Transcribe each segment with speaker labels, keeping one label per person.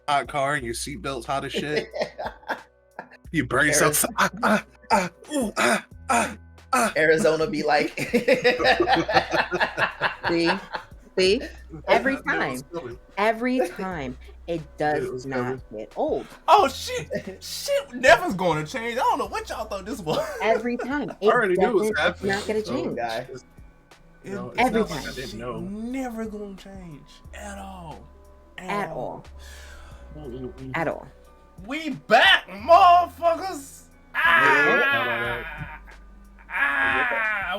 Speaker 1: Hot car and your seatbelt's hot as shit. You brace up.
Speaker 2: Arizona be like.
Speaker 3: See, every time it does not get old.
Speaker 4: Oh shit never's going to change. I don't know what y'all thought this was.
Speaker 3: Every time
Speaker 1: I already knew it was
Speaker 3: it's
Speaker 1: happening.
Speaker 3: not gonna change.
Speaker 1: Every
Speaker 3: time.
Speaker 1: I didn't know.
Speaker 4: Never gonna change at all.
Speaker 3: At all. At all.
Speaker 4: We back, motherfuckers.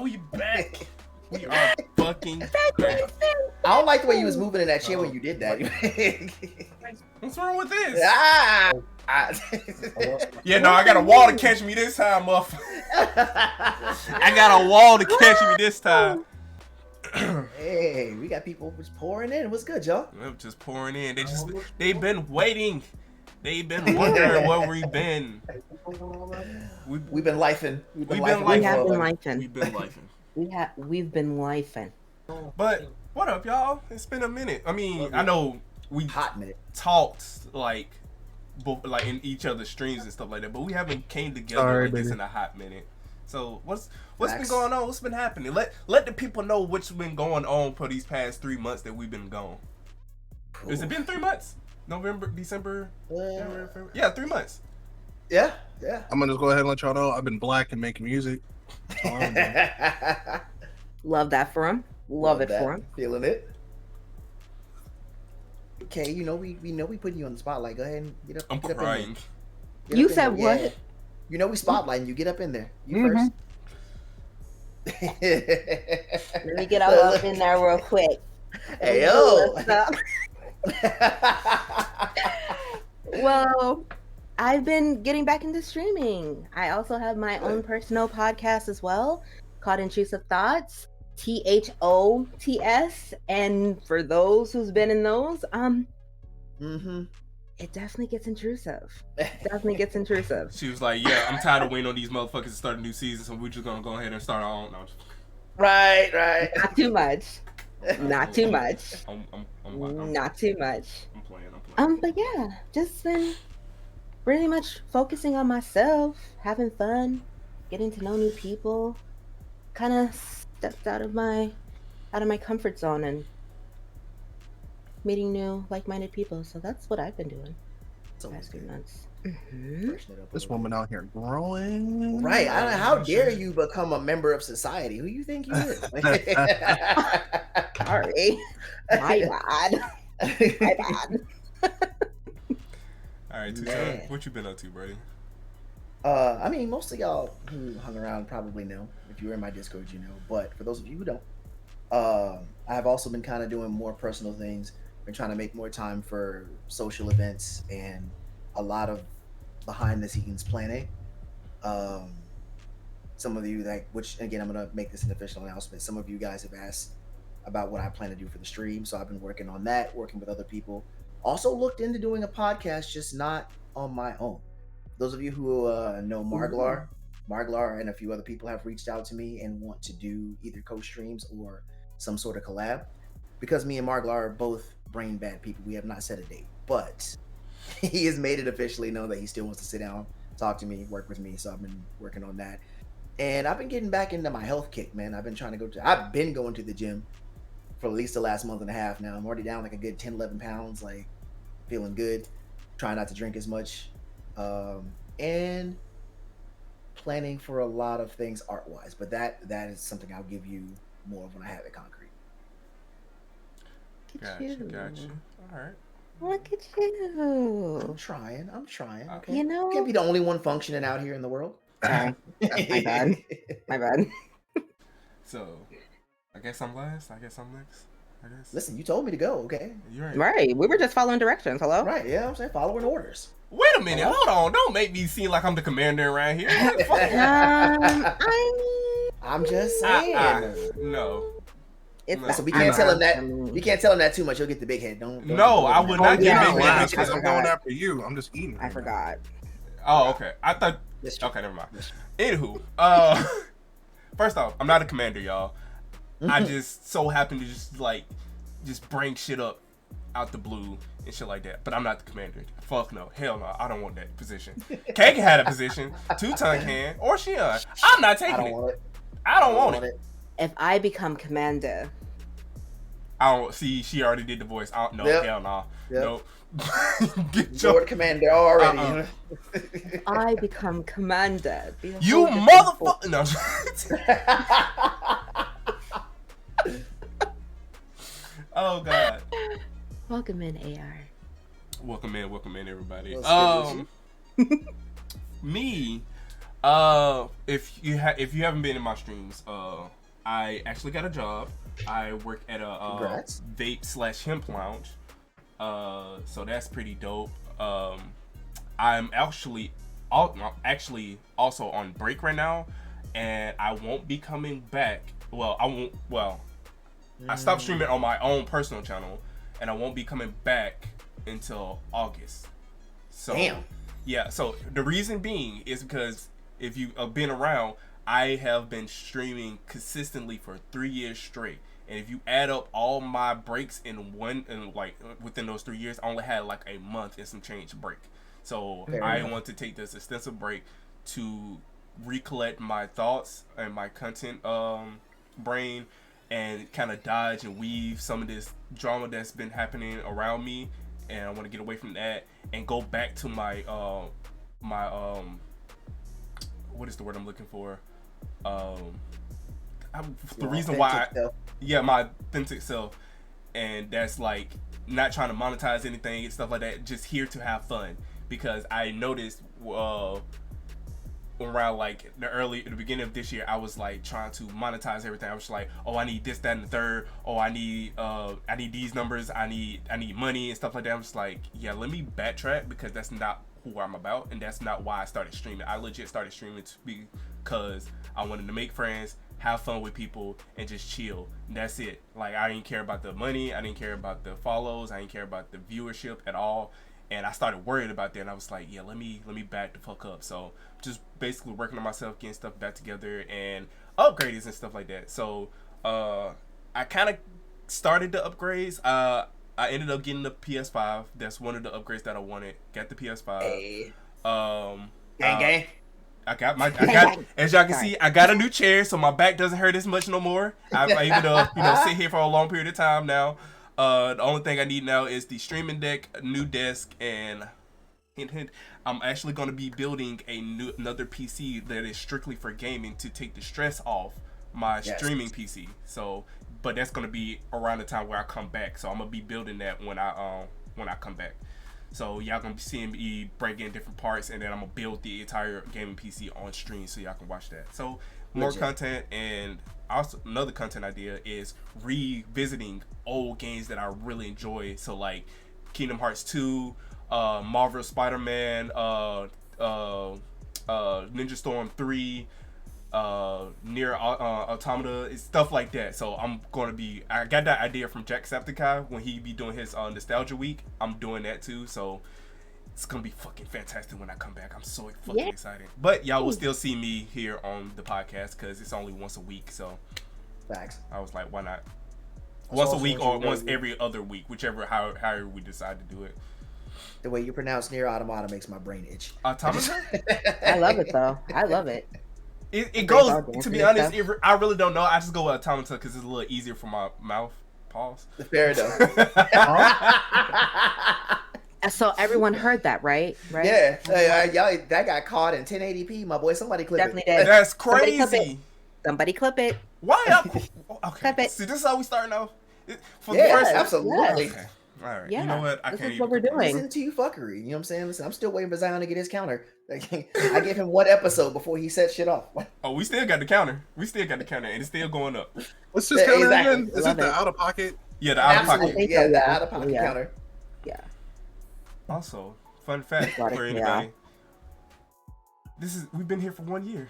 Speaker 4: We back. We are fucking back.
Speaker 2: I don't like the way you was moving in that chair when you did that.
Speaker 4: What's wrong with this?
Speaker 2: Yeah,
Speaker 4: no, I got a wall to catch me this time, motherfucker. I got a wall to catch me this time.
Speaker 2: Hey, we got people just pouring in. What's good, y'all?
Speaker 4: Just pouring in. They've been waiting. They've been wondering where we've been.
Speaker 2: We've been lifing.
Speaker 3: We've been lifing.
Speaker 4: We've been lifing. But what up, y'all? It's been a minute. I mean, I know we talked like in each other's streams and stuff like that, but we haven't came together like this in a hot minute. So what's been going on? What's been happening? Let the people know what's been going on for these past 3 months that we've been gone. Cool. Has it been 3 months? November, December, January, February? Yeah, 3 months.
Speaker 2: Yeah.
Speaker 1: I'm gonna just go ahead and let y'all know I've been black and making music.
Speaker 3: Love that for him. Love it for him.
Speaker 2: Feeling it. Okay, we putting you on the spotlight. Go ahead and get up.
Speaker 4: I'm crying.
Speaker 3: You said what?
Speaker 2: Yeah. We spotlighting you. Get up in there. You first.
Speaker 3: Let me get up in there real quick.
Speaker 2: Hey yo.
Speaker 3: Well, I've been getting back into streaming. I also have my own personal podcast as well, called Intrusive Thoughts, THOTS. And for those who's been in those, it definitely gets intrusive.
Speaker 4: She was like, "Yeah, I'm tired of waiting on these motherfuckers to start a new season, so we're just gonna go ahead and start our own." No,
Speaker 2: Right.
Speaker 3: Not too much. Not too much.
Speaker 4: Not too much. I'm playing.
Speaker 3: But yeah, just been pretty much focusing on myself, having fun, getting to know new people. Kind of stepped out of my comfort zone and meeting new like-minded people. So that's what I've been doing the past 3 months.
Speaker 1: This woman out here growing.
Speaker 2: Right. I don't know. How dare you become a member of society? Who you think you is?
Speaker 3: Sorry. My bad.
Speaker 4: All right, Tucson, what you been up to, buddy?
Speaker 2: I mean, most of y'all who hung around probably know. If you were in my Discord, you know. But for those of you who don't, I've also been kind of doing more personal things. Been trying to make more time for social events and a lot of behind-the-scenes planning. Some of you, which again, I'm gonna make this an official announcement. Some of you guys have asked about what I plan to do for the stream, so I've been working on that, working with other people. Also looked into doing a podcast, just not on my own. Those of you who know Marglar and a few other people have reached out to me and want to do either co-streams or some sort of collab. Because me and Marglar are both brain bad people, we have not set a date, but he has made it officially known that he still wants to sit down, talk to me, work with me. So I've been working on that, and I've been getting back into my health kick, man. I've been going to the gym for at least the last month and a half now. I'm already down like a good 10-11 pounds, like feeling good, trying not to drink as much, and planning for a lot of things art-wise, but that is something I'll give you more of when I have it concrete.
Speaker 4: Gotcha. All right.
Speaker 3: Look at you.
Speaker 2: I'm trying. Okay.
Speaker 3: You know,
Speaker 2: can't be the only one functioning out here in the world.
Speaker 3: Sorry. My bad.
Speaker 4: So, I guess I'm last. I guess I'm next.
Speaker 2: Listen, you told me to go. Okay.
Speaker 4: You're right.
Speaker 3: Right. We were just following directions. Hello.
Speaker 2: Right. Yeah. I'm saying following orders.
Speaker 4: Wait a minute. Hold on. Don't make me seem like I'm the commander around here.
Speaker 2: I'm just saying.
Speaker 4: No.
Speaker 2: Listen, we can't tell him that. We can't tell him that too much. He'll get the big head. Don't
Speaker 4: No, I would not get big head
Speaker 1: because I'm going after you. I'm just eating.
Speaker 3: I forgot.
Speaker 4: Oh, okay. I thought. Okay, never mind. Anywho, first off, I'm not a commander, y'all. I just so happen to just bring shit up out the blue and shit like that. But I'm not the commander. Fuck no. Hell no. I don't want that position. Kay can have a position. Two-Ton can. Or Shion. I'm not taking it. I don't want it.
Speaker 3: If I become commander.
Speaker 4: I don't see. She already did the voice. No, hell no. Nope.
Speaker 2: Lord Commander already.
Speaker 3: I become commander.
Speaker 4: You motherfucker. No. Oh God.
Speaker 3: Welcome in, AR.
Speaker 4: Welcome in, everybody. Me, if you haven't been in my streams, I actually got a job. I work at a vape/hemp lounge. So that's pretty dope. I'm actually also on break right now, and I won't be coming back. Well, I won't. Well, I stopped streaming on my own personal channel, and I won't be coming back until August. So, damn. Yeah. So the reason being is because if you have been around, I have been streaming consistently for 3 years straight. And if you add up all my breaks within those 3 years, I only had like a month and some change break. So I want to take this extensive break to recollect my thoughts and my content brain, and kind of dodge and weave some of this drama that's been happening around me. And I want to get away from that and go back to my what is the word I'm looking for? The reason why my authentic self, and that's like not trying to monetize anything and stuff like that, just here to have fun. Because I noticed around like the beginning of this year, I was like trying to monetize everything. I was like, oh, I need this, that, and the third. Oh, I need these numbers. I need money and stuff like that. I'm just like, yeah, let me backtrack, because that's not who I'm about, and that's not why I started streaming. I legit started streaming because I wanted to make friends, have fun with people, and just chill. And that's it. Like, I didn't care about the money. I didn't care about the follows. I didn't care about the viewership at all. And I started worrying about that, and I was like, yeah, let me back the fuck up. So just basically working on myself, getting stuff back together, and upgrades and stuff like that. So I kind of started the upgrades. I ended up getting the PS5. That's one of the upgrades that I wanted. Got the PS5.
Speaker 2: Hey.
Speaker 4: Gang. As y'all can see, I got a new chair, so my back doesn't hurt as much no more. I'm able to sit here for a long period of time now. The only thing I need now is the streaming deck, a new desk, and hint, I'm actually going to be building another PC that is strictly for gaming to take the stress off my streaming PC. So, but that's going to be around the time where I come back. So I'm gonna be building that when I come back. So y'all gonna be seeing me break in different parts, and then I'm gonna build the entire gaming PC on stream so y'all can watch that. So more content, and also another content idea is revisiting old games that I really enjoy. So like Kingdom Hearts 2, Marvel Spider-Man, Ninja Storm 3, Nier Automata, stuff like that. So I got that idea from Jacksepticeye when he be doing his nostalgia week. I'm doing that too, so it's gonna be fucking fantastic when I come back. I'm so fucking excited. But y'all will still see me here on the podcast because it's only once a week. So
Speaker 2: facts.
Speaker 4: I was like, why not? Once a week or once every other week, however we decide to do it.
Speaker 2: The way you pronounce Nier Automata makes my brain itch.
Speaker 4: Automata?
Speaker 3: I love it though. I love it.
Speaker 4: It goes, to be honest, I really don't know. I just go with Automata because it's a little easier for my mouth. Pause.
Speaker 2: Fair enough.
Speaker 3: So everyone heard that, right?
Speaker 2: Yeah. Y'all, that got caught in 1080p, my boy. Somebody clip
Speaker 3: Definitely
Speaker 2: it.
Speaker 3: Did.
Speaker 4: That's crazy.
Speaker 3: Somebody clip it.
Speaker 4: Why? Okay.
Speaker 3: Clip it.
Speaker 4: See, this is how we starting off.
Speaker 2: Absolutely.
Speaker 4: Okay. All right.
Speaker 3: Yeah,
Speaker 4: you know what?
Speaker 3: this is what we're doing.
Speaker 2: Listen to you fuckery. You know what I'm saying? Listen, I'm still waiting for Zion to get his counter. I gave him one episode before he set shit off.
Speaker 4: Oh, we still got the counter. And it's still going up.
Speaker 1: What's this counter again? Is it the out of pocket?
Speaker 4: Yeah, the out of pocket.
Speaker 2: Yeah, the out of pocket counter.
Speaker 3: Yeah.
Speaker 4: Also, fun fact for anybody. We've been here for 1 year.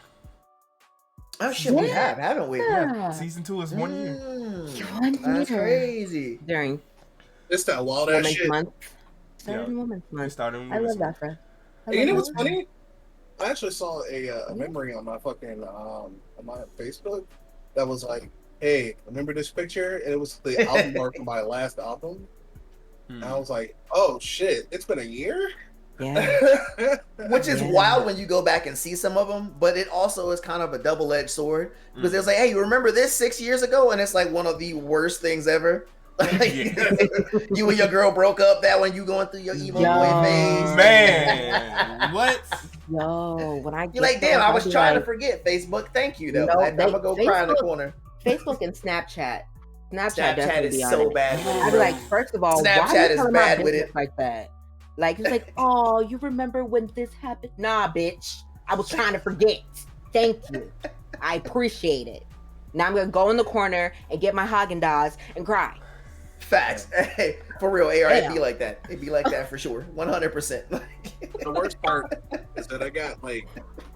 Speaker 2: Oh shit, we have, haven't we? Yeah.
Speaker 4: Season 2 is 1 year.
Speaker 3: 1 year.
Speaker 2: That's crazy.
Speaker 3: During
Speaker 1: It's that wild ass
Speaker 3: Women's
Speaker 1: shit.
Speaker 3: Month. Started in Women's Month. I love that, Fred.
Speaker 1: And you know what's funny? I actually saw a memory on my fucking on my Facebook that was like, "Hey, remember this picture?" And it was the album art for my last album. And I was like, "Oh shit, it's been a year."
Speaker 3: Yeah.
Speaker 2: Which is wild when you go back and see some of them, but it also is kind of a double-edged sword because it's like, hey, you remember this 6 years ago? And it's like one of the worst things ever. You and your girl broke up. That when you going through your emo boy phase,
Speaker 4: man. What?
Speaker 3: Yo, when I
Speaker 2: you're like, damn, I was trying to forget Facebook. Thank you, though. I'm gonna go cry in the corner.
Speaker 3: Facebook and Snapchat.
Speaker 2: Snapchat is so bad.
Speaker 3: I'd be like, first of all,
Speaker 2: Snapchat is bad with it
Speaker 3: like that. Like it's like, oh, you remember when this happened? Nah, bitch. I was trying to forget. Thank you. I appreciate it. Now I'm gonna go in the corner and get my Haagen-Dazs and cry.
Speaker 2: Facts. Hey, for real, AR, it'd be like that. It'd be like that for sure. 100%.
Speaker 1: The worst part is that I got like,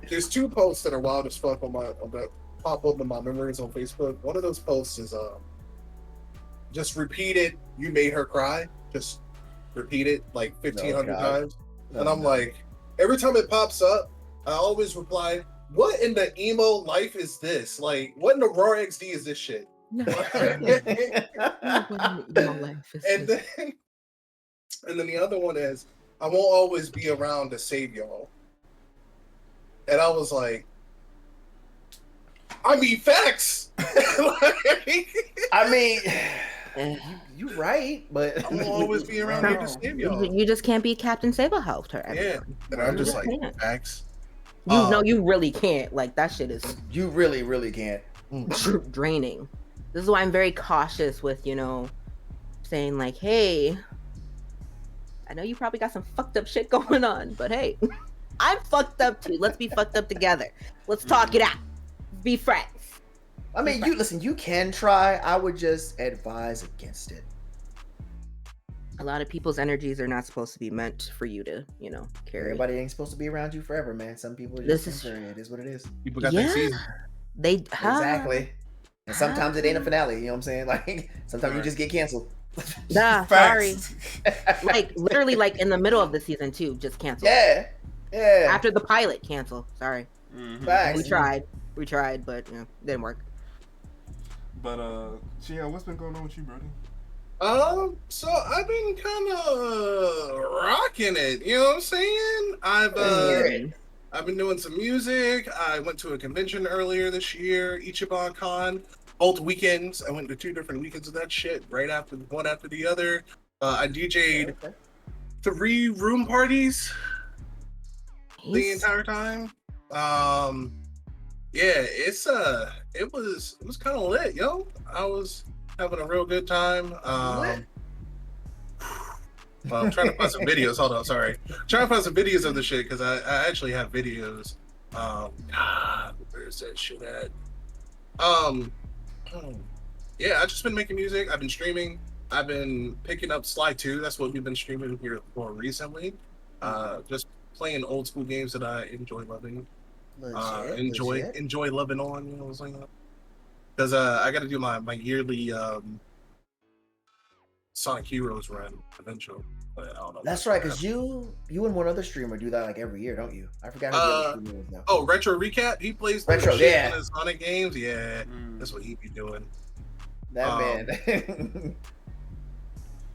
Speaker 1: there's 2 posts that are wild as fuck that pop up in my memories on Facebook. One of those posts is just repeated, "You made her cry." Just repeat it like 1,500 times. And I'm like, every time it pops up, I always reply, "What in the emo life is this? Like, what in the Raw XD is this shit?"
Speaker 3: No.
Speaker 1: And then the other one is, "I won't always be around to save y'all." And I was like, I mean, facts.
Speaker 2: I mean, you're right, but
Speaker 1: I won't always be around here to save y'all.
Speaker 3: You just can't be Captain Save-A-Ho to everyone.
Speaker 1: Yeah, and I'm just like, facts.
Speaker 3: No, you really can't. Like that shit is.
Speaker 2: You really, really can't.
Speaker 3: Draining. This is why I'm very cautious with, saying like, hey, I know you probably got some fucked up shit going on, but hey, I'm fucked up too. Let's be fucked up together. Let's talk it out. Be friends.
Speaker 2: I mean, you can try. I would just advise against it.
Speaker 3: A lot of people's energies are not supposed to be meant for you to, carry.
Speaker 2: Everybody ain't supposed to be around you forever, man. Some people just it is what it is.
Speaker 1: People got that season.
Speaker 2: Exactly. And sometimes it ain't a finale, you know what I'm saying? Like sometimes you just get canceled.
Speaker 3: Nah, sorry. Like literally like in the middle of the season 2, just cancel.
Speaker 2: Yeah.
Speaker 3: After the pilot, cancel. Sorry.
Speaker 2: Facts.
Speaker 3: We tried, but didn't work.
Speaker 4: But Gia, what's been going on with you, Brody?
Speaker 1: So I've been kind of rocking it. You know what I'm saying? I've been doing some music. I went to a convention earlier this year, Ichiban Con. Both weekends. I went to 2 different weekends of that shit, one after the other. I DJ'd 3 room parties the entire time. Yeah, it was kind of lit, yo. I was having a real good time. Well, I'm trying to find some videos. Hold on, sorry. Trying to find some videos of the shit because I actually have videos. Where's that shit at? Yeah, I've just been making music. I've been streaming. I've been picking up Sly 2. That's what we've been streaming here for recently. Just playing old school games that I enjoy loving. Enjoy loving on, you know what I'm saying? Because I got to do my yearly Sonic Heroes run eventually. But I don't know.
Speaker 2: That's right, because you and one other streamer do that like every year, don't you? I forgot who the other streamer is now.
Speaker 1: Oh, Retro Recap. He plays
Speaker 2: Retro,
Speaker 1: shit in his Sonic games. Yeah, that's what he be doing.
Speaker 2: That man.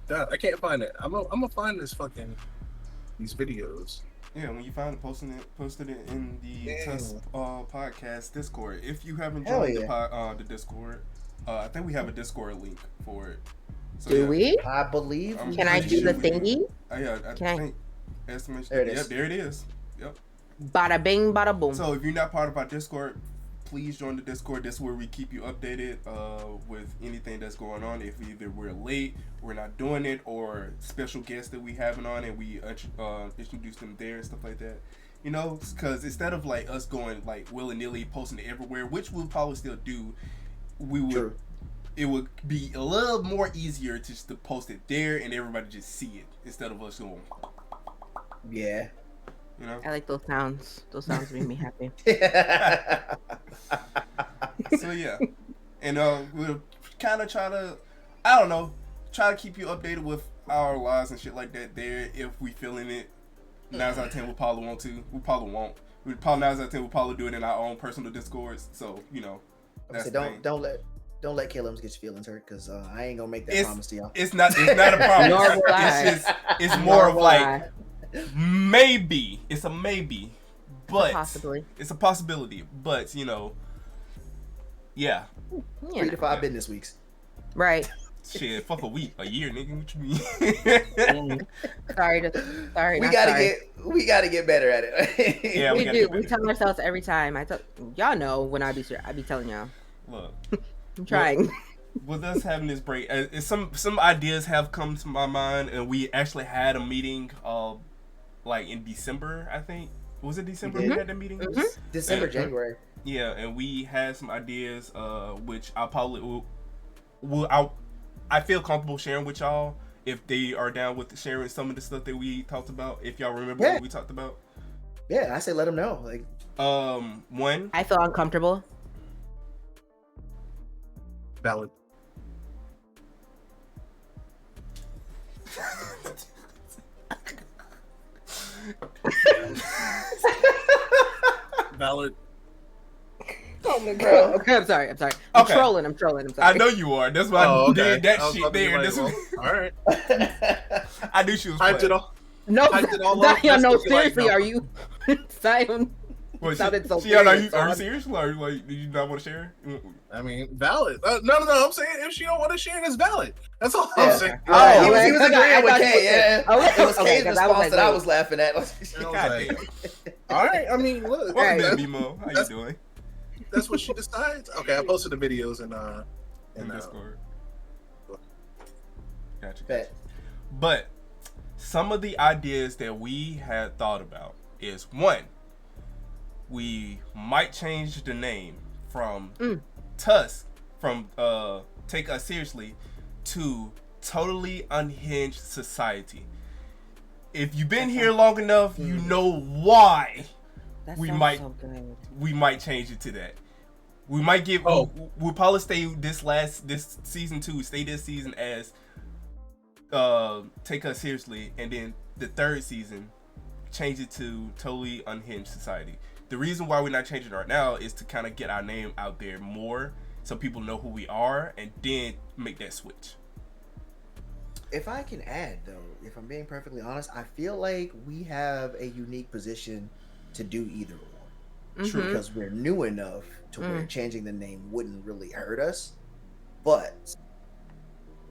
Speaker 1: God, I can't find it. I'm gonna find these videos.
Speaker 4: Yeah, when you find it, posted it in the TUS podcast Discord. If you haven't joined the Discord, I think we have a Discord link for it. So,
Speaker 3: do we?
Speaker 2: I believe.
Speaker 3: Can I do the thingy?
Speaker 4: I think. Estimation.
Speaker 2: There it is.
Speaker 4: Yep, there it is. Yep.
Speaker 3: Bada bing, bada boom.
Speaker 4: So if you're not part of our Discord, please join the Discord. That's where we keep you updated with anything that's going on. If either we're late, we're not doing it, or special guests that we having on and we introduce them there and stuff like that. You know, because instead of like us going like willy-nilly posting it everywhere, which we'll probably still do, it would be a little more easier just to post it there and everybody just see it instead of us going.
Speaker 2: Yeah.
Speaker 4: You know.
Speaker 3: I like those sounds. Those sounds make me happy.
Speaker 4: So yeah, and we'll kind of try to, I don't know, try to keep you updated with our lives and shit like that. There, if we feeling it, 9 out of 10 we'll probably want to. We probably won't. We probably 9 out of 10 we'll probably do it in our own personal discords. So you know, that's
Speaker 2: don't let Caleb's get your feelings hurt, because I ain't gonna make that promise to y'all.
Speaker 4: It's not a promise. It's more of like maybe. It's a maybe, but it's a possibility. But you know, yeah.
Speaker 2: 3 to 5 business weeks.
Speaker 3: Right.
Speaker 4: Shit, fuck a year, nigga. What you mean?
Speaker 2: Sorry. We gotta get better at it.
Speaker 3: Yeah, we do. We tell ourselves every time. Y'all know when I be telling y'all.
Speaker 4: Look,
Speaker 3: I'm trying.
Speaker 4: With us having this break, some ideas have come to my mind, and we actually had a meeting, like in December, I think. Was it December we had the meeting?
Speaker 2: Mm-hmm. December, January.
Speaker 4: Yeah, and we had some ideas, which I probably I feel comfortable sharing with y'all if they are down with sharing some of the stuff that we talked about. If y'all remember what we talked about.
Speaker 2: Yeah, I say let them know. Like,
Speaker 4: one.
Speaker 3: I feel uncomfortable.
Speaker 1: Valid. Valid.
Speaker 3: Oh my god. Okay, I'm sorry. I'm trolling. I'm sorry.
Speaker 4: I know you are. That's why I did that shit there.
Speaker 1: Like, well, all right.
Speaker 4: I knew she was
Speaker 1: hyped it all.
Speaker 3: No, Zion, no, seriously,
Speaker 1: like, no.
Speaker 3: are you? Zion.
Speaker 4: Sounded so serious. Are you serious? Like, did you not want to share?
Speaker 1: I mean, valid. No. I'm saying if she don't want to share, it's valid. That's all I'm saying.
Speaker 2: Oh, he was agreeing with Kay. Yeah, it was Kay's response that I was laughing at.
Speaker 1: All right. I mean, look.
Speaker 4: Welcome back, Mimo. How you doing?
Speaker 1: That's what she decides. Okay, I posted the videos in
Speaker 4: Discord. Gotcha. But some of the ideas that we had thought about is, one, we might change the name from TUS, from Take Us Seriously, to Totally Unhinged Society. If you've been here long enough, you know why we might change it to that. We might give. We'll probably stay this season 2. Stay this season as Take Us Seriously, and then the 3rd season change it to Totally Unhinged Society. The reason why we're not changing it right now is to kind of get our name out there more, so people know who we are, and then make that switch.
Speaker 2: If I can add, though, if I'm being perfectly honest, I feel like we have a unique position to do either or. True, because we're new enough to where changing the name wouldn't really hurt us, but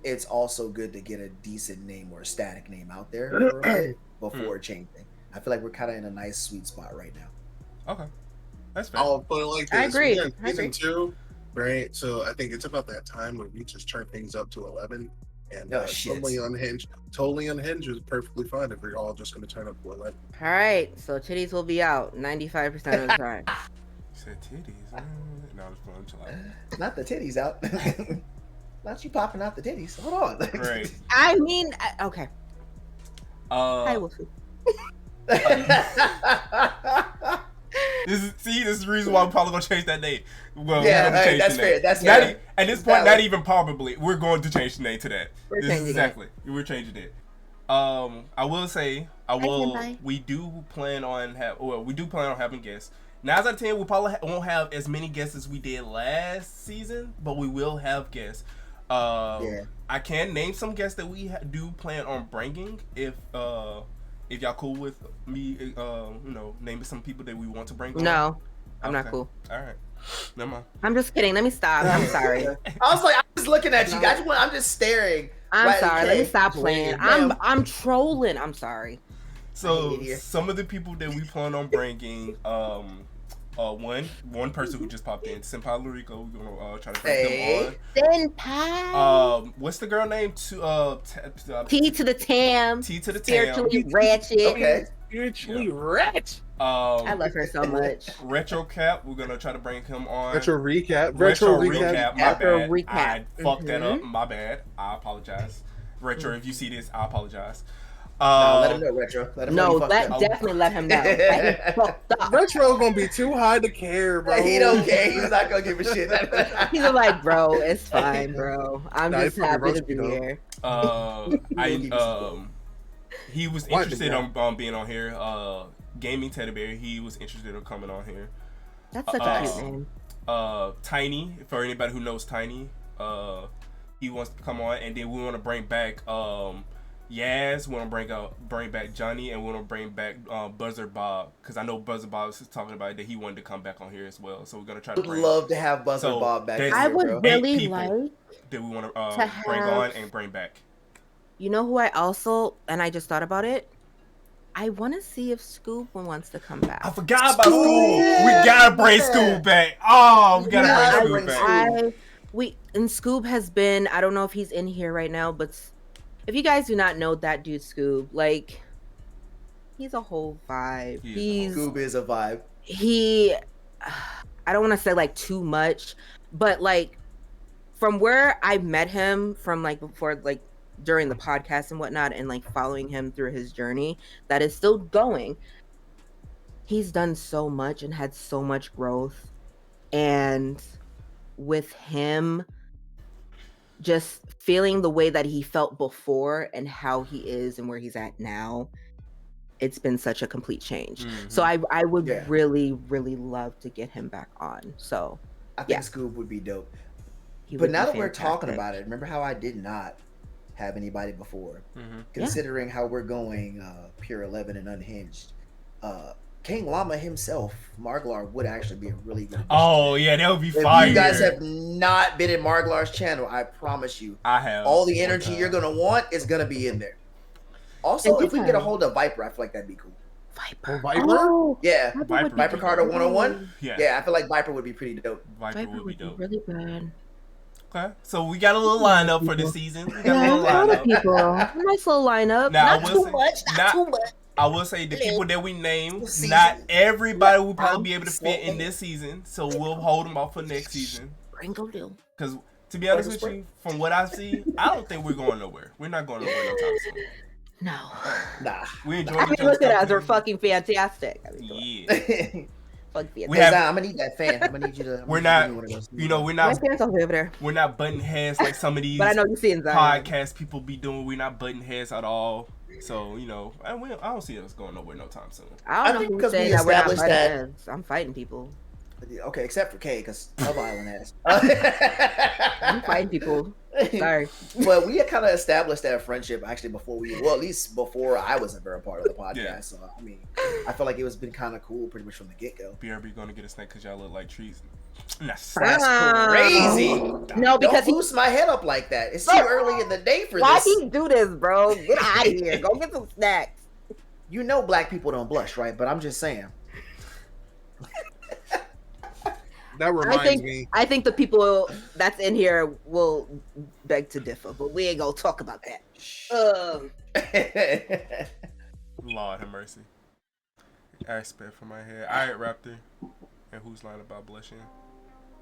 Speaker 2: it's also good to get a decent name or a static name out there for a bit before changing. I feel like we're kind of in a nice sweet spot right now.
Speaker 4: Okay, that's fair.
Speaker 1: I'll put it like this.
Speaker 3: I agree.
Speaker 1: Season 2, right? So I think it's about that time where we just turn things up to 11. And Totally Unhinged is perfectly fine if we're all just going to turn up to 11.
Speaker 3: All right, so titties will be out 95% of the time.
Speaker 4: You said titties? No, I'm just playing.
Speaker 2: Not the titties out. Not you popping out the titties. Hold on.
Speaker 4: Right.
Speaker 3: I mean, okay. I will see.
Speaker 4: This is the reason why we're probably gonna change that name. Well,
Speaker 2: yeah, that's fair. That's fair.
Speaker 4: At this point, not even probably. We're going to change the name to that. We're changing it. I will say, we do plan on having guests. 9 out of 10, we probably won't have as many guests as we did last season, but we will have guests. I can name some guests that we do plan on bringing if y'all cool with me, naming some people that we want to bring on.
Speaker 3: No, I'm not cool.
Speaker 4: All right. Never mind.
Speaker 3: I'm just kidding. Let me stop. I'm sorry.
Speaker 2: I was like, I'm just looking at you. I'm just staring.
Speaker 3: I'm sorry. Let me stop playing. I'm trolling. I'm sorry.
Speaker 4: So some of the people that we plan on bringing, one person who just popped in, Senpai Lurico. We're gonna try to bring them
Speaker 3: on. Senpai.
Speaker 4: What's the girl name? T
Speaker 3: to the Tam.
Speaker 4: T to the Tam.
Speaker 3: Spiritually ratchet.
Speaker 2: Okay.
Speaker 1: Spiritually ratchet.
Speaker 3: I love her so much.
Speaker 4: Retro Cap. We're gonna try to bring him on.
Speaker 1: Retro Recap.
Speaker 4: My bad. I fucked that up. My bad. I apologize. Retro, if you see this, I apologize.
Speaker 2: Let him know, Retro. Let him know.
Speaker 3: Definitely let him know.
Speaker 1: Retro gonna be too high to care, bro.
Speaker 2: He don't care. He's not gonna give a shit.
Speaker 3: He's like, bro, it's fine, bro. I'm just happy to be here.
Speaker 4: He was interested on being on here. Gaming Teddy Bear. He was interested in coming on here.
Speaker 3: That's such a cute name.
Speaker 4: Tiny, for anybody who knows Tiny, he wants to come on, and then we want to bring back Yaz. We want to bring back Johnny, and we want to bring back Buzzer Bob, because I know Buzzer Bob was talking about that he wanted to come back on here as well. So we're gonna try to.
Speaker 2: Would love to have Buzzer Bob back.
Speaker 3: I would really like
Speaker 4: that we want to bring on and bring back.
Speaker 3: You know who I also, and I just thought about it. I want to see if Scoob wants to come back.
Speaker 4: I forgot about Scoob. Yeah. We gotta bring Scoob back. Oh, we gotta bring Scoob back.
Speaker 3: And Scoob has been. I don't know if he's in here right now, but if you guys do not know that dude, Scoob, like, he's a whole vibe.
Speaker 2: Scoob is a vibe.
Speaker 3: I don't want to say like too much, but like from where I met him from, like before, like during the podcast and whatnot, and like following him through his journey that is still going, he's done so much and had so much growth. And with him just feeling the way that he felt before and how he is and where he's at now, it's been such a complete change. Mm-hmm. So I would really, really love to get him back on. So
Speaker 2: I think Scoob would be dope. But now that we're talking about it, remember how I did not have anybody before? Mm-hmm. Considering how we're going Pure 11 and Unhinged, King Llama himself, Marglar, would actually be a really good addition.
Speaker 4: Oh yeah, that would be fire.
Speaker 2: If you guys have not been in Marglar's channel, I promise you,
Speaker 4: I have.
Speaker 2: All the energy you're gonna want is gonna be in there. Also, if we can get a hold of Viper, I feel like that'd be cool.
Speaker 3: Viper?
Speaker 2: Oh, yeah.
Speaker 4: Viper
Speaker 2: Carter 101?
Speaker 4: Yeah,
Speaker 2: I feel like Viper would be pretty dope.
Speaker 4: Viper would be dope.
Speaker 3: Really bad.
Speaker 4: Okay, so we got a little lineup for this season. We got a little lineup.
Speaker 3: People. Nice little lineup.
Speaker 4: Now,
Speaker 3: not too much.
Speaker 4: I will say the people that we named, not everybody will probably be able to fit in this season, so we'll hold them off for next season. Because to be honest with you, from what I see, I don't think we're going nowhere. We're not going nowhere no time soon.
Speaker 3: No.
Speaker 2: Nah.
Speaker 3: We enjoy each other's look at us. We're fucking fantastic.
Speaker 2: Yeah. I'm gonna need that fan. I'm gonna need you to.
Speaker 4: We're not. We're not. We're not butting heads like some of these.
Speaker 3: But I know you see
Speaker 4: podcast people be doing. We're not butting heads at all. So I don't see us going nowhere no time soon.
Speaker 3: I don't know because we established that I'm fighting people.
Speaker 2: Okay, except for Kay, because Love Island ass.
Speaker 3: I'm fighting people. Sorry.
Speaker 2: But we had kind of established that friendship actually at least before I was ever a part of the podcast. Yeah. So, I mean, I feel like it was been kind of cool pretty much from the get-go.
Speaker 4: BRB going to get a snack because y'all look like trees.
Speaker 2: That's crazy.
Speaker 3: No, because
Speaker 2: don't boost my head up like that. It's too early in the day for this.
Speaker 3: Why do you do this, bro? Get out of here. Go get some snacks.
Speaker 2: You know black people don't blush, right? But I'm just saying.
Speaker 1: That reminds me.
Speaker 3: I think the people that's in here will beg to differ, but we ain't gonna talk about that.
Speaker 4: Lord have mercy. I spit for my head. All right, Raptor. And who's lying about blushing?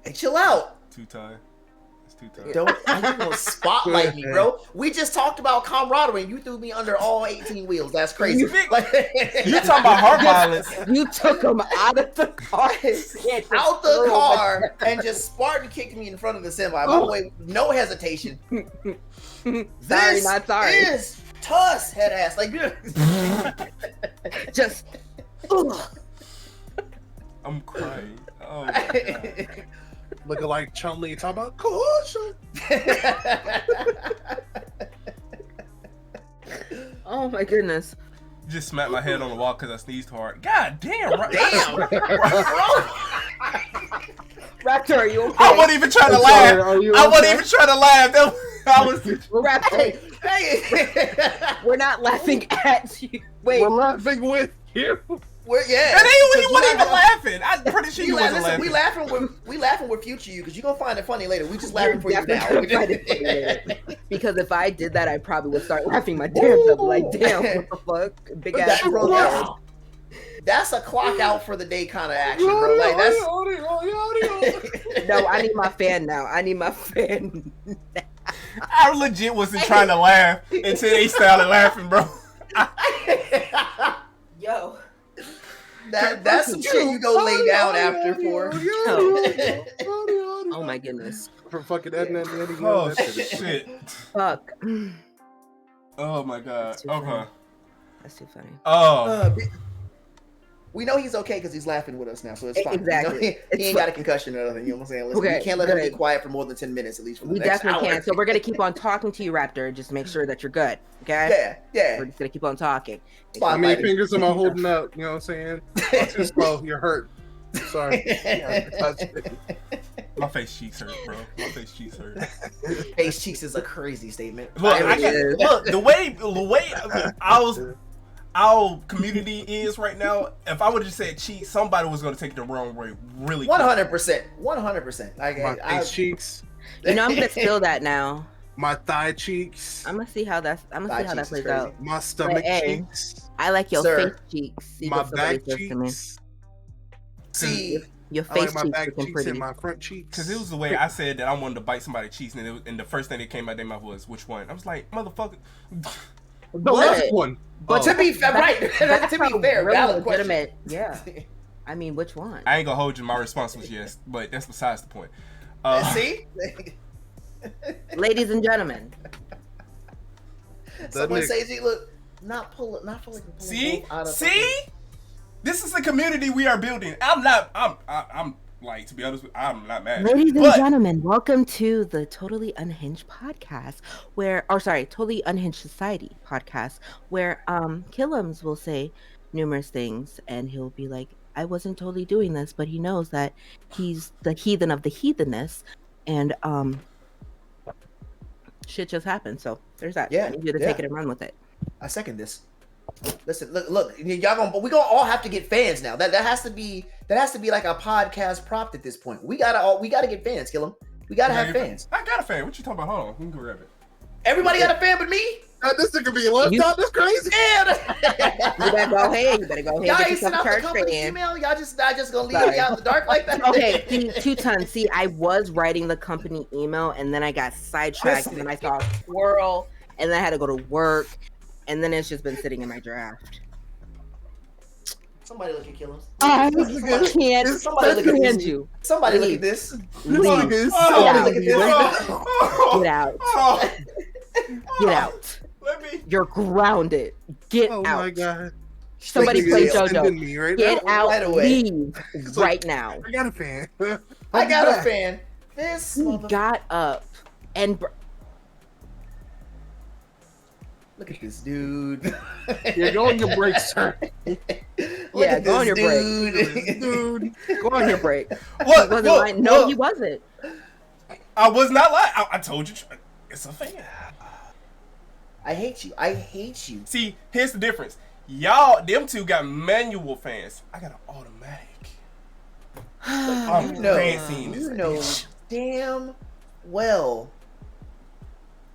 Speaker 2: Hey, chill out.
Speaker 4: Two-time. It's two-time.
Speaker 2: You gonna spotlight me, bro. We just talked about camaraderie and you threw me under all 18 wheels. That's crazy.
Speaker 4: You talking about heart violence.
Speaker 3: You took him out of the car.
Speaker 2: And just Spartan kicked me in front of the semi. By the way, no hesitation.
Speaker 3: Not sorry.
Speaker 2: This is TUS head ass. Like,
Speaker 3: just.
Speaker 4: I'm crying. Oh my God.
Speaker 1: Looking like Chun-Li talking about caution.
Speaker 3: Oh my goodness.
Speaker 4: Just smacked my head on the wall because I sneezed hard. God damn, right?
Speaker 2: Damn.
Speaker 3: Raptor, are you okay?
Speaker 4: I wasn't even trying to laugh. I wasn't even trying to laugh.
Speaker 3: Raptor. Hey. We're not laughing at you. Wait.
Speaker 1: We're laughing with you.
Speaker 4: You weren't even laughing. I'm pretty sure you wasn't laughing.
Speaker 2: We laughing with future you because you're gonna find it funny later. We just laughing for you now.
Speaker 3: Because if I did that, I probably would start laughing my damn self. Like, damn, what the fuck? Big ass.
Speaker 2: That's a clock out for the day kind of action, bro. Like that's.
Speaker 3: No, I need my fan now. I
Speaker 4: legit wasn't trying to laugh until they started laughing, bro.
Speaker 2: That's some shit you go lay down after for.
Speaker 3: Oh my goodness.
Speaker 1: For fucking Edna and Eddie.
Speaker 4: Oh shit.
Speaker 3: Fuck.
Speaker 4: Oh my god. Okay.
Speaker 3: That's too funny.
Speaker 4: Oh.
Speaker 2: We know he's okay because he's laughing with us now, so it's fine.
Speaker 3: Exactly.
Speaker 2: He ain't got a concussion or nothing. You know what I'm saying? Listen,
Speaker 3: Okay,
Speaker 2: we can't let him be quiet for more than 10 minutes at least for the
Speaker 3: We
Speaker 2: next
Speaker 3: definitely
Speaker 2: hour.
Speaker 3: can. So we're gonna keep on talking to you, Raptor. Just make sure that you're good. Okay?
Speaker 2: Yeah.
Speaker 3: We're just gonna keep on talking.
Speaker 1: How many fingers am I holding up? You know what I'm saying? Too slow. You're hurt. Sorry.
Speaker 4: My face cheeks hurt, bro. My face cheeks hurt.
Speaker 2: Face cheeks is a crazy statement.
Speaker 4: Look, the way our community is right now, if I would have just said cheeks, somebody was going to take it the wrong way really quick.
Speaker 2: 100%.
Speaker 1: My face cheeks.
Speaker 3: You know, I'm gonna steal that now.
Speaker 1: My thigh cheeks.
Speaker 3: I'm gonna see how that plays out.
Speaker 1: My stomach cheeks.
Speaker 3: I like your face cheeks. See
Speaker 1: my
Speaker 3: what somebody
Speaker 1: back
Speaker 3: says to me.
Speaker 1: cheeks.
Speaker 2: See,
Speaker 3: your
Speaker 1: I
Speaker 3: face
Speaker 1: like my
Speaker 3: cheeks
Speaker 1: back
Speaker 3: looking
Speaker 1: cheeks
Speaker 3: pretty.
Speaker 1: and my front cheeks.
Speaker 4: Because it was the way I said that I wanted to bite somebody's cheeks, and the first thing that came out their mouth was, which one? I was like, motherfucker.
Speaker 1: The left one.
Speaker 2: But to be fair, to be fair,
Speaker 3: really
Speaker 2: valid
Speaker 3: legitimate.
Speaker 2: question.
Speaker 3: Yeah. I mean, which one?
Speaker 4: I ain't gonna hold you. My response was yes, but that's besides the point.
Speaker 2: See?
Speaker 3: Ladies and gentlemen.
Speaker 2: Someone says, look, not fully.
Speaker 4: See? This is the community we are building. I'm like, to be honest with you, I'm not mad.
Speaker 3: Ladies and gentlemen, welcome to the Totally Unhinged podcast, Totally Unhinged Society podcast, where Killums will say numerous things, and he'll be like, I wasn't totally doing this, but he knows that he's the heathen of the heathenness, and shit just happened. So there's that.
Speaker 2: Yeah,
Speaker 3: I need you to take it and run with it.
Speaker 2: I second this. Listen, look, we gonna all have to get fans now. That has to be like a podcast prompt at this point. We gotta get fans, Kill 'em. We gotta have fans.
Speaker 4: I got a fan. What you talking about? Hold on, we can go grab it.
Speaker 2: Everybody got a fan but me.
Speaker 1: This nigga be left out. That's crazy.
Speaker 3: You better go ahead.
Speaker 2: Y'all ain't sent out the company email. Y'all just gonna leave me out in the dark like that.
Speaker 3: Okay, 2 tons. See, I was writing the company email, and then I got sidetracked, and then I saw a squirrel, and then I had to go to work, and then it's just been sitting in my draft.
Speaker 2: Somebody look at Killums.
Speaker 3: I can't.
Speaker 2: Somebody look at this.
Speaker 3: You.
Speaker 2: Somebody look at this.
Speaker 3: Leave.
Speaker 2: Get
Speaker 3: out. Get out. You're grounded. Get out.
Speaker 1: Oh my god.
Speaker 3: Somebody play JoJo.
Speaker 1: Me right
Speaker 3: Get
Speaker 1: now.
Speaker 3: out.
Speaker 2: Right away.
Speaker 3: Leave right now.
Speaker 1: I got a fan.
Speaker 2: I got a fan. This
Speaker 3: He got up and.
Speaker 2: Look at this dude.
Speaker 1: Yeah, go on your break, sir.
Speaker 3: Yeah, go on your break.
Speaker 1: Dude.
Speaker 3: Go on your break.
Speaker 4: What?
Speaker 3: He wasn't lying. No, he wasn't.
Speaker 4: I was not lying. I told you. It's a fan.
Speaker 2: I hate you.
Speaker 4: See, here's the difference. Them two got manual fans. I got an automatic. I'm fancying this.
Speaker 2: You know damn well.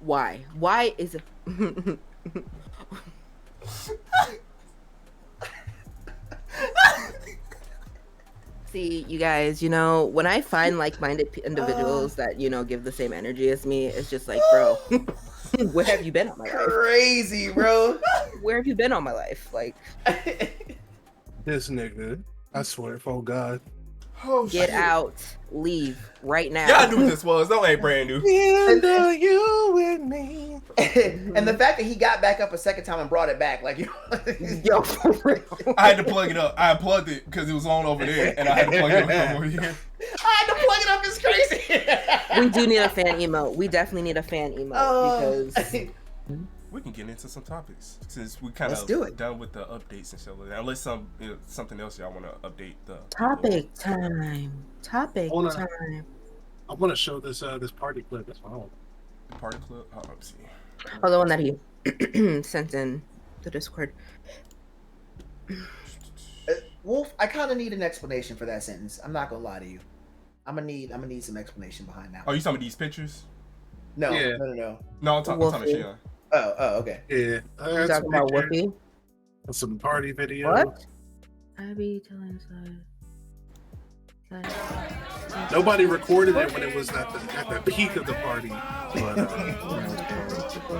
Speaker 3: Why? Why is it? See, you guys, when I find like-minded individuals that, give the same energy as me, it's just like, bro, where have you been all my life?
Speaker 2: Crazy, bro.
Speaker 3: Where have you been all my life? Like,
Speaker 1: This nigga. I swear, oh god.
Speaker 4: Oh,
Speaker 3: get
Speaker 4: shit.
Speaker 3: out. Leave right now.
Speaker 4: Y'all knew what this was. Don't ain't brand new.
Speaker 1: And you and me.
Speaker 2: And the fact that he got back up a second time and brought it back, like
Speaker 3: Yo, for real.
Speaker 4: I had to plug it up. I unplugged it because it was on over there, and I had to plug it up over here.
Speaker 2: I had to plug it up. It's crazy.
Speaker 3: We do need a fan emote. We definitely need a fan emote because
Speaker 4: We can get into some topics since we kind
Speaker 2: Let's
Speaker 4: of
Speaker 2: do it.
Speaker 4: done with the updates and stuff like that. Unless something else y'all want to update the
Speaker 3: topic time. Topic time.
Speaker 1: I want to show this party clip. That's my own.
Speaker 4: party clip. Oh, let me see.
Speaker 3: Oh, the one that he sent in the Discord.
Speaker 2: Wolf, I kind of need an explanation for that sentence. I'm not gonna lie to you. I'm gonna need some explanation behind that.
Speaker 4: Oh, you talking about these pictures?
Speaker 2: No,
Speaker 1: Yeah.
Speaker 2: no.
Speaker 4: No, I'm talking about Shion.
Speaker 2: Oh, okay.
Speaker 1: Yeah.
Speaker 3: You talking about Whoopi?
Speaker 1: Some party video.
Speaker 3: What? I be telling
Speaker 1: Nobody recorded it when it was at the peak of the party, but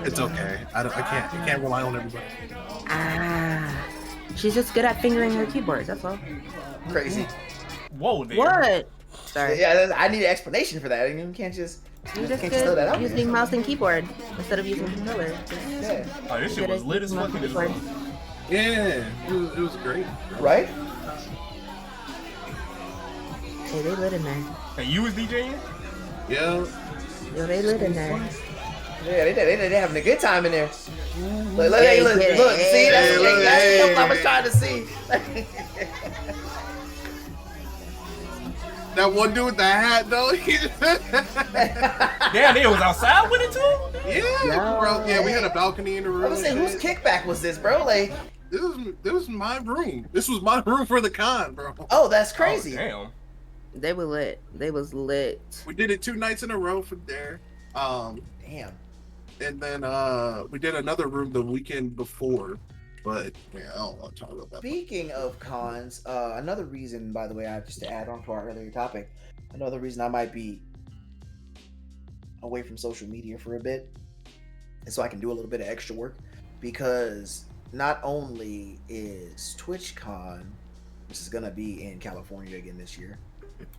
Speaker 1: it's okay. I can't rely on everybody.
Speaker 3: She's just good at fingering her keyboard. That's all.
Speaker 2: Crazy.
Speaker 4: Whoa, there.
Speaker 3: What? Sorry.
Speaker 2: Yeah, I need an explanation for that. You can't just.
Speaker 3: You're just
Speaker 2: Can't you throw that out
Speaker 3: good
Speaker 2: there?
Speaker 3: using mouse and keyboard instead of using controller.
Speaker 2: Yeah.
Speaker 4: Oh, this shit was lit as fuck in this room.
Speaker 1: Yeah, it was great.
Speaker 2: Right?
Speaker 3: Hey, they lit in there.
Speaker 4: Hey, you was DJing?
Speaker 1: Yeah.
Speaker 3: Yo, they lit in there.
Speaker 2: Yeah, they having a good time in there. Look,
Speaker 3: Yeah,
Speaker 2: look,
Speaker 3: yeah,
Speaker 2: look, see, that's
Speaker 1: hey,
Speaker 2: what I was trying to see.
Speaker 1: That one dude with the hat, though.
Speaker 4: Damn, they was outside with it too?
Speaker 1: Yeah, bro. Yeah, we had a balcony in the room.
Speaker 2: I was saying, whose kickback was this, bro? Like,
Speaker 1: This was my room. This was my room for the con, bro.
Speaker 2: oh, that's crazy.
Speaker 4: Oh, damn.
Speaker 3: They were lit. They was lit.
Speaker 1: We did it 2 nights in a row from there.
Speaker 2: Damn.
Speaker 1: And then we did another room the weekend before. But yeah, I don't want to talk about that.
Speaker 2: Speaking of cons, another reason, by the way, just to add on to our earlier topic, another reason I might be away from social media for a bit is so I can do a little bit of extra work, because not only is TwitchCon, which is going to be in California again this year,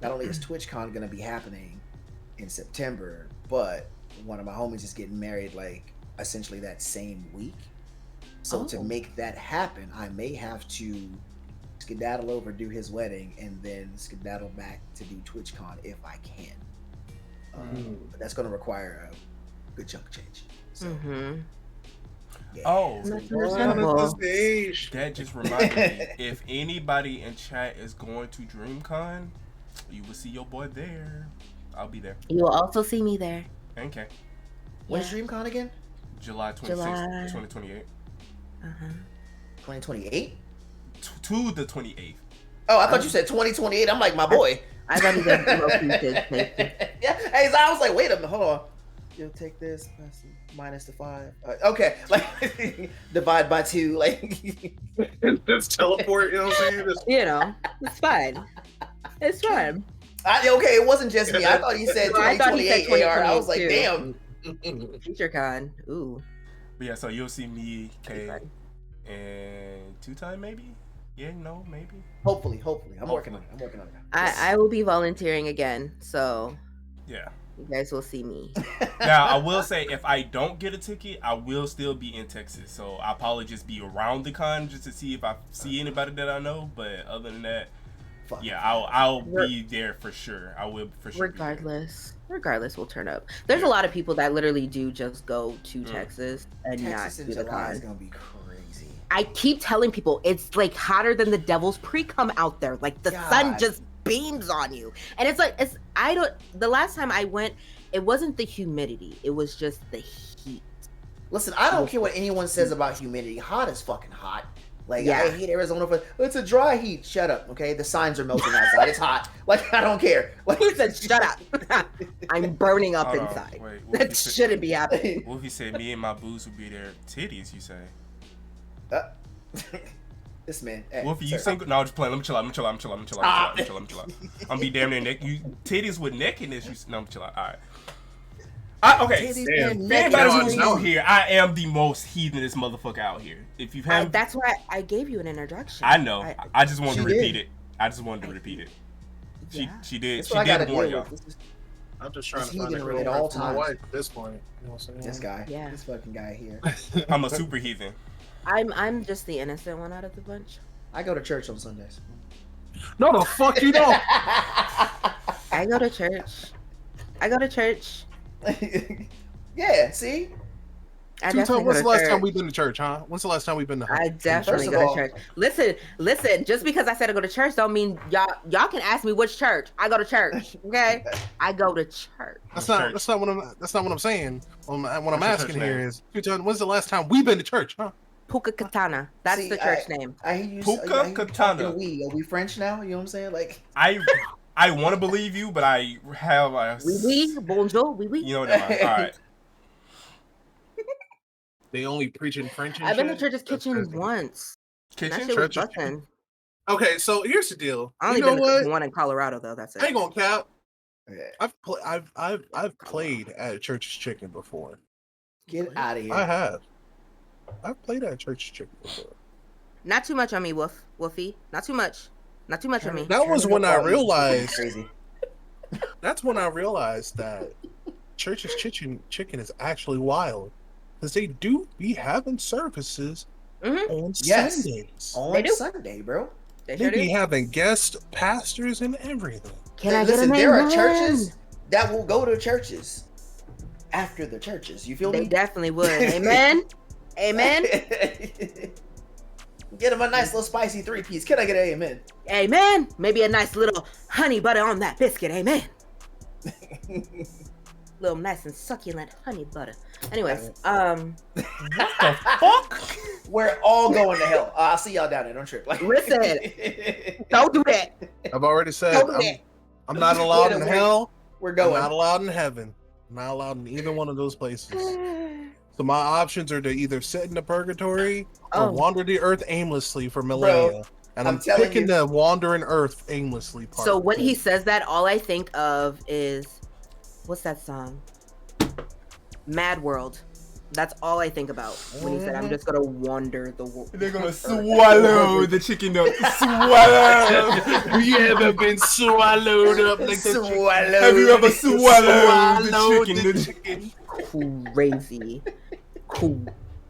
Speaker 2: not only is TwitchCon going to be happening in September, but one of my homies is getting married like essentially that same week. So to make that happen, I may have to skedaddle over, do his wedding, and then skedaddle back to do TwitchCon if I can. But that's going to require a good chunk of change. So, yeah.
Speaker 4: Oh,
Speaker 3: That's understandable.
Speaker 4: that just reminded me. If anybody in chat is going to DreamCon, you will see your boy there. I'll be there.
Speaker 3: You will also see me there.
Speaker 4: Okay.
Speaker 2: When's DreamCon again?
Speaker 4: July 26th,
Speaker 3: July.
Speaker 4: 2028.
Speaker 2: 2028?
Speaker 4: To the 28th.
Speaker 2: Oh, I thought you said 2028. I'm like, my boy.
Speaker 3: I thought he said
Speaker 2: Yeah. Hey, so I was like, wait a minute, hold on. You'll take this minus the 5. Okay, like divide by 2. Like,
Speaker 1: Just teleport, you know what I'm saying?
Speaker 3: You know, it's fine. It's fine.
Speaker 2: Okay, it wasn't just me. I thought he said
Speaker 3: I thought he said
Speaker 2: 2028 AR. I was like,
Speaker 3: 2028
Speaker 2: damn.
Speaker 3: Future con. Ooh.
Speaker 4: But yeah, so you'll see me, Kay, and 2-time maybe? Yeah, no, maybe.
Speaker 2: Hopefully. I'm working on it.
Speaker 3: I will be volunteering again, so
Speaker 4: Yeah.
Speaker 3: you guys will see me.
Speaker 4: Now, I will say, if I don't get a ticket, I will still be in Texas. So I'll probably just be around the con just to see if I see anybody that I know. But other than that, yeah, I'll be there for sure. I will for sure.
Speaker 3: Regardless, we'll turn up. There's a lot of people that literally do just go to Texas and
Speaker 2: Texas
Speaker 3: not
Speaker 2: in
Speaker 3: do the
Speaker 2: July
Speaker 3: con.
Speaker 2: is gonna be crazy.
Speaker 3: I keep telling people it's like hotter than the devil's pre-cum out there. Like the sun just beams on you, and it's like the last time I went, it wasn't the humidity, it was just the heat.
Speaker 2: Listen, I don't care what anyone says about humidity. Hot is fucking hot. Like, I hate Arizona for it's a dry heat. Shut up, okay? The signs are melting outside. It's hot. Like, I don't care. Like,
Speaker 3: Who said shut up? I'm burning up inside.
Speaker 4: Wait,
Speaker 3: That shouldn't be happening.
Speaker 4: What if he said me and my booze would be there? Titties, you say?
Speaker 2: This man. Hey,
Speaker 4: What if you single? No, just playing. Let me chill out. I'm chill out. I'm be damn near neck. You titties with nakedness. No, I'm chill out. All right. Okay. Anybody who's new here, I am the most heathenest motherfucker out here. If you have,
Speaker 3: that's why I gave you an introduction.
Speaker 4: I know. I just wanted to repeat it. She did. She did warn y'all.
Speaker 1: I'm just trying to
Speaker 2: he's
Speaker 1: find a
Speaker 2: heathen
Speaker 1: girl
Speaker 2: at all
Speaker 1: for my
Speaker 2: times.
Speaker 1: wife at this point. You know what I'm saying?
Speaker 2: This guy. Yeah. This fucking guy here.
Speaker 4: I'm a super heathen.
Speaker 3: I'm just the innocent one out of the bunch.
Speaker 2: I go to church on Sundays.
Speaker 1: No, the fuck you don't.
Speaker 3: I go to church.
Speaker 2: Yeah, see?
Speaker 1: When's the last time we've been to church, huh? When's the last time we've been to
Speaker 3: I definitely go to church. Listen, just because I said I go to church don't mean y'all can ask me which church. I go to church, okay? I go to church.
Speaker 1: That's not what I'm saying. What I'm asking here is, when's the last time we've been to church, huh?
Speaker 3: Puka Katana. That's the church name.
Speaker 4: Puka Katana.
Speaker 2: Are we French now? You know what I'm saying? Like,
Speaker 4: I want to believe you, but I have a...
Speaker 3: Oui, bonjour, oui.
Speaker 4: You know what I mean? All right.
Speaker 1: They only preach in French.
Speaker 3: I've been to church's kitchen once.
Speaker 4: Kitchen?
Speaker 3: That shit was
Speaker 1: okay, so here's the deal.
Speaker 3: I only been to one in Colorado though. That's it.
Speaker 1: I ain't gonna cap. I've played at Church's Chicken before.
Speaker 2: Get out of here.
Speaker 1: I have. I've played at Church's Chicken before.
Speaker 3: Not too much on me, Wolfie. Not too much. Not too much on me.
Speaker 1: That was when I realized.
Speaker 2: Crazy.
Speaker 1: That's when I realized that Church's Chicken is actually wild, because they do be having services on Sundays.
Speaker 2: On Sunday, bro.
Speaker 1: They be having guest pastors and everything.
Speaker 3: Can I get a
Speaker 2: there are
Speaker 3: amen?
Speaker 2: churches that will go to churches after the churches. You feel
Speaker 3: They
Speaker 2: me?
Speaker 3: definitely would. Amen. Amen.
Speaker 2: Get them a nice little spicy 3-piece. Can I get an amen?
Speaker 3: Amen. Maybe a nice little honey butter on that biscuit. Amen. Little nice and succulent honey butter. Anyways,
Speaker 4: what the fuck?
Speaker 2: We're all going to hell. I'll see y'all down there. Don't trip. Like,
Speaker 3: listen, don't do that.
Speaker 1: I've already said
Speaker 3: Don't do that.
Speaker 1: I'm not allowed in hell.
Speaker 2: We're going.
Speaker 1: I'm not allowed in heaven. I'm not allowed in either one of those places. So my options are to either sit in the purgatory or wander the earth aimlessly for millennia.
Speaker 2: Bro,
Speaker 1: and I'm picking the wandering earth aimlessly part.
Speaker 3: So when he says that, all I think of is, what's that song? Mad World. That's all I think about when he said, I'm just gonna wander the world.
Speaker 4: They're gonna swallow the chicken up. Swallow.
Speaker 1: You ever been swallowed up like the chicken?
Speaker 4: Have you ever swallowed the chicken?
Speaker 3: Crazy.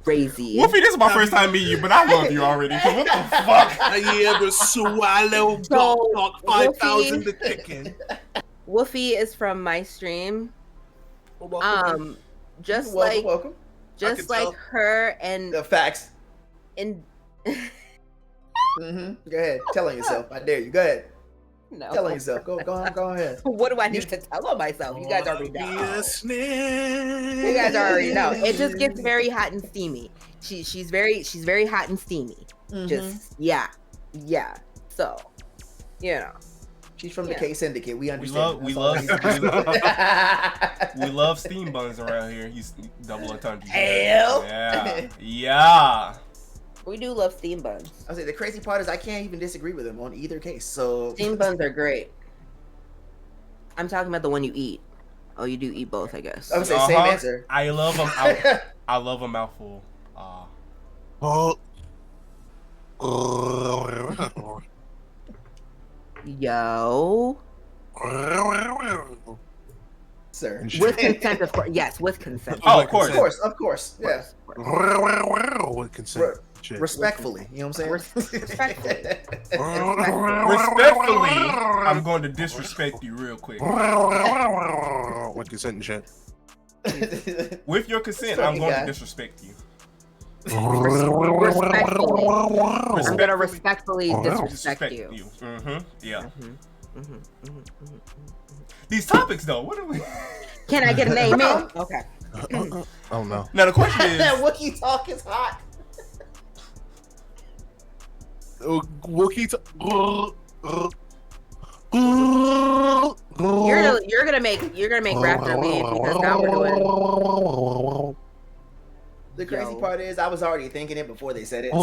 Speaker 3: Crazy.
Speaker 4: Wolfie, this is my first time meeting you, but I love you already. What the fuck?
Speaker 1: Have you ever swallowed
Speaker 3: So,
Speaker 1: 5,000 the chicken?
Speaker 3: Wolfie is from my stream.
Speaker 1: Welcome.
Speaker 3: Just
Speaker 2: welcome,
Speaker 3: like
Speaker 2: welcome.
Speaker 3: Just like her and
Speaker 2: the facts.
Speaker 3: And
Speaker 2: Go ahead. Tell on yourself. I dare you. Go ahead.
Speaker 3: No.
Speaker 2: Tell on yourself. Go ahead.
Speaker 3: What do I need to tell on myself? You guys already know.
Speaker 1: You
Speaker 3: You guys already know. It just gets very hot and steamy. She's very hot and steamy. Just yeah. So, you know.
Speaker 2: She's from the K Syndicate. We understand.
Speaker 4: We love steam buns around here. He's double entendre.
Speaker 2: Hell.
Speaker 4: Yeah.
Speaker 3: We do love steam buns.
Speaker 2: I was like, the crazy part is I can't even disagree with him on either case. So
Speaker 3: steam buns are great. I'm talking about the one you eat. Oh, you do eat both, I guess.
Speaker 2: I would say same answer.
Speaker 4: I love them. I love a mouthful.
Speaker 3: Yo.
Speaker 2: Sir.
Speaker 3: With consent, of course. Yes, with consent.
Speaker 4: Oh, of course.
Speaker 2: Yeah.
Speaker 1: With consent.
Speaker 2: Respectfully. You know what I'm saying?
Speaker 3: Respectfully.
Speaker 4: Respectfully, I'm going to disrespect you real quick.
Speaker 1: With consent and shit.
Speaker 4: With your consent, I'm going to disrespect you.
Speaker 3: Respectfully. I'm gonna respectfully disrespect you.
Speaker 4: Yeah. These topics, though, what are we?
Speaker 3: Can I get an amen? Okay.
Speaker 1: Oh no.
Speaker 4: Now the question is,
Speaker 2: Wookiee talk is hot.
Speaker 1: Wookiee talk.
Speaker 3: You're gonna make Raptor leave because now we're doing.
Speaker 2: The crazy part is I was already thinking it before they said it.
Speaker 1: Wait,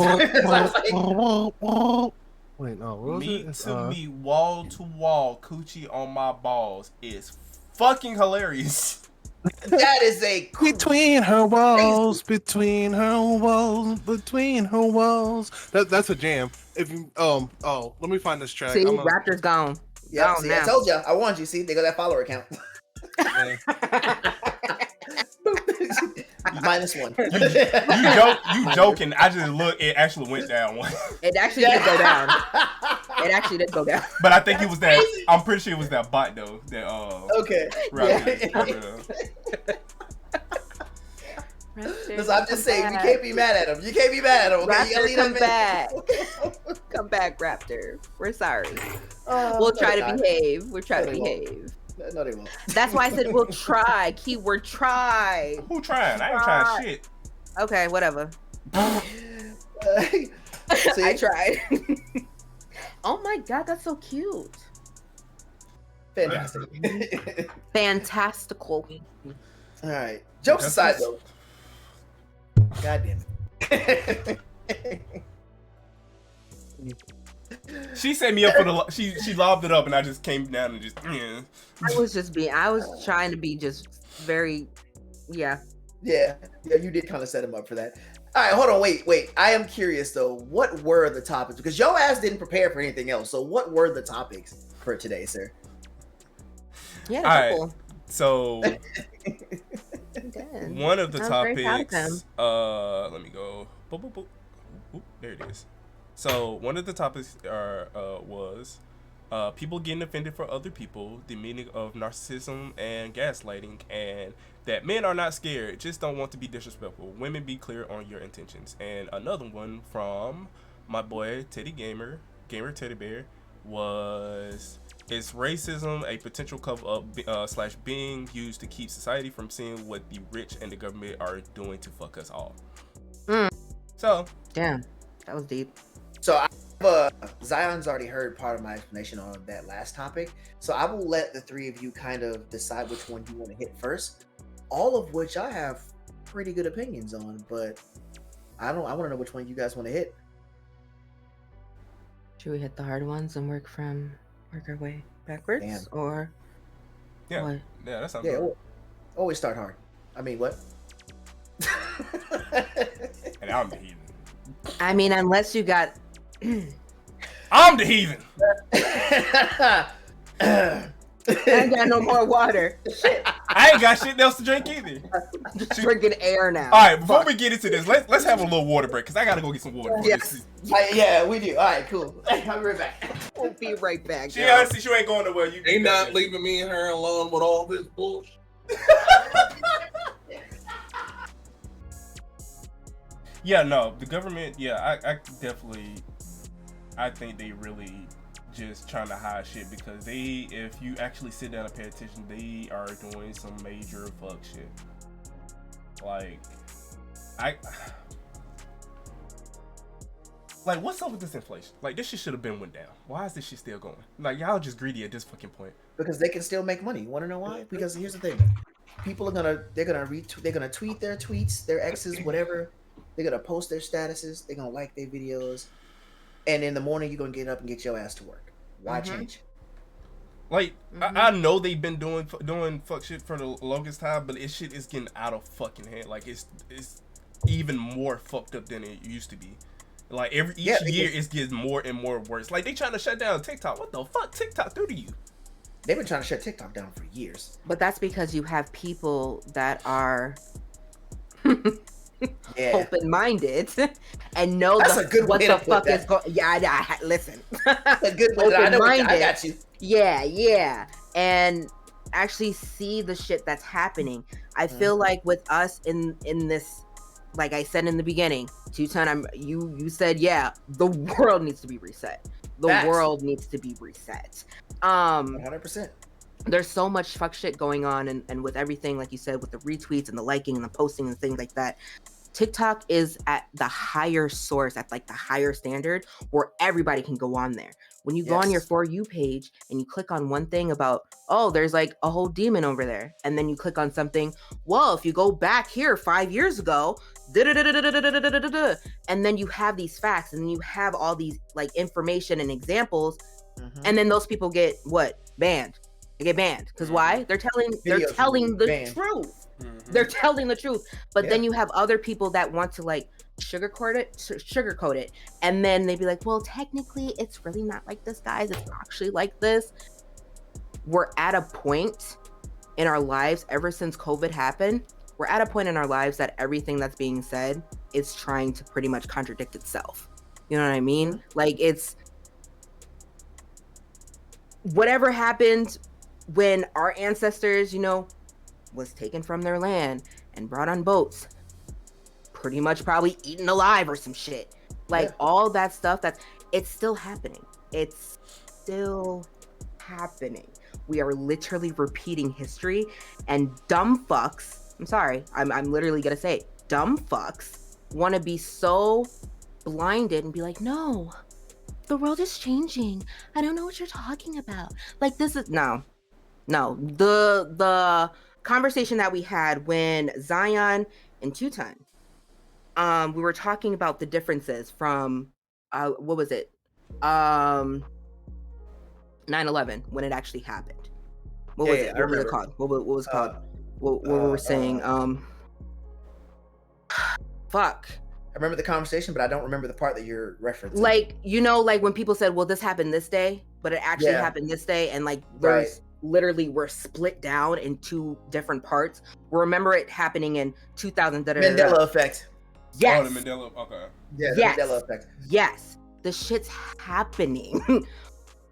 Speaker 1: no. What was
Speaker 4: meat
Speaker 1: it?
Speaker 4: to meat, wall to wall, coochie on my balls is fucking hilarious.
Speaker 2: That is a
Speaker 1: between her walls. That's a jam. If you let me find this track.
Speaker 3: See, Raptor's gone.
Speaker 2: Yeah, see, I told you. I warned you. See, they got that follower account. -1.
Speaker 4: You joking? I just look. It actually went down one.
Speaker 3: It actually did go down. It actually did go down.
Speaker 4: But I think it was that. I'm pretty sure it was that bot though. That
Speaker 2: okay. Because I'm just saying, we can't be mad at him. You can't be mad at him. Okay?
Speaker 3: Raptor, come back. Come back, Raptor. We're sorry. We'll try to behave. We'll try to behave.
Speaker 2: No, they won't.
Speaker 3: That's why I said we'll try. Keyword try.
Speaker 4: Who trying? I ain't trying shit.
Speaker 3: Okay, whatever.
Speaker 2: See?
Speaker 3: I tried. Oh my god, that's so cute.
Speaker 2: Fantastic.
Speaker 3: Fantastical.
Speaker 2: All right. Jokes aside, though. God damn it.
Speaker 4: She set me up for the. She lobbed it up, and I just came down and just. Yeah.
Speaker 3: I was trying to be just very, yeah.
Speaker 2: Yeah, you did kind of set him up for that. All right, hold on, wait. I am curious though. What were the topics? Because your ass didn't prepare for anything else. So what were the topics for today, sir?
Speaker 3: Yeah,
Speaker 4: all right. So one of the topics. Let me go. Boop, boop, boop. Oop, there it is. So one of the topics was people getting offended for other people, the meaning of narcissism and gaslighting, and that men are not scared, just don't want to be disrespectful. Women, be clear on your intentions. And another one from my boy Teddy Gamer Teddy Bear was, is racism a potential cover up / being used to keep society from seeing what the rich and the government are doing to fuck us all? So
Speaker 3: damn, that was deep.
Speaker 2: So Zion's already heard part of my explanation on that last topic. So I will let the three of you kind of decide which one you want to hit first. All of which I have pretty good opinions on, but I want to know which one you guys want to hit.
Speaker 3: Should we hit the hard ones and work our way backwards?
Speaker 2: Damn.
Speaker 3: Or
Speaker 4: yeah,
Speaker 3: what?
Speaker 4: Yeah, that sounds good.
Speaker 2: Always start hard. I mean, what?
Speaker 4: And I'm the heathen.
Speaker 3: I mean, unless you got.
Speaker 4: I'm the heathen.
Speaker 3: I ain't got no more water. Shit.
Speaker 4: I ain't got shit else to drink either.
Speaker 3: Just drinking air now.
Speaker 4: All right, before we get into this, let's have a little water break because I gotta go get some water.
Speaker 2: Yes. Yeah, we do. All right, cool. I'll be right back.
Speaker 3: We'll be right back.
Speaker 4: She honestly, you ain't going nowhere.
Speaker 1: They not leaving me and her alone with all this bullshit.
Speaker 4: Yeah, no, the government. Yeah, I definitely. I think they really just trying to hide shit because they, if you actually sit down and pay attention, they are doing some major fuck shit. Like, like, what's up with this inflation? Like, this shit should have been went down. Why is this shit still going? Like, y'all just greedy at this fucking point.
Speaker 2: Because they can still make money. You want to know why? Because here's the thing: people are they're gonna tweet their tweets, their exes, whatever. They're gonna post their statuses. They're gonna like their videos. And in the morning, you're gonna get up and get your ass to work. Why change?
Speaker 4: Like, I know they've been doing fuck shit for the longest time, but this shit is getting out of fucking hand. Like, it's even more fucked up than it used to be. Like, each year, it's getting more and more worse. Like, they trying to shut down TikTok. What the fuck TikTok do to you?
Speaker 2: They've been trying to shut TikTok down for years.
Speaker 3: But that's because you have people that are open-minded and know what the fuck is going. Yeah, listen.
Speaker 2: A good way. I got you.
Speaker 3: Yeah, and actually see the shit that's happening. I feel like with us in this, like I said in the beginning, Tucson, you said the world needs to be reset. The world needs to be reset.
Speaker 2: 100%.
Speaker 3: There's so much fuck shit going on, and with everything, like you said, with the retweets and the liking and the posting and things like that, TikTok is at the higher source, at like the higher standard where everybody can go on there. When you go on your For You page and you click on one thing about, oh, there's like a whole demon over there. And then you click on something, well, if you go back here 5 years ago, and then you have these facts and you have all these like information and examples. And then those people get banned. They get banned. Because why? They're telling the truth. They're telling the truth. But then you have other people that want to like sugarcoat it, and then they'd be like, well, technically it's really not like this, guys. It's actually like this. We're at a point in our lives, ever since COVID happened, we're at a point in our lives that everything that's being said is trying to pretty much contradict itself. You know what I mean? Like, it's whatever happened when our ancestors, was taken from their land and brought on boats, pretty much probably eaten alive or some shit. Like, all that stuff, it's still happening. It's still happening. We are literally repeating history, and dumb fucks, I'm sorry, I'm literally gonna say it, dumb fucks want to be so blinded and be like, no, the world is changing. I don't know what you're talking about. Like, this is no. The conversation that we had when Zion and Tutan, we were talking about the differences from what was it? 9/11, when it actually happened. What was it? What was it called? What was it called? What we were saying? Fuck.
Speaker 2: remember the conversation, but I don't remember the part that you're referencing.
Speaker 3: Like, you know, like when people said, well, this happened this day, but it actually happened this day. And like, there's literally, we're split down in two different parts. Remember it happening in 2000.
Speaker 2: Mandela effect.
Speaker 3: Yes.
Speaker 4: Oh, the Mandela, okay.
Speaker 2: Yeah, the Mandela effect.
Speaker 3: Yes. The shit's happening.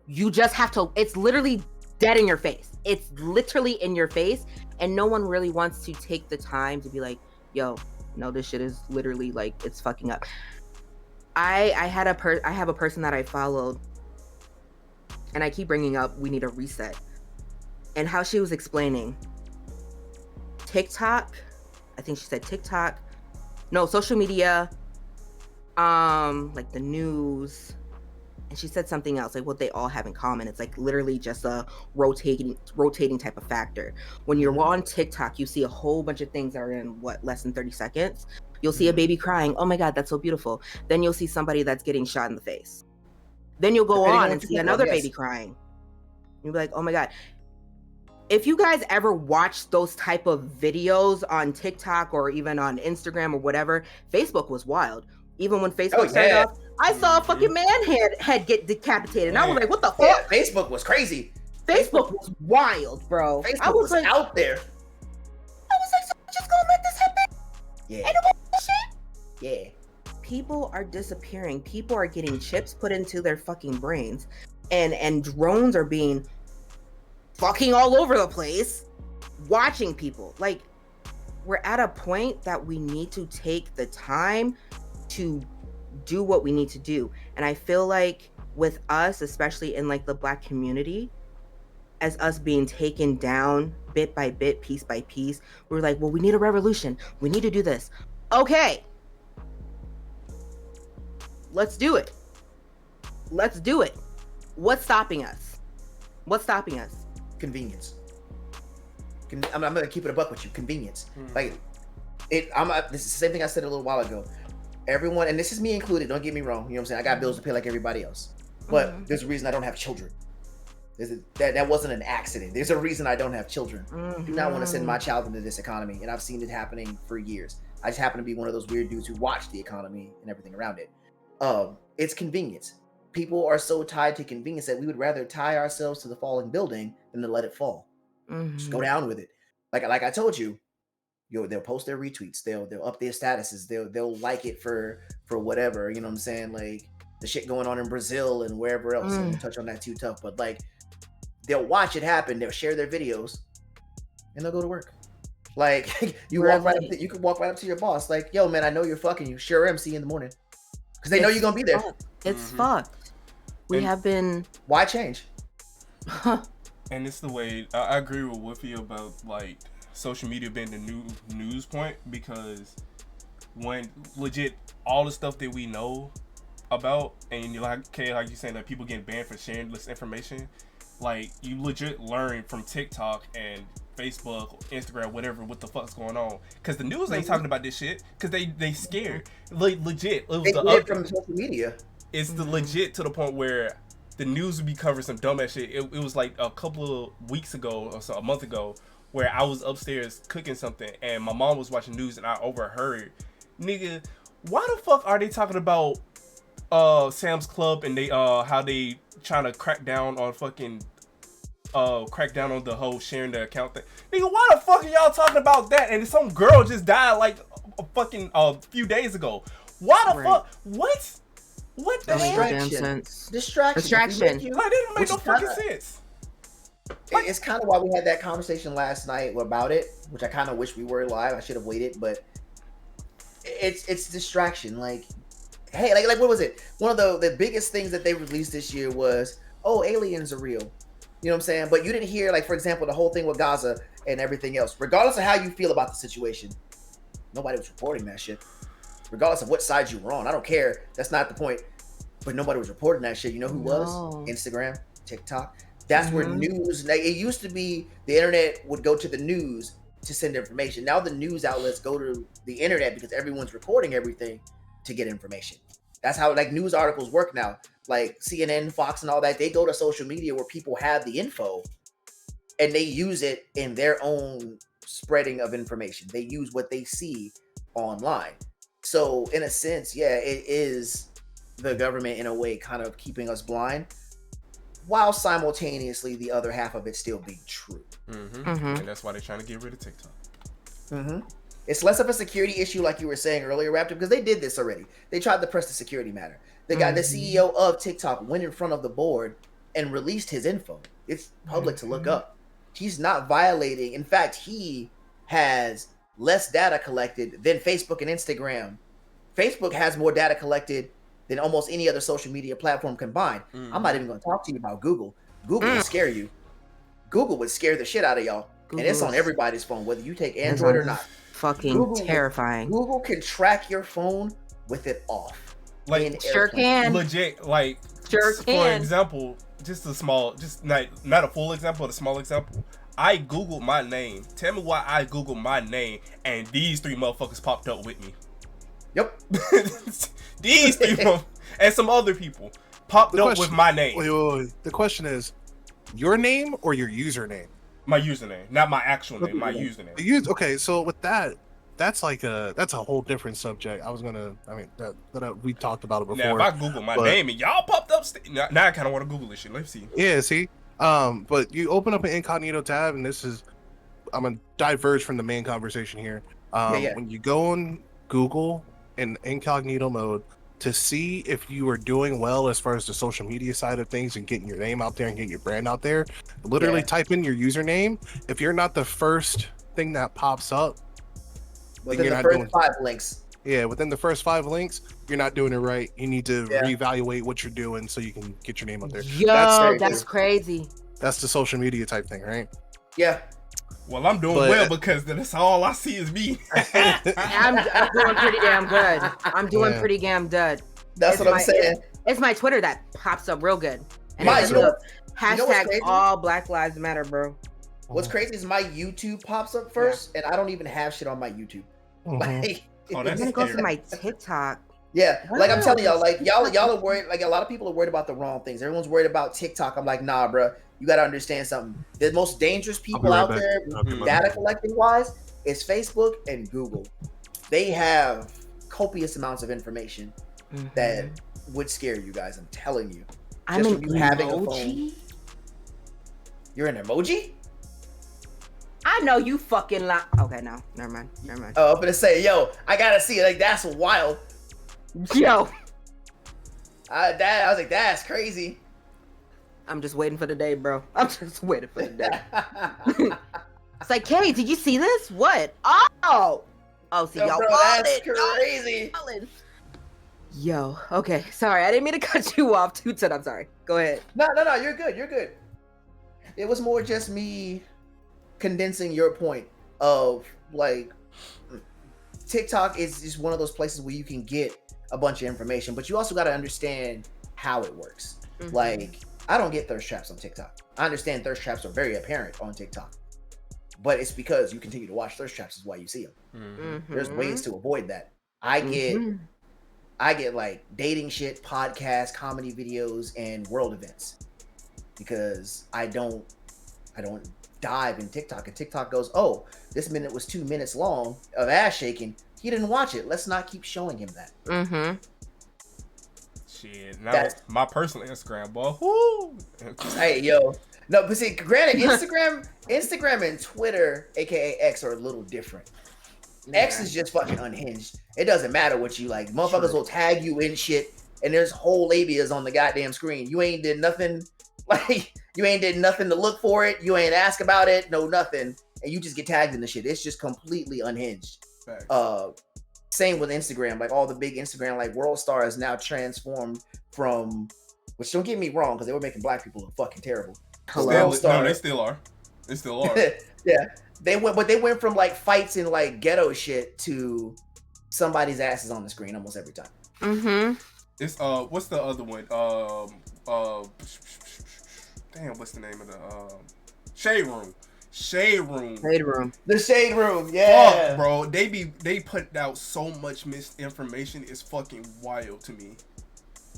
Speaker 3: You just have to, it's literally dead in your face. It's literally in your face. And no one really wants to take the time to be like, yo, no, this shit is literally like, it's fucking up. I have a person that I followed, and I keep bringing up, we need a reset, and how she was explaining TikTok. I think she said TikTok. No, social media, like the news, and she said something else, like what they all have in common. It's like literally just a rotating type of factor. When you're on TikTok, you see a whole bunch of things that are in less than 30 seconds. You'll see a baby crying. Oh my God, that's so beautiful. Then you'll see somebody that's getting shot in the face. Then you'll go on and see another baby crying. You'll be like, oh my God. If you guys ever watch those type of videos on TikTok or even on Instagram or whatever, Facebook was wild. Even when Facebook started off, I saw a fucking man head get decapitated. And I was like, what the fuck?
Speaker 2: Yeah, Facebook was crazy.
Speaker 3: Facebook was wild, bro.
Speaker 2: Facebook was like, out there.
Speaker 3: I was like, so just gonna let this happen?
Speaker 2: Yeah. Yeah.
Speaker 3: People are disappearing. People are getting chips put into their fucking brains. And drones are being fucking all over the place watching people. Like, we're at a point that we need to take the time to do what we need to do. And I feel like with us, especially in like the Black community, as us being taken down bit by bit, piece by piece, we're like, well, we need a revolution. We need to do this. Okay. Let's do it. Let's do it. What's stopping us? What's stopping us?
Speaker 2: Convenience. I'm gonna keep it a buck with you. Convenience. Like, this is the same thing I said a little while ago. Everyone, and this is me included, don't get me wrong. You know what I'm saying? I got bills to pay like everybody else. But there's a reason I don't have children. That wasn't an accident. There's a reason I don't have children. I do not want to send my child into this economy, and I've seen it happening for years. I just happen to be one of those weird dudes who watch the economy and everything around it. It's convenience. People are so tied to convenience that we would rather tie ourselves to the falling building than to let it fall. Just go down with it. Like I told you, they'll post their retweets, they'll up their statuses, they'll like it for whatever, you know what I'm saying? Like the shit going on in Brazil and wherever else. I won't touch on that too tough, but like they'll watch it happen, they'll share their videos, and they'll go to work. Like you can walk right up to your boss, like, yo man, I know you're fucking, you sure am, see you in the morning. Because they know you're gonna be there.
Speaker 3: It's fucked. Have been.
Speaker 2: Why change?
Speaker 4: And it's the way I agree with Woofy about like social media being the new news point, because when legit all the stuff that we know about, and like you saying that people getting banned for sharing this information, like you legit learn from TikTok and Facebook, Instagram, whatever, what the fuck's going on, because the news ain't talking about this shit because they scared. Like legit, it was
Speaker 2: from social media.
Speaker 4: It's the legit to the point where the news would be covering some dumbass shit. It was like a couple of weeks ago or so, a month ago, where I was upstairs cooking something and my mom was watching news and I overheard, nigga, why the fuck are they talking about Sam's Club and they how they trying to crack down on fucking crack down on the whole sharing the account thing. Nigga, why the fuck are y'all talking about that? And some girl just died like a fucking few days ago. Why the fuck? What the
Speaker 2: Distraction.
Speaker 3: Distraction.
Speaker 4: Like, that didn't make no fucking sense.
Speaker 2: It's kind of why we had that conversation last night about it, which I kind of wish we were live. I should have waited, but it's distraction. Like, hey, like what was it? One of the biggest things that they released this year was, oh, aliens are real. You know what I'm saying? But you didn't hear, like, for example, the whole thing with Gaza and everything else. Regardless of how you feel about the situation, nobody was reporting that shit. Regardless of what side you were on. I don't care. That's not the point. But nobody was reporting that shit. You know who was? Instagram, TikTok. That's where news, like, it used to be the internet would go to the news to send information. Now the news outlets go to the internet because everyone's recording everything to get information. That's how, like, news articles work now. Like CNN, Fox, and all that, they go to social media where people have the info and they use it in their own spreading of information. They use what they see online. So in a sense, yeah, it is the government in a way kind of keeping us blind, while simultaneously the other half of it still being true.
Speaker 4: And that's why they're trying to get rid of TikTok.
Speaker 2: It's less of a security issue, like you were saying earlier, Raptor, because they did this already. They tried to press the security matter. The guy, the CEO of TikTok, went in front of the board and released his info. It's public to look up. He's not violating. In fact, he has less data collected than Facebook and Instagram. Facebook has more data collected than almost any other social media platform combined. I'm not even going to talk to you about Google. Google will scare you. Google would scare the shit out of y'all. And it's on everybody's phone, whether you take Android or not.
Speaker 3: Fucking
Speaker 2: Google
Speaker 3: terrifying.
Speaker 2: Google can track your phone with it off.
Speaker 4: Like,
Speaker 3: sure can.
Speaker 4: Legit, like,
Speaker 3: sure
Speaker 4: for
Speaker 3: can.
Speaker 4: example, just a small, just not a full example, but a small example. I Googled my name. Tell me why I Googled my name, and these 3 motherfuckers popped up with me.
Speaker 2: Yep.
Speaker 4: These 3 motherfuckers, and some other people popped up with my name.
Speaker 1: Wait. The question is, your name or your username?
Speaker 4: My username, not my actual name. My username.
Speaker 1: Okay, so with that, that's a whole different subject. We talked about it before.
Speaker 4: Now, if I Google my name and y'all popped up, now I kind of want to Google this shit. Let's see.
Speaker 1: Yeah, see. But you open up an incognito tab, and I'm gonna diverge from the main conversation here. When you go on Google in incognito mode to see if you are doing well as far as the social media side of things and getting your name out there and getting your brand out there, literally type in your username. If you're not the first thing that pops up,
Speaker 2: within the first 5 links.
Speaker 1: Yeah, within the first 5 links, you're not doing it right. You need to reevaluate what you're doing so you can get your name out there.
Speaker 3: Yo, that's crazy.
Speaker 1: That's the social media type thing, right?
Speaker 2: Yeah.
Speaker 4: Well, I'm doing well because that's all I see is me.
Speaker 3: I'm doing pretty damn good. I'm doing pretty damn good.
Speaker 2: That's what I'm saying.
Speaker 3: It's my Twitter that pops up real good. And hashtag all Black Lives Matter, bro.
Speaker 2: What's crazy is my YouTube pops up first, and I don't even have shit on my YouTube. Like,
Speaker 3: I'm gonna go to my TikTok.
Speaker 2: Yeah, like I'm telling y'all, like y'all are worried. Like a lot of people are worried about the wrong things. Everyone's worried about TikTok. I'm like, nah, bro. You got to understand something. The most dangerous people out there, data collecting wise, is Facebook and Google. They have copious amounts of information that would scare you guys. I'm telling you.
Speaker 3: I'm an emoji.
Speaker 2: You're an emoji?
Speaker 3: I know you fucking lie. Okay, no, never mind.
Speaker 2: Oh, I'm gonna say, yo, I gotta see it. Like, that's wild.
Speaker 3: Yo,
Speaker 2: I was like, that's crazy.
Speaker 3: I'm just waiting for the day, bro. I'm just waiting for the day. It's like, Kay, did you see this? What? Oh, see, y'all.
Speaker 2: Bro, that's crazy.
Speaker 3: Yo, okay, sorry, I didn't mean to cut you off. Toot, I'm sorry. Go ahead.
Speaker 2: No, you're good. It was more just me condensing your point of like TikTok is just one of those places where you can get a bunch of information, but you also got to understand how it works. Like, I don't get thirst traps on TikTok. I understand thirst traps are very apparent on TikTok, but it's because you continue to watch thirst traps is why you see them. There's ways to avoid that. I get like dating shit, podcasts, comedy videos, and world events because I don't dive in TikTok, and TikTok goes, oh, this minute was 2 minutes long of ass shaking. He didn't watch it. Let's not keep showing him that.
Speaker 4: Shit, now my personal Instagram, boy. Woo!
Speaker 2: Hey, yo. No, but see, granted, Instagram and Twitter, aka X, are a little different. X is just fucking unhinged. It doesn't matter what you like. Motherfuckers will tag you in shit, and there's whole labias on the goddamn screen. You ain't did nothing. Like, you ain't did nothing to look for it. You ain't ask about it. No, nothing. And you just get tagged in the shit. It's just completely unhinged. Same with Instagram. Like, all the big Instagram, like, world stars now transformed from, which don't get me wrong, because they were making black people look fucking terrible.
Speaker 4: No, they still are. They still are.
Speaker 2: Yeah. They went from like fights and like ghetto shit to somebody's ass is on the screen almost every time.
Speaker 4: It's what's the other one? Damn, what's the name of the Shade Room?
Speaker 2: The Shade Room, yeah.
Speaker 4: Fuck, bro. They put out so much misinformation. It's fucking wild to me.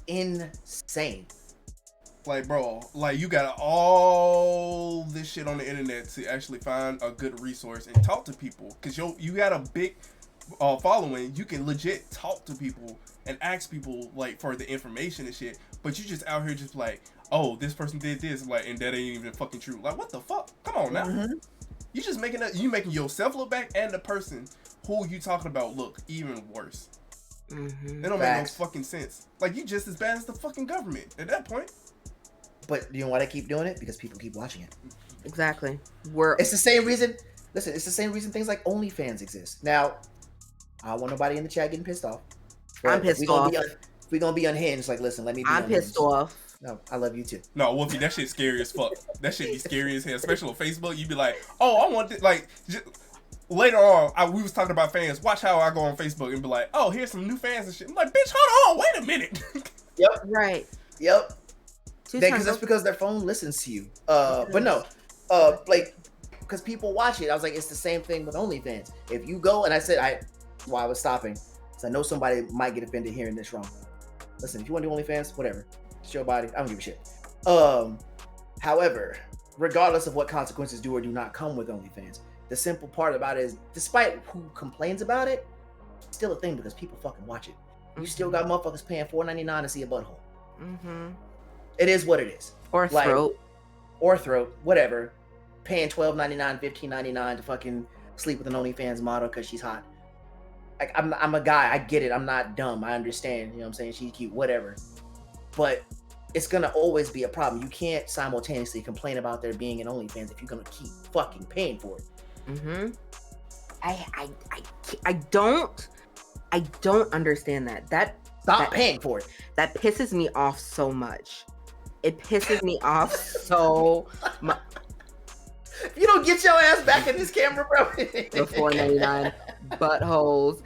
Speaker 2: Insane.
Speaker 4: Like, bro, like, you got all this shit on the internet to actually find a good resource and talk to people. Because you got a big following, you can legit talk to people and ask people like for the information and shit. But you just out here just like, oh, this person did this, like, and that ain't even fucking true. Like, what the fuck? Come on now. Mm-hmm. You just making yourself look bad and the person who you talking about look even worse. Mm-hmm. That don't make no fucking sense. Like, you just as bad as the fucking government at that point.
Speaker 2: But you know why they keep doing it? Because people keep watching it.
Speaker 3: Exactly.
Speaker 2: It's the same reason. Listen, it's the same reason things like OnlyFans exist. Now, I don't want nobody in the chat getting pissed off.
Speaker 3: I'm pissed off.
Speaker 2: If we're gonna be unhinged, like, listen, let me be
Speaker 3: I'm
Speaker 2: unhinged.
Speaker 3: pissed off.
Speaker 2: No, I love you too.
Speaker 4: No, Wolfie, that shit's scary as fuck. That shit be scary as hell, especially on Facebook. You be like, oh, I want this. Like, later on, we was talking about fans. Watch how I go on Facebook and be like, oh, here's some new fans and shit. I'm like, bitch, hold on, wait a minute.
Speaker 2: Yep.
Speaker 3: Right.
Speaker 2: Yep. Because that's because their phone listens to you. But no, like, because people watch it. I was like, it's the same thing with OnlyFans. If you go, and I said, while I was stopping, because I know somebody might get offended hearing this wrong. Listen, if you want to do OnlyFans, whatever. It's your body. I don't give a shit. However, regardless of what consequences do or do not come with OnlyFans, the simple part about it is, despite who complains about it, it's still a thing because people fucking watch it. You still got motherfuckers paying $4.99 to see a butthole. Mm-hmm. It is what it is.
Speaker 3: Or throat.
Speaker 2: Or throat, whatever. Paying $12.99, $15.99 to fucking sleep with an OnlyFans model because she's hot. Like, I'm a guy. I get it. I'm not dumb. I understand. You know what I'm saying? She's cute, whatever. But it's going to always be a problem. You can't simultaneously complain about there being an OnlyFans if you're going to keep fucking paying for it.
Speaker 3: Mm-hmm. I don't understand that.
Speaker 2: Stop paying for it.
Speaker 3: That pisses me off so much. It pisses me off so much.
Speaker 2: You don't get your ass back in this camera, bro.
Speaker 3: The $4.99 buttholes.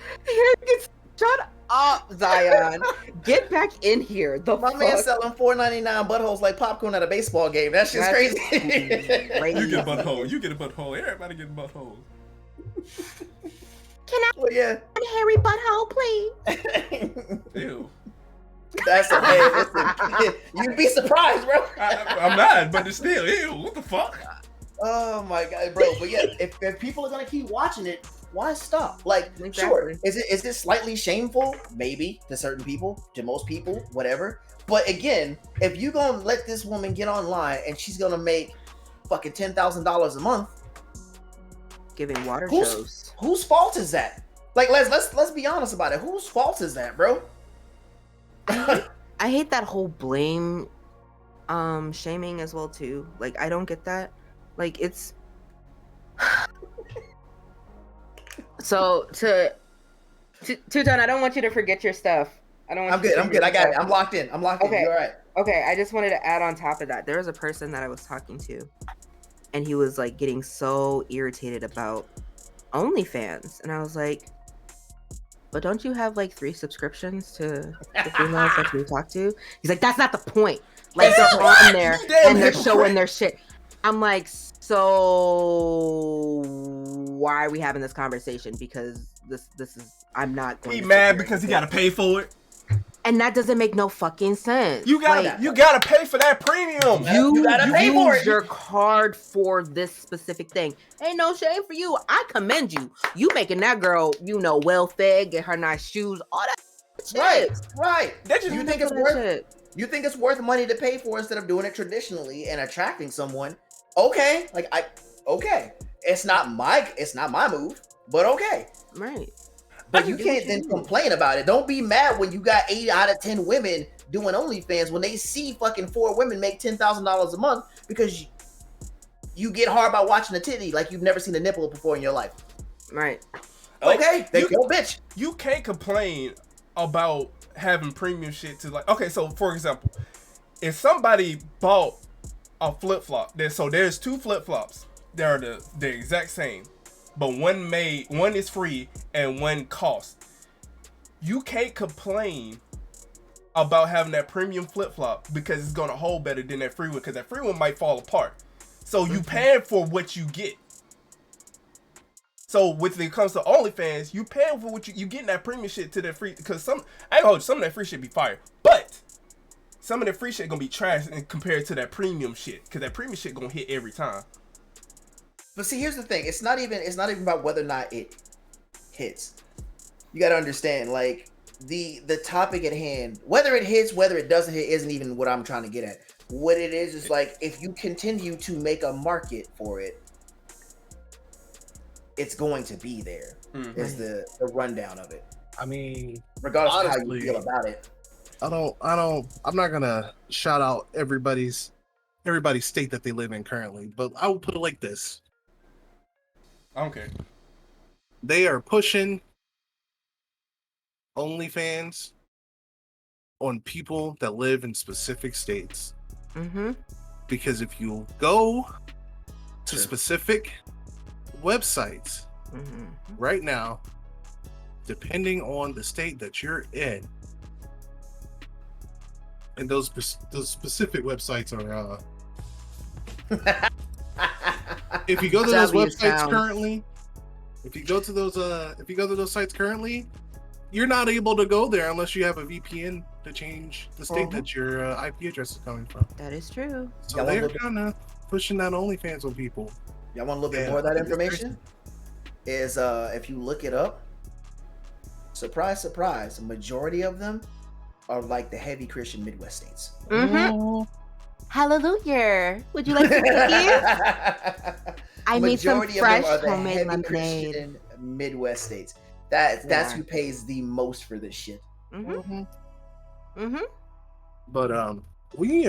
Speaker 3: Shut up, Zion. Get back in here.
Speaker 2: My man selling $4.99 buttholes like popcorn at a baseball game. That's just crazy.
Speaker 4: You get a butthole. You get a butthole. Everybody get a butthole.
Speaker 3: Can I get a hairy butthole, please?
Speaker 4: Ew.
Speaker 2: That's a you'd be surprised, bro.
Speaker 4: I'm not, but it's still, ew. What the fuck?
Speaker 2: Oh my god, bro. But yeah, if people are gonna keep watching it, why stop? Like, exactly. Sure, is this slightly shameful? Maybe to certain people, to most people, whatever. But again, if you gonna let this woman get online and she's gonna make fucking $10,000 a month,
Speaker 3: giving water shows,
Speaker 2: whose fault is that? Like, let's be honest about it. Whose fault is that, bro?
Speaker 3: I hate that whole blame shaming as well too. Like, I don't get that. Like, it's so to Two-Tone, I don't want you to forget your stuff.
Speaker 2: I'm good. I got it. I'm locked in. Okay. You're all right.
Speaker 3: Okay, I just wanted to add on top of that. There was a person that I was talking to, and he was like getting so irritated about OnlyFans, and I was like, but don't you have like 3 subscriptions to the females that you talk to? He's like, that's not the point. Like, they're on there and they're showing their shit. I'm like, so why are we having this conversation? Because this is, I'm not going
Speaker 4: to. He mad because he got to pay for it.
Speaker 3: And that doesn't make no fucking sense.
Speaker 4: You gotta pay for that premium.
Speaker 3: You gotta pay for it. Your card for this specific thing. Ain't no shame for you. I commend you. You making that girl, well fed, get her nice shoes, all that shit.
Speaker 2: Right. You think it's worth money to pay for instead of doing it traditionally and attracting someone? Okay. Okay. It's not my move, but okay.
Speaker 3: Right.
Speaker 2: But you can't then complain about it. Don't be mad when you got 8 out of 10 women doing OnlyFans when they see fucking 4 women make $10,000 a month because you get hard by watching a titty like you've never seen a nipple before in your life.
Speaker 3: Right.
Speaker 2: Okay. Bitch.
Speaker 4: You can't complain about having premium shit to, like, okay, so for example, if somebody bought a flip-flop, there's 2 flip-flops. They're the exact same. But one is free and one costs. You can't complain about having that premium flip-flop because it's gonna hold better than that free one, because that free one might fall apart. So you paying for what you get. So when it comes to OnlyFans, you paying for what you getting that premium shit to that free, because some of that free shit be fire, but some of the free shit gonna be trash compared to that premium shit, because that premium shit gonna hit every time.
Speaker 2: But see, here's the thing. It's not even about whether or not it hits. You got to understand, like the topic at hand, whether it hits, whether it doesn't hit, isn't even what I'm trying to get at. What it is like if you continue to make a market for it, it's going to be there. Is the rundown of it.
Speaker 1: I mean,
Speaker 2: regardless
Speaker 1: honestly,
Speaker 2: of how you feel about it.
Speaker 1: I'm not gonna shout out everybody's state that they live in currently, but I will put it like this.
Speaker 4: Okay.
Speaker 1: They are pushing OnlyFans on people that live in specific states.
Speaker 3: Mm-hmm.
Speaker 1: Because if you go to specific websites right now, depending on the state that you're in, and those specific websites are if you go to those websites currently, if you go to those sites currently, you're not able to go there unless you have a VPN to change the state that your IP address is coming from.
Speaker 3: That is true.
Speaker 1: So they're kind of pushing that OnlyFans on people.
Speaker 2: Y'all want a little bit more of that information? Is if you look it up, surprise, surprise, a majority of them are like the heavy Christian Midwest states.
Speaker 3: Mm-hmm. Hallelujah. Would you like to hear? I made some fresh homemade lemonade.
Speaker 2: Christian Midwest states. That's who pays the most for this shit.
Speaker 1: But we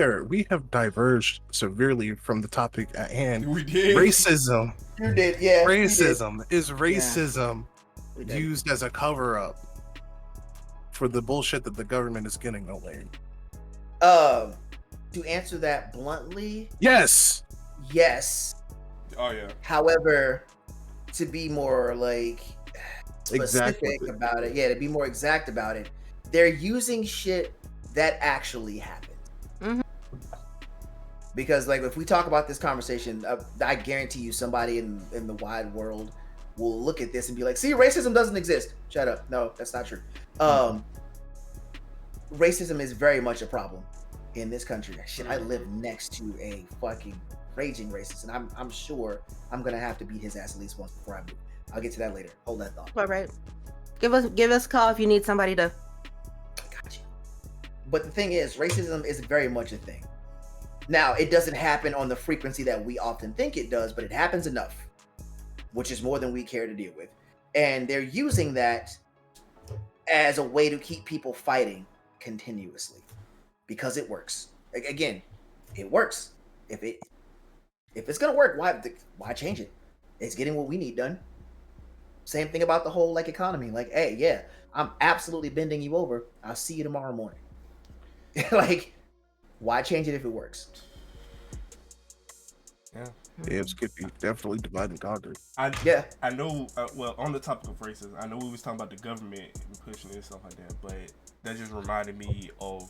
Speaker 1: have diverged severely from the topic at hand.
Speaker 4: We did.
Speaker 1: Racism.
Speaker 2: You did, yeah.
Speaker 1: Racism is racism used as a cover up for the bullshit that the government is getting away.
Speaker 2: To answer that bluntly,
Speaker 1: yes.
Speaker 4: Oh yeah.
Speaker 2: However, to be more like specific about it, to be more exact about it, they're using shit that actually happened. Because like if we talk about this conversation, I guarantee you somebody in the wide world will look at this and be like, see, racism doesn't exist. Shut up. No, that's not true. Racism is very much a problem in this country. Shit, I live next to a fucking raging racist, and I'm sure I'm gonna have to beat his ass at least once before I move. I'll get to that later. Hold that thought.
Speaker 3: All right. Give us a call if you need somebody to.
Speaker 2: Got you. But the thing is, racism is very much a thing. Now, it doesn't happen on the frequency that we often think it does, but it happens enough, which is more than we care to deal with. And they're using that as a way to keep people fighting continuously because it works. Again, it works. If it's gonna work, why change it? It's getting what we need done. Same thing about the whole like economy. Like, hey, yeah, I'm absolutely bending you over. I'll see you tomorrow morning. Like, why change it if it works?
Speaker 1: Yeah, Skippy, definitely divide and conquer.
Speaker 4: I know. Well, on the topic of racism, I know we was talking about the government and pushing it and stuff like that, but that just reminded me of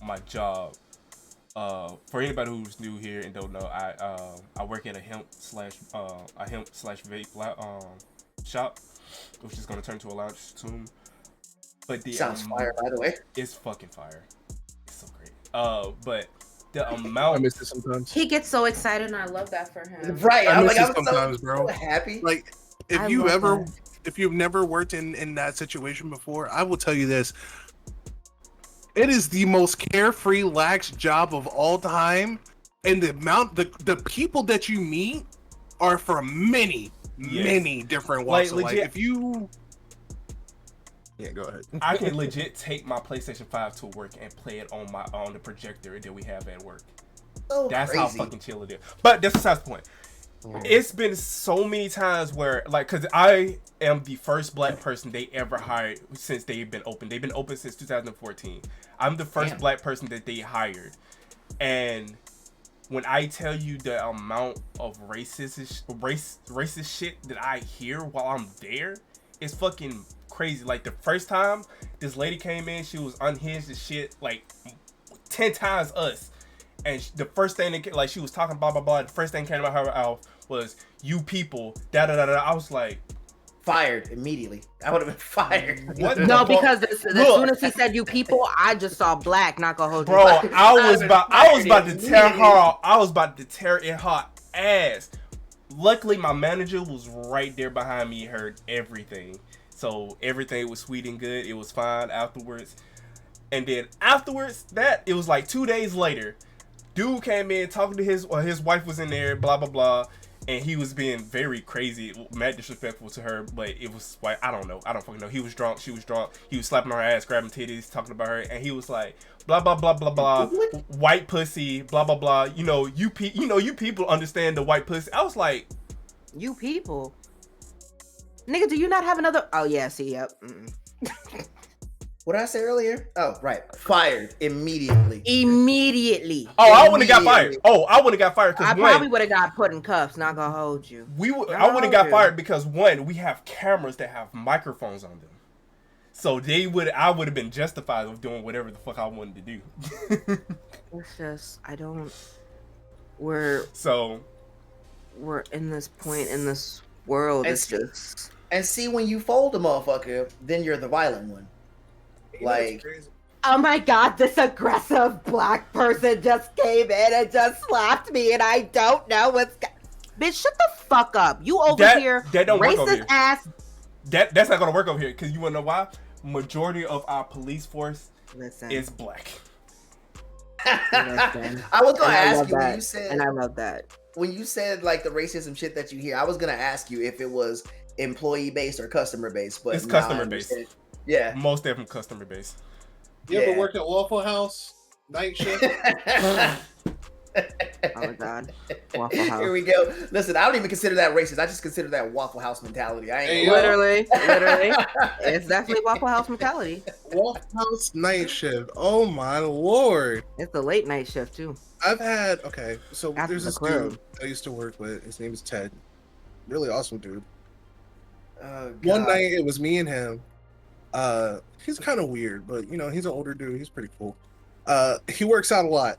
Speaker 4: my job. For anybody who's new here and don't know, I work at a hemp slash vape shop, which is gonna turn to a lounge soon. But the
Speaker 2: sounds fire, by the way.
Speaker 4: It's fucking fire. It's so great. But the amount
Speaker 1: I miss it sometimes.
Speaker 3: He gets so excited, and I love that for him.
Speaker 2: Right,
Speaker 1: I
Speaker 2: I'm
Speaker 1: miss
Speaker 2: like,
Speaker 1: it sometimes, bro.
Speaker 2: So happy.
Speaker 1: Like, if you've never worked in that situation before, I will tell you this. It is the most carefree, lax job of all time, and the people that you meet are from many different walks. Like if you, go ahead.
Speaker 4: I can legit take my PlayStation 5 to work and play it on the projector that we have at work. That's crazy. How fucking chill it is. But that's besides the point. It's been so many times where, like, because I am the first black person they ever hired since they've been open. They've been open since 2014. I'm the first black person that they hired. And when I tell you the amount of racist shit that I hear while I'm there, it's fucking crazy. Like, the first time this lady came in, she was unhinged as shit, like 10 times us. And the first thing that, like, she was talking blah blah blah. The first thing came out of her mouth was "you people." Da da da da. I was like,
Speaker 2: fired immediatly. I would have been fired.
Speaker 3: What? No, because as soon as he said "you people," I just saw black. Not gonna hold you.
Speaker 4: Bro, I was about to tear her. I was about to tear in her ass. Luckily, my manager was right there behind me. Heard everything. So everything was sweet and good. It was fine afterwards. And then afterwards, it was like 2 days later, dude came in talking to his wife was in there, blah, blah, blah. And he was being very crazy, mad disrespectful to her. But it was like, I don't know. I don't fucking know. He was drunk. She was drunk. He was slapping her ass, grabbing titties, talking about her. And he was like, blah, blah, blah, blah, blah. White pussy, blah, blah, blah. You people understand the white pussy. I was like,
Speaker 3: you people? Nigga, do you not have another? Oh, yeah, see, yep.
Speaker 2: What did I say earlier? Oh, right. Fired immediately.
Speaker 3: Immediately.
Speaker 4: Oh, I wouldn't have got fired. I wouldn't have got fired because
Speaker 3: I probably would have got put in cuffs. Not gonna hold you.
Speaker 4: I wouldn't have got fired because we have cameras that have microphones on them, so I would have been justified of doing whatever the fuck I wanted to do.
Speaker 3: It's just we're in this point in this world. It's just
Speaker 2: and see when you fold a motherfucker, then you're the violent one. Like,
Speaker 3: oh my god, this aggressive black person just came in and just slapped me, and I don't know what's. Bitch, shut the fuck up! You over here,
Speaker 4: that don't
Speaker 3: racist
Speaker 4: work over here.
Speaker 3: Ass.
Speaker 4: That's not gonna work over here because you wanna know why? Majority of our police force is black.
Speaker 2: I was gonna ask you when you said,
Speaker 3: and I love that.
Speaker 2: When you said like the racism shit that you hear, I was gonna ask you if it was employee based or customer based, but
Speaker 4: it's customer based.
Speaker 2: Yeah,
Speaker 4: most of them customer based.
Speaker 1: You ever work at Waffle House night shift?
Speaker 3: Oh my god, Waffle House.
Speaker 2: Here we go. Listen, I don't even consider that racist. I just consider that Waffle House mentality. I ain't
Speaker 3: literally, it's definitely Waffle House mentality.
Speaker 1: Waffle House night shift. Oh my lord!
Speaker 3: It's the late night shift too.
Speaker 1: I've had so
Speaker 3: After
Speaker 1: there's this dude I used to work with. His name is Ted. Really awesome dude. One night it was me and him. He's kind of weird, but he's an older dude. He's pretty cool. He works out a lot.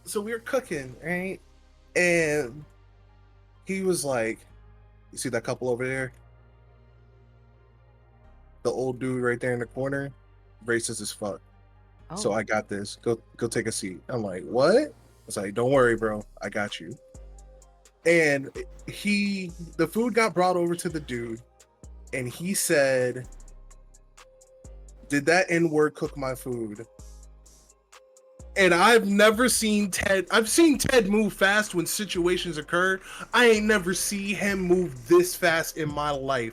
Speaker 1: So we were cooking, right? And he was like, "You see that couple over there? The old dude right there in the corner, racist as fuck. Oh. So I got this. Go take a seat." I'm like, "What?" I was like, "Don't worry, bro. I got you." And the food got brought over to the dude. And he said, "Did that N-word cook my food?" And I've never seen Ted. I've seen Ted move fast when situations occur. I ain't never see him move this fast in my life.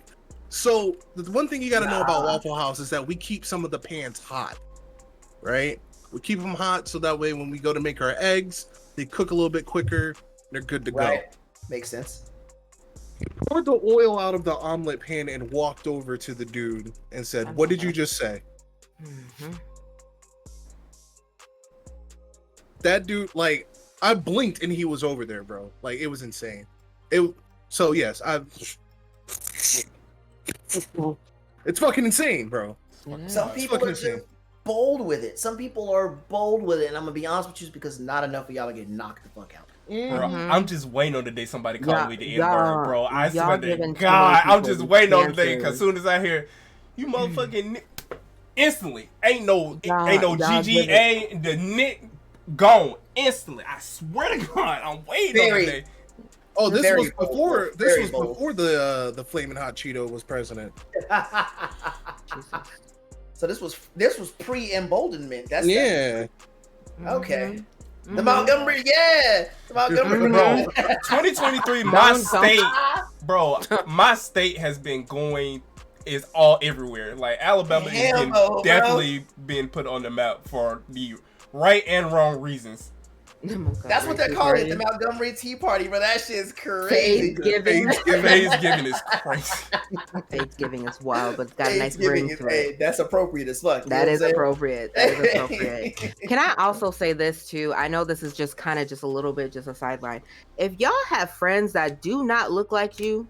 Speaker 1: So the one thing you got to know about Waffle House is that we keep some of the pans hot, right? We keep them hot so that way when we go to make our eggs, they cook a little bit quicker. They're good to go.
Speaker 2: Makes sense.
Speaker 1: He poured the oil out of the omelet pan and walked over to the dude and said, "What did you just say?" Mm-hmm. That dude, like, I blinked and he was over there, bro. Like, it was insane. So yes, it's fucking insane, bro.
Speaker 2: Some people are just bold with it. Some people are bold with it, and I'm gonna be honest with you, because not enough of y'all are getting knocked the fuck out.
Speaker 4: Bro, I'm just waiting on the day somebody calls me the N-word, bro. I swear to God, I'm just waiting on the day, because as soon as I hear, "You motherfucking," instantly, ain't no GGA, the Nick gone instantly. I swear to God, I'm waiting on the day.
Speaker 1: Oh, this was before. This was before the Flamin' Hot Cheeto was president.
Speaker 2: So this was pre-emboldenment. That's okay.
Speaker 3: Mm-hmm.
Speaker 2: The Montgomery, the Montgomery,
Speaker 4: bro. 2023, my state has been going is all everywhere. Like Alabama is definitely been put on the map for the right and wrong reasons.
Speaker 2: That's what they're calling it, the Montgomery Tea Party, but that shit is crazy.
Speaker 4: Thanksgiving is crazy.
Speaker 3: Thanksgiving is wild, but it's got a nice ring to it.
Speaker 2: That's appropriate as fuck.
Speaker 3: That is appropriate. Can I also say this too? I know this is just kind of just a little bit just a sideline. If y'all have friends that do not look like you,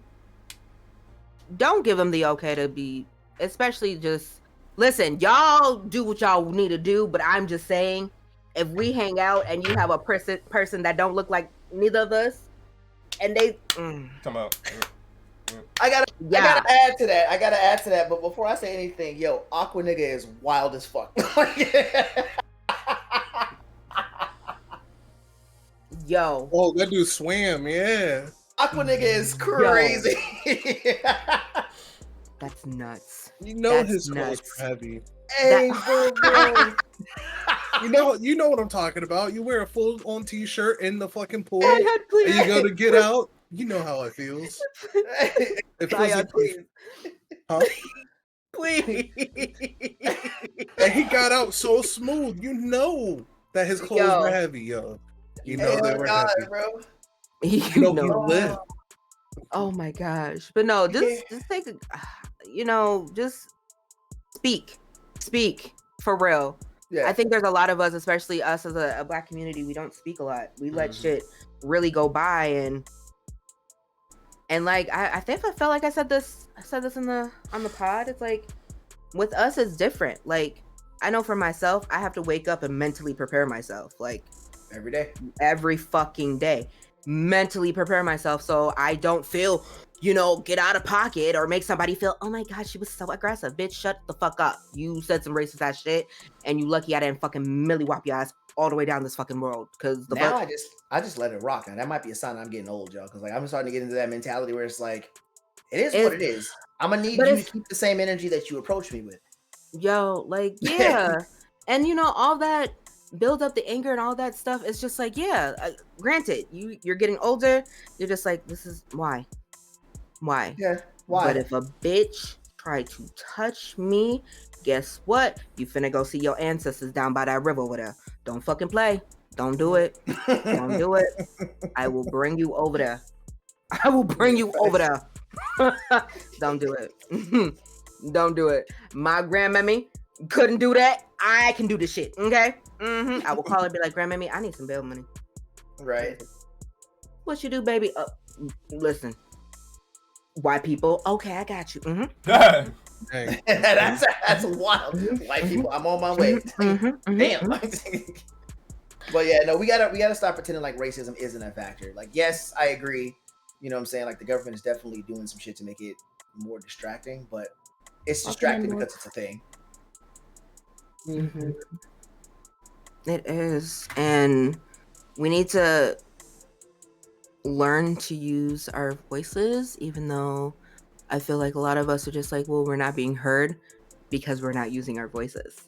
Speaker 3: don't give them the okay to be, especially just, listen, y'all do what y'all need to do, but I'm just saying, if we hang out and you have a person that don't look like neither of us, and they
Speaker 4: come out,
Speaker 2: I gotta add to that. But before I say anything, yo, Aqua nigga is wild as fuck.
Speaker 3: Yo.
Speaker 1: Oh, that dude swam, yeah.
Speaker 2: Aqua nigga is crazy.
Speaker 3: That's nuts.
Speaker 1: You know
Speaker 3: That's
Speaker 1: his clothes
Speaker 3: nuts.
Speaker 1: were heavy.
Speaker 2: Hey, bro.
Speaker 1: You know what I'm talking about. You wear a full-on t-shirt in the fucking pool,
Speaker 3: Please.
Speaker 1: and you go to get out. You know how it feels. It feels
Speaker 3: Zion,
Speaker 1: like,
Speaker 3: please.
Speaker 1: huh?
Speaker 3: Please.
Speaker 1: And he got out so smooth. You know that his clothes were heavy, yo. You know they were heavy,
Speaker 2: bro.
Speaker 1: You know he lit.
Speaker 3: Oh my gosh. But no, just take just speak for real.
Speaker 2: Yeah.
Speaker 3: I think there's a lot of us, especially us as a Black community, we don't speak a lot. We let shit really go by, and like I think I felt like I said this on the pod. It's like with us it's different. Like I know for myself, I have to wake up and mentally prepare myself. Like every fucking day. Mentally prepare myself so I don't feel, get out of pocket or make somebody feel, oh my god, she was so aggressive. Bitch, shut the fuck up. You said some racist ass shit and you lucky I didn't fucking milli whop your ass all the way down this fucking world. Cause
Speaker 2: I just let it rock. And that might be a sign I'm getting old, y'all. Cause like I'm starting to get into that mentality where it's like, it is what it is. I'm gonna need you to keep the same energy that you approach me with.
Speaker 3: Yo, like, yeah. And all that build up the anger and all that stuff. It's just like, granted, you're getting older. You're just like, this is why.
Speaker 2: Yeah, why?
Speaker 3: But if a bitch try to touch me, guess what? You finna go see your ancestors down by that river over there. Don't fucking play. Don't do it. Don't do it. I will bring you over there. Don't do it. Don't do it. My grandmammy couldn't do that. I can do this shit. Okay? I will call her and be like, grandmammy, I need some bail money.
Speaker 2: Right.
Speaker 3: What you do, baby? Listen. White people. Okay, I got you.
Speaker 1: Hey.
Speaker 2: That's wild. White people, I'm on my way. Damn. But yeah, no, we gotta stop pretending like racism isn't a factor. Like, yes, I agree. You know what I'm saying? Like the government is definitely doing some shit to make it more distracting, but it's distracting because it's a thing.
Speaker 3: It is, and we need to learn to use our voices, even though I feel like a lot of us are just like, well, we're not being heard because we're not using our voices.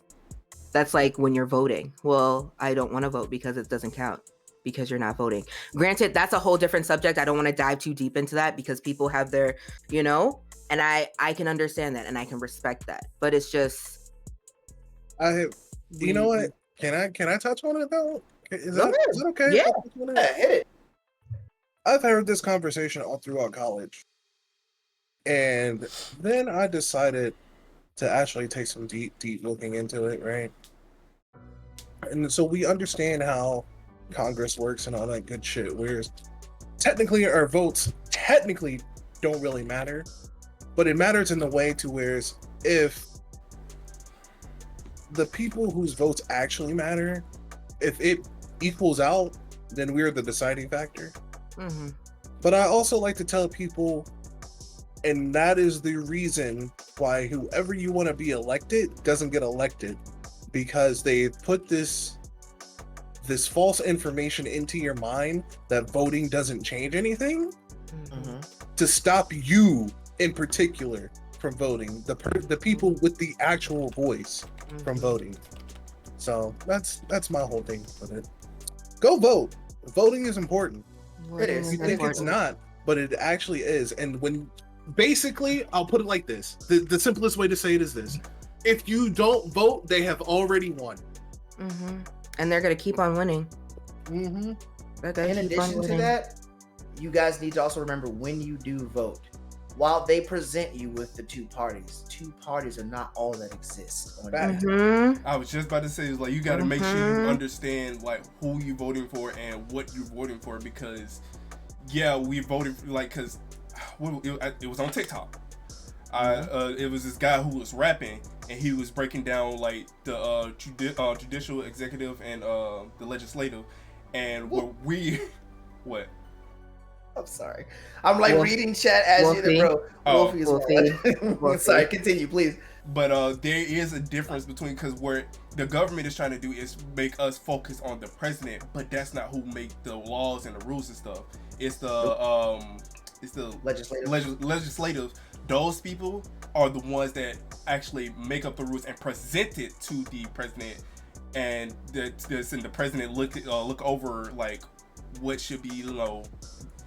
Speaker 3: That's like when you're voting. Well, I don't want to vote because it doesn't count because you're not voting. Granted, that's a whole different subject. I don't want to dive too deep into that because people have their, and I can understand that and I can respect that. But it's just,
Speaker 1: you know what? Can I touch on it though? Is that okay?
Speaker 2: Yeah, hit it.
Speaker 1: I've heard this conversation all throughout college. And then I decided to actually take some deep looking into it, right? And so we understand how Congress works and all that good shit, whereas technically our votes don't really matter, but it matters in the way to whereas if the people whose votes actually matter, if it equals out, then we're the deciding factor. But I also like to tell people, and that is the reason why whoever you want to be elected doesn't get elected, because they put this false information into your mind that voting doesn't change anything to stop you in particular from voting, the people with the actual voice from voting. So that's my whole thing with it. Go vote. Voting is important.
Speaker 2: It is.
Speaker 1: You think it's not, but it actually is. And when basically, I'll put it like this: the simplest way to say it is this: if you don't vote, they have already won.
Speaker 3: And they're gonna keep on winning.
Speaker 2: In addition to that, you guys need to also remember when you do vote, while they present you with the two parties are not all that exist.
Speaker 4: I was just about to say, like, you got to make sure you understand like who you voting for and what you're voting for, because we voted because it was on TikTok. It was this guy who was rapping and he was breaking down like the judicial, executive, and the legislative, and what.
Speaker 2: I'm sorry. I'm like reading chat as you, bro. Wolfie is sorry. Continue, please.
Speaker 4: But there is a difference between, because what the government is trying to do is make us focus on the president, but that's not who make the laws and the rules and stuff. it's the legislative. Those people are the ones that actually make up the rules and present it to the president, and the president look over like what should be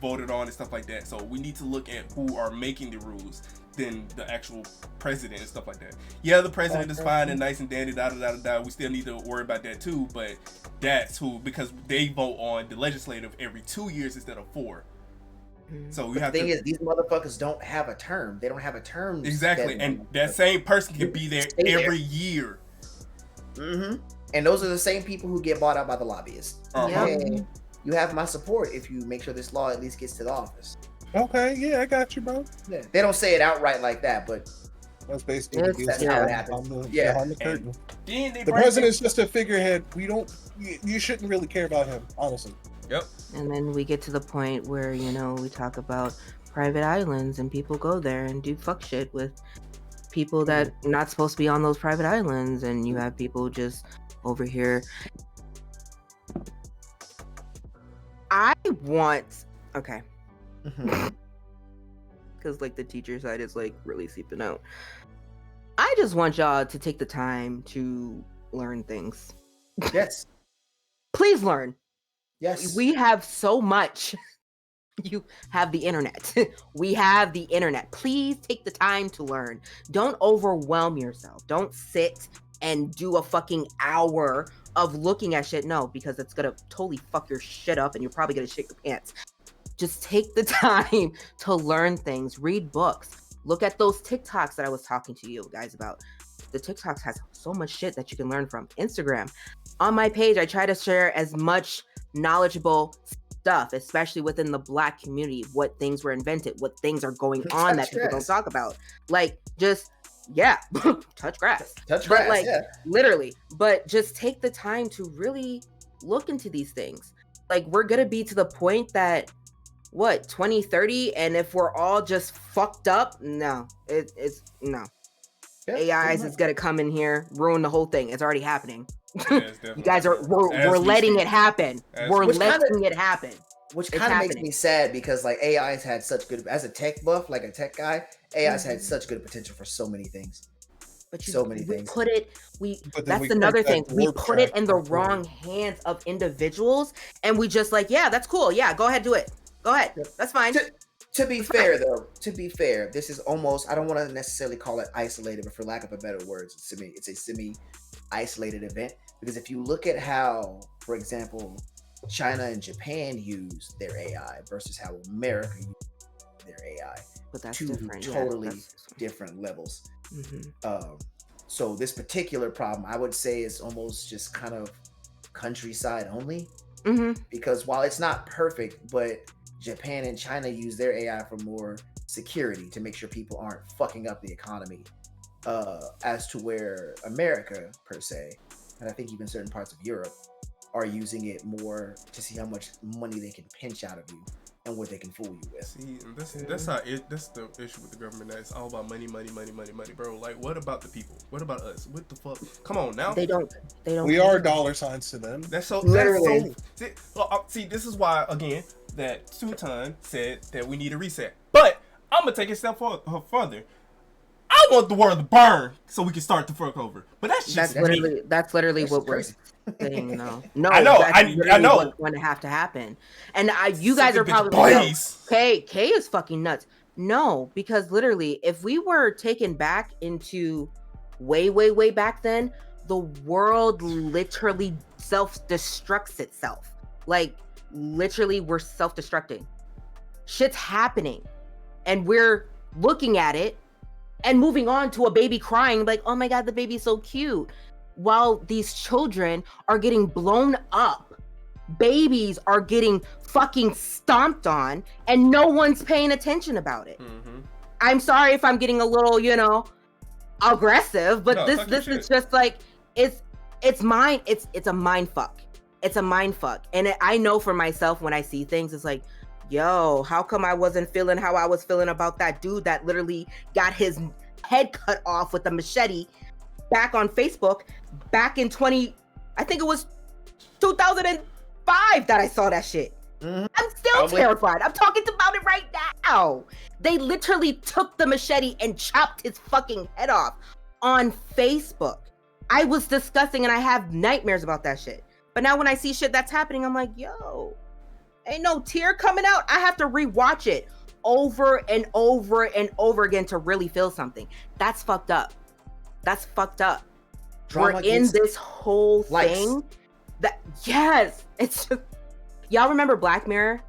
Speaker 4: voted on and stuff like that. So we need to look at who are making the rules than the actual president and stuff like that. Yeah, the president is fine and nice and dandy, we still need to worry about that too, but that's who, because they vote on the legislative every 2 years instead of 4. So we
Speaker 2: the thing is, these motherfuckers don't have a term. They don't have a term.
Speaker 4: Exactly, and that same person can be there every year.
Speaker 2: Mm-hmm. And those are the same people who get bought out by the lobbyists. And you have my support if you make sure this law at least gets to the office.
Speaker 1: Okay, yeah, I got you, bro.
Speaker 2: Yeah, they don't say it outright like that, but
Speaker 1: that's basically
Speaker 2: that's how it happens.
Speaker 1: Behind the curtain. The president's just a figurehead. You shouldn't really care about him, honestly.
Speaker 4: Yep.
Speaker 3: And then we get to the point where, we talk about private islands and people go there and do fuck shit with people that are not supposed to be on those private islands, and you have people just over here. Okay. Because the teacher side is really seeping out. I just want y'all to take the time to learn things.
Speaker 2: Yes.
Speaker 3: Please learn.
Speaker 2: Yes.
Speaker 3: We have so much. You have the internet. We have the internet. Please take the time to learn. Don't overwhelm yourself. Don't sit and do a fucking hour of looking at shit. No, because it's gonna totally fuck your shit up and you're probably gonna shit your pants. Just take the time to learn things. Read books. Look at those TikToks that I was talking to you guys about. The TikToks has so much shit that you can learn from. Instagram. On my page, I try to share as much knowledgeable stuff, especially within the Black community, what things were invented, what things are going on that people don't talk about. Touch grass. Literally. But just take the time to really look into these things. We're gonna be to the point that 2030, and if we're all just fucked up, no. No. AIs is gonna come in here, ruin the whole thing. It's already happening. You guys we're letting it happen. We're letting it happen.
Speaker 2: Which kind of makes me sad, because AI's had such good, as a tech buff, a tech guy, AI's had such good potential for so many things. That's another thing. We put it in the wrong hands of individuals, and we just that's cool. Yeah, go ahead, do it. Go ahead. That's fine. To be fair, this is almost, I don't want to necessarily call it isolated, but for lack of a better word, it's a semi-isolated event. Because if you look at how, for example, China and Japan use their AI versus how America uses their AI,
Speaker 3: but that's
Speaker 2: two totally different levels.
Speaker 3: Mm-hmm.
Speaker 2: So this particular problem, I would say, is almost just kind of countryside only.
Speaker 3: Mm-hmm.
Speaker 2: Because while it's not perfect, but Japan and China use their AI for more security, to make sure people aren't fucking up the economy, as to where America, per se, and I think even certain parts of Europe, are using it more to see how much money they can pinch out of you and what they can fool you with.
Speaker 4: See, that's the issue with the government. That it's all about money, bro. What about the people? What about us? What the fuck? Come on now.
Speaker 3: They don't.
Speaker 1: We are dollar signs to them.
Speaker 2: That's literally.
Speaker 4: See, this is why, again, that Sutan said that we need a reset. But I'm gonna take it a step further. I want the world to burn so we can start the fuck over. But that's
Speaker 3: literally what we're saying. No,
Speaker 4: I know. I know
Speaker 3: what's going to have to happen. And you guys are probably K is fucking nuts. No, because literally, if we were taken back into way back then, the world literally self-destructs itself. Literally, we're self-destructing. Shit's happening, and we're looking at it and moving on to a baby crying, oh my God, the baby's so cute. While these children are getting blown up, babies are getting fucking stomped on, and no one's paying attention about it.
Speaker 4: Mm-hmm.
Speaker 3: I'm sorry if I'm getting a little, aggressive, but this is just it's a mind fuck. It's a mind fuck. And I know for myself, when I see things, it's yo, how come I wasn't feeling how I was feeling about that dude that literally got his head cut off with a machete back on Facebook back in 2005 that I saw that shit.
Speaker 2: Mm-hmm.
Speaker 3: I'm still still terrified. I'm talking about it right now. They literally took the machete and chopped his fucking head off on Facebook. I was disgusting and I have nightmares about that shit. But now when I see shit that's happening, I'm like, yo, ain't no tear coming out. I have to rewatch it over and over and over again to really feel something. That's fucked up. That's fucked up. We're in this whole thing that, yes, it's just, y'all remember Black Mirror?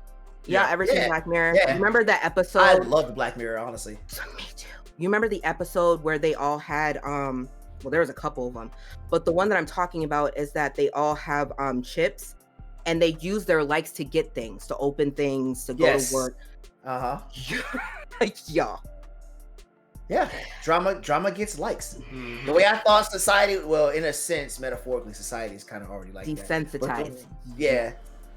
Speaker 3: Y'all ever seen Black Mirror?
Speaker 2: Yeah.
Speaker 3: Remember that episode?
Speaker 2: I love the Black Mirror, honestly.
Speaker 3: Me too. You remember the episode where they all had, well, there was a couple of them, but the one that I'm talking about is that they all have chips and they use their likes to get things, to open things, to go to work. Y'all.
Speaker 2: Yeah, drama gets likes. The way I thought society, well, in a sense, metaphorically, society is kind of already like
Speaker 3: desensitized.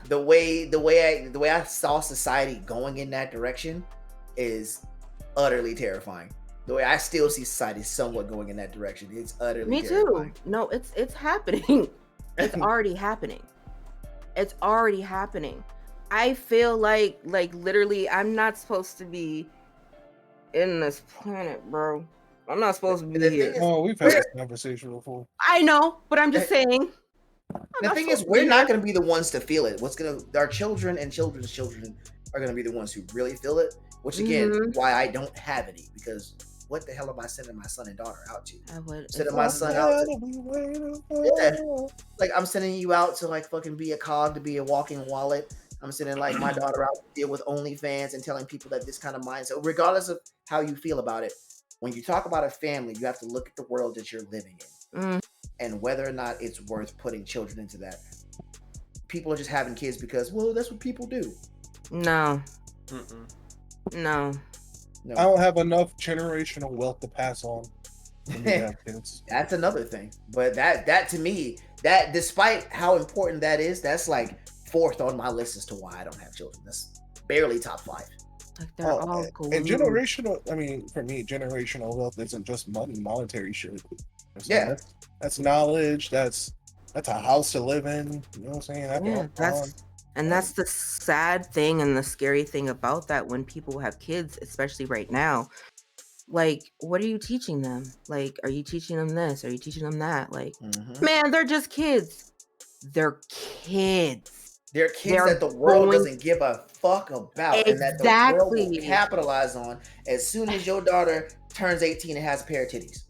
Speaker 2: The way I saw society going in that direction is utterly terrifying. The way I still see society somewhat going in that direction, it's utterly terrifying.
Speaker 3: Too. No, it's happening. It's already happening. It's already happening. I feel like literally, I'm not supposed to be in this planet, bro. I'm not supposed to be here.
Speaker 1: Oh, we've had this conversation before.
Speaker 3: I know, but I'm just saying.
Speaker 2: The thing is, we're not going to be the ones to feel it. Our children and children's children are going to be the ones who really feel it. Which again, why I don't have any, because what the hell am I sending my son and daughter out to?
Speaker 3: I would
Speaker 2: sending my son out to, like, I'm sending you out to like fucking be a cog, to be a walking wallet. I'm sending like my daughter out to deal with OnlyFans and telling people that this kind of mindset, regardless of how you feel about it, when you talk about a family, you have to look at the world that you're living in and whether or not it's worth putting children into that. People are just having kids because, well, that's what people do.
Speaker 3: No. No.
Speaker 1: I don't have enough generational wealth to pass on.
Speaker 2: That's another thing. But that to me, that despite how important that is, that's like fourth on my list as to why I don't have children. That's barely top 5.
Speaker 3: Like they're all cool.
Speaker 1: And generational, I mean, for me, generational wealth isn't just money, monetary shit. That's knowledge. That's a house to live in. You know what I'm saying?
Speaker 3: That's the sad thing and the scary thing about that when people have kids, especially right now. Like, what are you teaching them? Like, are you teaching them this? Are you teaching them that? Like, man, they're just kids. They're kids.
Speaker 2: They're kids that the world doesn't give a fuck about and that the world will capitalize on as soon as your daughter turns 18 and has a pair of titties.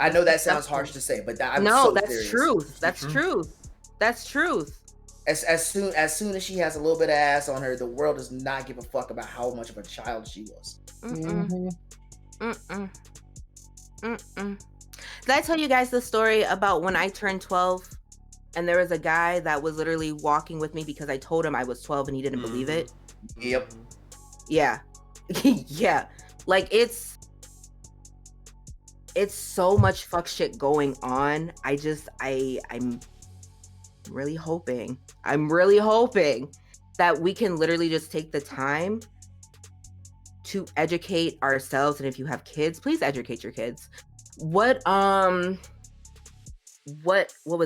Speaker 2: I know that sounds harsh to say, but that's
Speaker 3: truth. That's truth. That's truth.
Speaker 2: As soon as she has a little bit of ass on her, the world does not give a fuck about how much of a child she was.
Speaker 3: Did I tell you guys the story about when I turned 12 and there was a guy that was literally walking with me because I told him I was 12 and he didn't believe it?
Speaker 2: Yep.
Speaker 3: Yeah. Yeah. Like, it's so much fuck shit going on. I'm really hoping that we can literally just take the time to educate ourselves. And if you have kids, please educate your kids. What was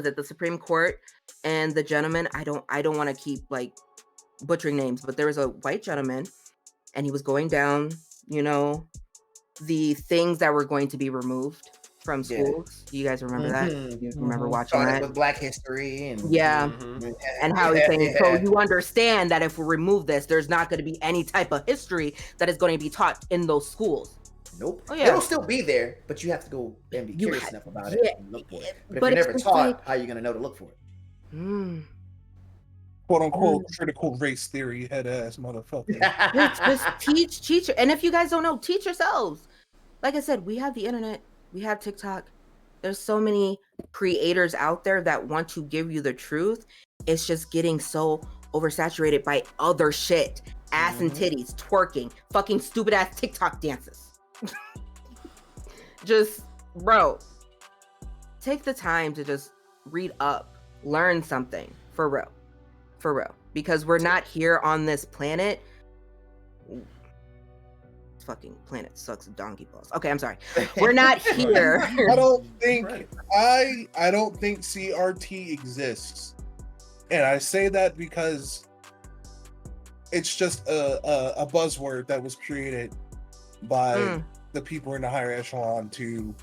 Speaker 3: it? The Supreme Court and the gentleman, I don't want to keep like butchering names, but there was a white gentleman and he was going down, the things that were going to be removed from schools. Do you guys remember that? You remember watching that?
Speaker 2: With Black History and
Speaker 3: and how he's saying, so you understand that if we remove this, there's not going to be any type of history that is going to be taught in those schools.
Speaker 2: Nope. Oh, yeah. It'll still be there, but you have to go and be curious enough about it and look for it. But if you're never taught, how are you going to know to look for it?
Speaker 1: Quote unquote critical race theory head ass motherfucker.
Speaker 3: Just teach. And if you guys don't know, teach yourselves. Like I said, we have the internet, we have TikTok. There's so many creators out there that want to give you the truth. It's just getting so oversaturated by other shit. Ass and titties, twerking, fucking stupid ass TikTok dances. Just, bro, take the time to just read up, learn something for real, because we're not here on this planet. This fucking planet sucks donkey balls. Okay, I'm sorry. We're not here.
Speaker 1: I don't think I don't think CRT exists, and I say that because it's just a buzzword that was created by the people in the higher echelon to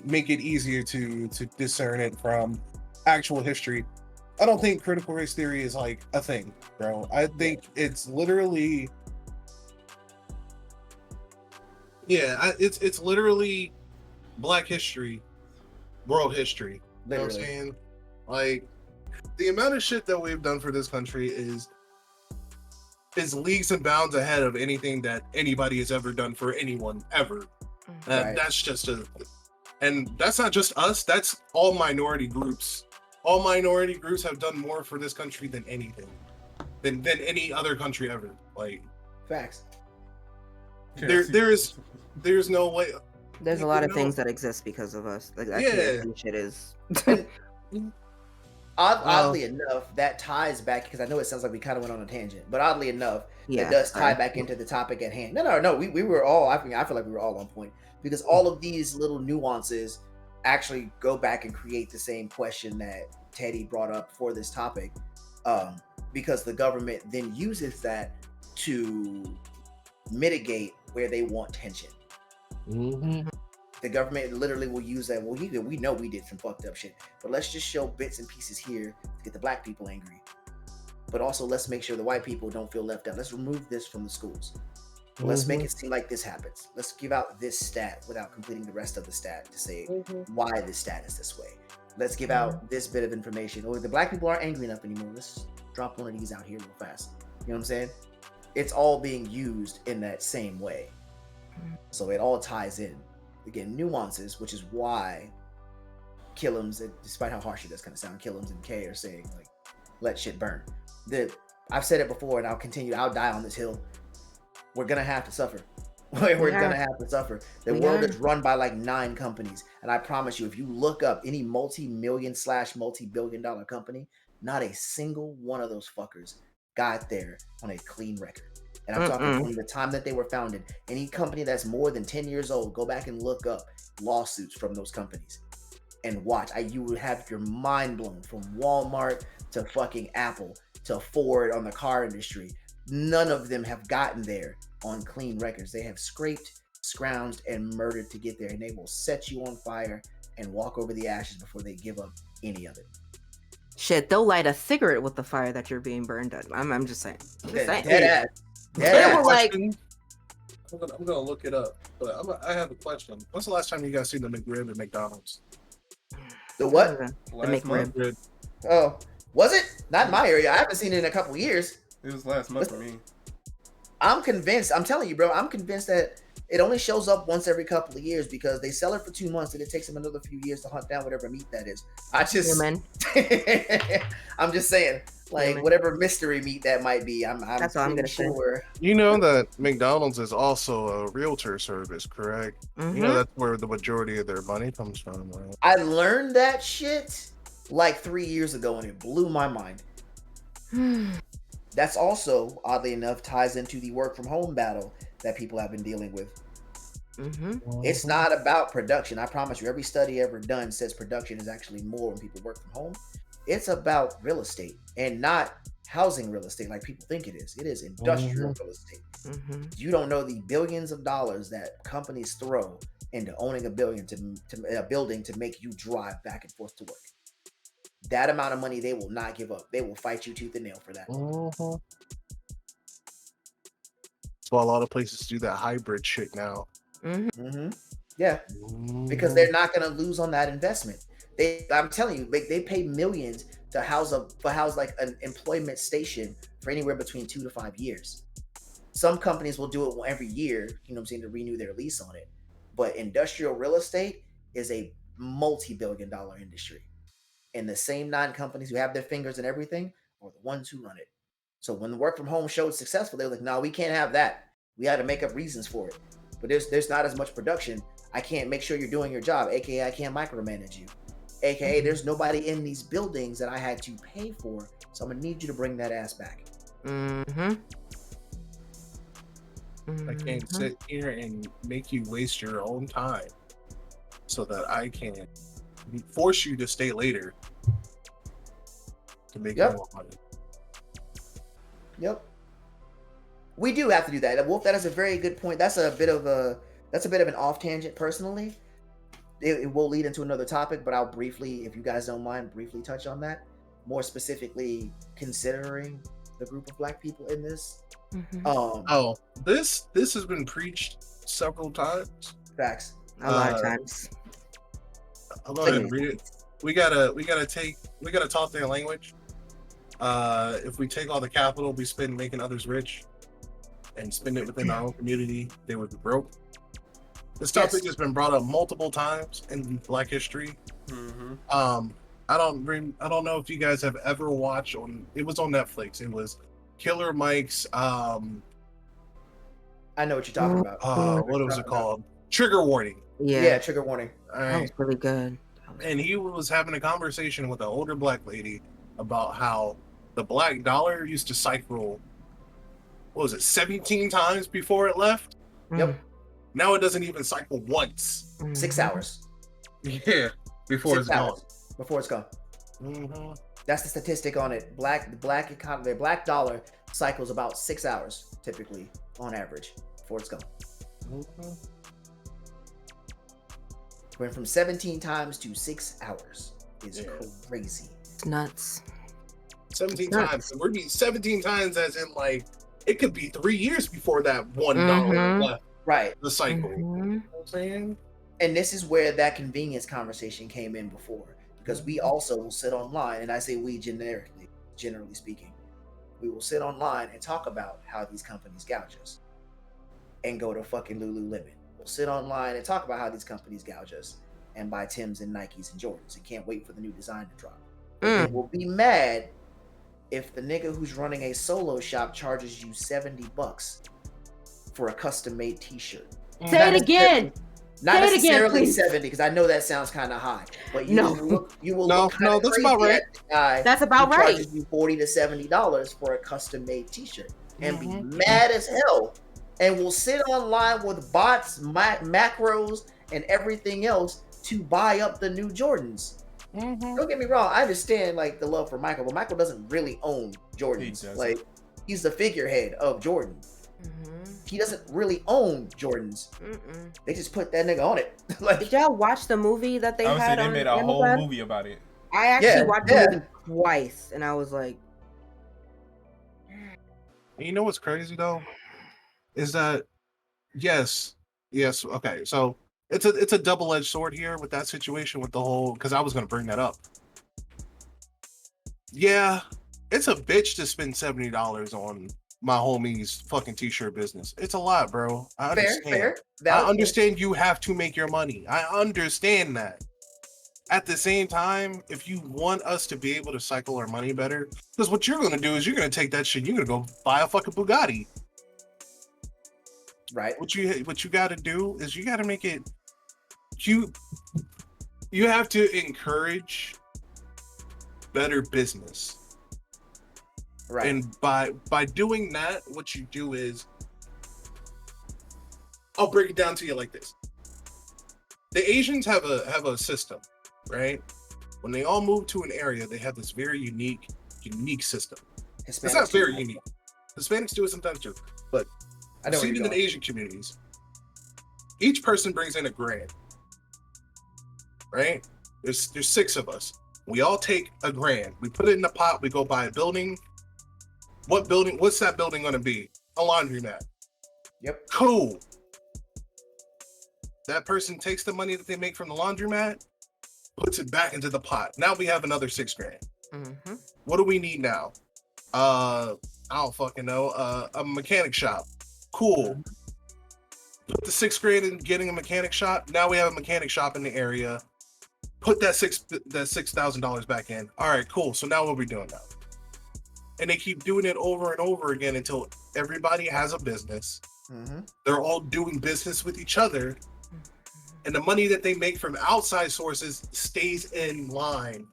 Speaker 1: make it easier to discern it from actual history. I don't think critical race theory is like a thing, bro. I think it's literally, it's literally Black history, world history. You know what I'm saying? Like, the amount of shit that we've done for this country is leagues and bounds ahead of anything that anybody has ever done for anyone ever. And that's just and that's not just us, that's all minority groups. All minority groups have done more for this country than anything, than any other country ever. Like,
Speaker 2: facts.
Speaker 1: There's no way.
Speaker 3: There's a lot of things that exist because of us. Like, shit is.
Speaker 2: Oddly enough, that ties back, because I know it sounds like we kind of went on a tangent, but oddly enough, it does tie back into the topic at hand. No, we were all, I feel like we were all on point, because all of these little nuances actually go back and create the same question that Teddy brought up for this topic, because the government then uses that to mitigate where they want tension. The government literally will use that. Well, we know we did some fucked up shit, but let's just show bits and pieces here to get the Black people angry. But also, let's make sure the white people don't feel left out. Let's remove this from the schools. Let's make it seem like this happens. Let's give out this stat without completing the rest of the stat to say why this stat is this way. Let's give out this bit of information. Or the Black people aren't angry enough anymore. Let's drop one of these out here real fast. You know what I'm saying? It's all being used in that same way. So it all ties in. Again, nuances, which is why Killums, despite how harsh it does kind of sound, Killums and Kay are saying, like, let shit burn. I've said it before, and I'll die on this hill. We're gonna have to suffer. We're gonna have to suffer. The world is run by like 9 companies, and I promise you, if you look up any multi-million/multi-billion-dollar company, not a single one of those fuckers got there on a clean record. And I'm talking from the time that they were founded. Any company that's more than 10 years old, go back and look up lawsuits from those companies and watch. You would have your mind blown, from Walmart to fucking Apple to Ford on the car industry. None of them have gotten there on clean records. They have scraped, scrounged, and murdered to get there, and they will set you on fire and walk over the ashes before they give up any of it.
Speaker 3: Shit, they'll light a cigarette with the fire that you're being burned at. I'm just saying.
Speaker 2: Dead ass.
Speaker 1: I'm gonna look it up, but I have a question. When's the last time you guys seen the McRib at McDonald's?
Speaker 2: The what?
Speaker 3: The McRib.
Speaker 2: Oh, was it? Not in my area. I haven't seen it in a couple years.
Speaker 4: It was last month for me.
Speaker 2: I'm convinced. I'm telling you, bro. I'm convinced that it only shows up once every couple of years, because they sell it for 2 months and it takes them another few years to hunt down whatever meat that is. I'm just saying, like, whatever mystery meat that might be. That's all I'm gonna say.
Speaker 1: You know that McDonald's is also a realtor service, correct? You know that's where the majority of their money comes from, right?
Speaker 2: I learned that shit like 3 years ago, and it blew my mind. That's also, oddly enough, ties into the work from home battle that people have been dealing with. It's not about production. I promise you, every study ever done says production is actually more when people work from home. It's about real estate, and not housing real estate like people think it is. It is industrial real estate. You don't know the billions of dollars that companies throw into owning a building to make you drive back and forth to work. That amount of money they will not give up. They will fight you tooth and nail for that.
Speaker 1: That's why a lot of places do that hybrid shit now.
Speaker 2: Yeah, because they're not going to lose on that investment. I'm telling you, they pay millions to house like an employment station for anywhere between 2 to 5 years. Some companies will do it every year, you know what I'm saying, to renew their lease on it. But industrial real estate is a multi-billion-dollar industry. And the same 9 companies who have their fingers in everything are the ones who run it. So when the work from home showed successful, they were like, no, we can't have that. We had to make up reasons for it. But there's not as much production. I can't make sure you're doing your job, aka I can't micromanage you. AKA there's nobody in these buildings that I had to pay for, so I'm gonna need you to bring that ass back.
Speaker 1: I can't sit here and make you waste your own time so that I can force you to stay later to make more money.
Speaker 2: We do have to do that. Wolf, that is a very good point. That's a bit of an off tangent personally. It will lead into another topic, but I'll briefly, if you guys don't mind, briefly touch on that. More specifically, considering the group of Black people in this.
Speaker 1: This has been preached several times.
Speaker 2: Facts.
Speaker 3: A lot of times.
Speaker 1: I'll go ahead and read it. We gotta talk their language. If we take all the capital we spend making others rich and spend it within our own community, they would be broke. This topic has been brought up multiple times in Black history. I don't know if you guys have ever watched it was on Netflix. It was Killer Mike's
Speaker 2: I know what you're talking about.
Speaker 1: What was it called? Trigger Warning.
Speaker 2: Yeah, Trigger Warning.
Speaker 3: That was really good.
Speaker 1: And he was having a conversation with an older Black lady about how the Black dollar used to cycle, 17 times before it left?
Speaker 2: Yep.
Speaker 1: Now it doesn't even cycle once.
Speaker 2: 6 hours.
Speaker 1: Yeah, before it's gone.
Speaker 2: Before it's gone. That's the statistic on it. The Black dollar cycles about 6 hours, typically, on average, before it's gone. Went from 17 times to 6 hours is crazy.
Speaker 3: It's nuts.
Speaker 1: 17 times. We're being 17 times as in like it could be 3 years before that $1 left.
Speaker 2: Right.
Speaker 1: The cycle. You know what I'm saying?
Speaker 2: And this is where that convenience conversation came in before. Because we also will sit online, and I say we generally speaking, we will sit online and talk about how these companies gouge us and go to fucking Lululemon. We'll sit online and talk about how these companies gouge us and buy Timbs and Nikes and Jordans and can't wait for the new design to drop. And we'll be mad if the nigga who's running a solo shop charges you $70 for a custom made t-shirt.
Speaker 3: Say it again.
Speaker 2: Not necessarily 70, because I know that sounds kind of high. But you will look
Speaker 1: that's about right.
Speaker 3: That's about right.
Speaker 2: Charges you $40 to $70 for a custom made t-shirt and be mad as hell. And will sit online with bots, macros, and everything else to buy up the new Jordans. Don't get me wrong, I understand like the love for Michael, but Michael doesn't really own Jordans. Like he's the figurehead of Jordan. He doesn't really own Jordans. They just put that nigga on it. Like,
Speaker 3: did y'all watch the movie that they had?
Speaker 4: They made a whole movie about it.
Speaker 3: I actually watched the movie twice, and I was like,
Speaker 1: you know what's crazy though? Is that yes, okay. So it's a double-edged sword here with that situation with the whole, because I was gonna bring that up. Yeah, it's a bitch to spend $70 on my homie's fucking t-shirt business. It's a lot, bro. I understand.
Speaker 2: Fair.
Speaker 1: I understand you have to make your money. I understand that. At the same time, if you want us to be able to cycle our money better, because what you're gonna do is you're gonna take that shit, you're gonna go buy a fucking Bugatti.
Speaker 2: Right.
Speaker 1: What you gotta do is you gotta make it you have to encourage better business.
Speaker 2: Right.
Speaker 1: And by doing that, what you do is, I'll break it down to you like this. The Asians have a system, right? When they all move to an area, they have this very unique system. It's not very unique. Hispanics do it sometimes too, but I've seen it in Asian communities. Each person brings in $1,000, right? There's 6 of us. We all take $1,000. We put it in the pot. We go buy a building. What's that building going to be? A laundromat.
Speaker 2: Yep.
Speaker 1: Cool. That person takes the money that they make from the laundromat, puts it back into the pot. Now we have another $6,000. What do we need now? I don't fucking know. A mechanic shop. Cool. Put the $6,000 in getting a mechanic shop. Now we have a mechanic shop in the area. Put that $6,000 back in. All right, cool. So now what are we doing now? And they keep doing it over and over again until everybody has a business. They're all doing business with each other. And the money that they make from outside sources stays in line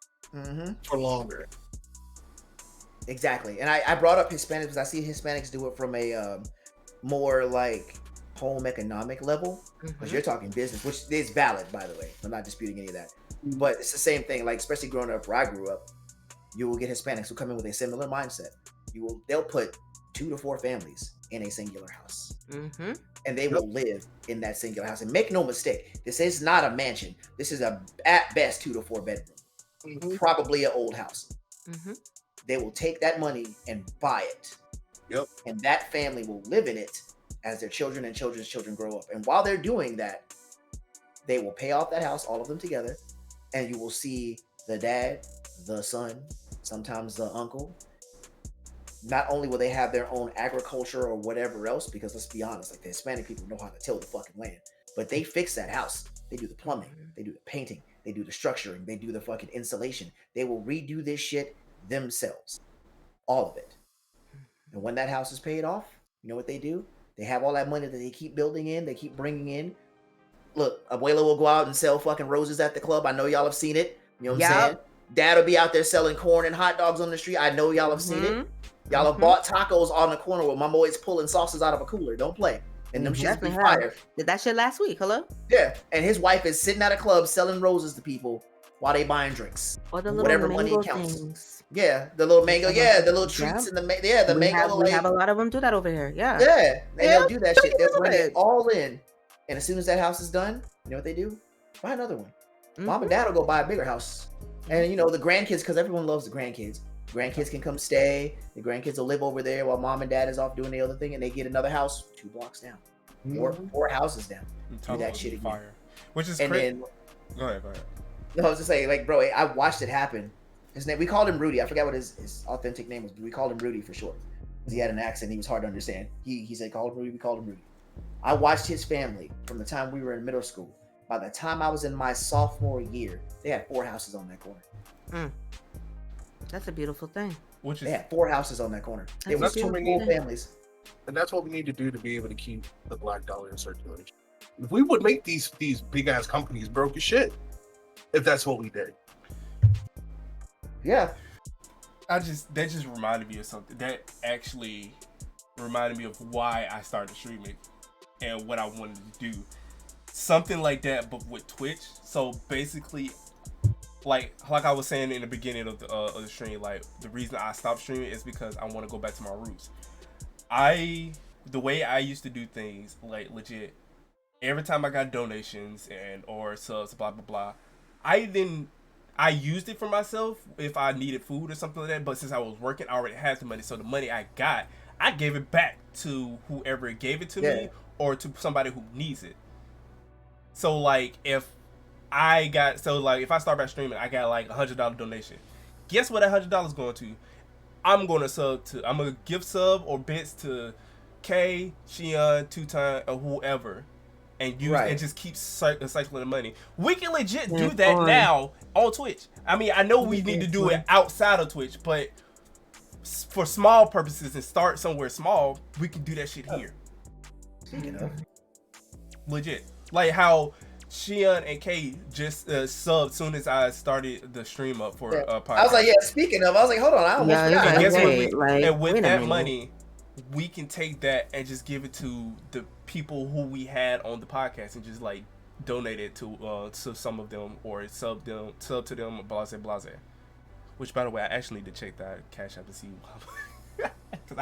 Speaker 1: for longer.
Speaker 2: Exactly. And I brought up Hispanics because I see Hispanics do it from a more like home economic level. Because you're talking business, which is valid, by the way. I'm not disputing any of that. But it's the same thing. Like, especially growing up where I grew up, you will get Hispanics who come in with a similar mindset. They'll put 2 to 4 families in a singular house.
Speaker 3: Mm-hmm.
Speaker 2: And they will live in that singular house. And make no mistake, this is not a mansion. This is at best 2 to 4 bedroom. Probably an old house. They will take that money and buy it. And that family will live in it as their children and children's children grow up. And while they're doing that, they will pay off that house, all of them together, and you will see the dad, the son, sometimes the uncle. Not only will they have their own agriculture or whatever else, because let's be honest, like the Hispanic people know how to till the fucking land, but they fix that house. They do the plumbing, they do the painting, they do the structuring, they do the fucking insulation. They will redo this shit themselves. All of it. And when that house is paid off, you know what they do? They have all that money that they keep building in, they keep bringing in. Look, Abuela will go out and sell fucking roses at the club. I know y'all have seen it. You know what I'm saying? Dad will be out there selling corn and hot dogs on the street. I know y'all have seen it. Y'all have bought tacos on the corner where my boy's pulling sauces out of a cooler. Don't play. And them shits be fire.
Speaker 3: Did that shit last week. Hello?
Speaker 2: Yeah. And his wife is sitting at a club selling roses to people while they buying drinks.
Speaker 3: Or the little
Speaker 2: whatever money
Speaker 3: mango
Speaker 2: counts.
Speaker 3: Things.
Speaker 2: Yeah, the little mango. Yeah, the little treats and the mango.
Speaker 3: We have a lot of them do that over here. Yeah.
Speaker 2: Yeah. They'll do that shit. They'll bring it all in. And as soon as that house is done, you know what they do? Buy another one. Mom and dad will go buy a bigger house. And you know, the grandkids, because everyone loves the grandkids. Grandkids can come stay. The grandkids will live over there while mom and dad is off doing the other thing, and they get another house 2 blocks down, four houses down. Do that shit again. Fire.
Speaker 4: Which is crazy. Go ahead.
Speaker 2: No, I was just saying, like, bro, I watched it happen. His name, we called him Rudy. I forgot what his authentic name was, but we called him Rudy for short because he had an accent. He was hard to understand. He said, "Call him Rudy." We called him Rudy. I watched his family from the time we were in middle school. By the time I was in my sophomore year, they had 4 houses on that corner.
Speaker 3: That's a beautiful thing.
Speaker 2: They had 4 houses on that corner. They were 2 full families.
Speaker 1: And that's what we need to do to be able to keep the black dollar in circulation. If we would make these big ass companies broke as shit, if that's what we did.
Speaker 2: Yeah.
Speaker 4: That just reminded me of something. That actually reminded me of why I started streaming and what I wanted to do. Something like that, but with Twitch. So basically, like I was saying in the beginning of the stream, like the reason I stopped streaming is because I want to go back to my roots. The way I used to do things, like legit, every time I got donations and or subs, blah blah blah, I used it for myself if I needed food or something like that. But since I was working, I already had the money, so the money I got, I gave it back to whoever gave it to me or to somebody who needs it. So like if I start back streaming, I got like $100 donation. Guess what that $100 going to? I'm gonna give sub or bits to K, Shion, Tutan, or whoever, and use and just keep cycling the money. We can legit do that now on Twitch. I mean, I know we need to do it outside of Twitch, but for small purposes and start somewhere small, we can do that shit here.
Speaker 2: Speaking of,
Speaker 4: legit, like how Shion and Kay just subbed soon as I started the stream up for podcast.
Speaker 2: I was like, speaking of, I was like, hold on, I almost forgot.
Speaker 4: And with that money, we can take that and just give it to the people who we had on the podcast and just like donate it to some of them or sub to them, blase. Which, by the way, I actually need to check that Cash App to see. Because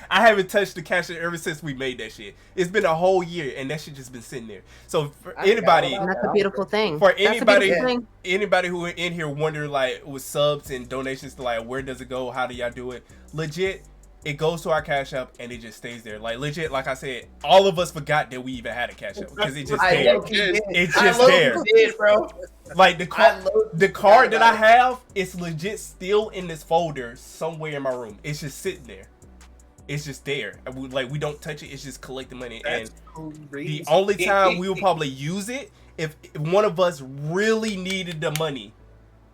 Speaker 4: I haven't touched the Cash App ever since we made that shit. It's been a whole year and that shit just been sitting there. So for anybody,
Speaker 3: that's a beautiful thing.
Speaker 4: For anybody who in here wondering like with subs and donations to like where does it go? How do y'all do it? Legit, it goes to our Cash App and it just stays there. Like legit, like I said, all of us forgot that we even had a Cash App because it just there. It's just there,
Speaker 2: bro.
Speaker 4: Like the card that I have is legit still in this folder somewhere in my room. It's just sitting there. It's just there. We don't touch it. It's just collecting money.
Speaker 1: That's
Speaker 4: and
Speaker 1: crazy.
Speaker 4: The only time we will probably use it if one of us really needed the money.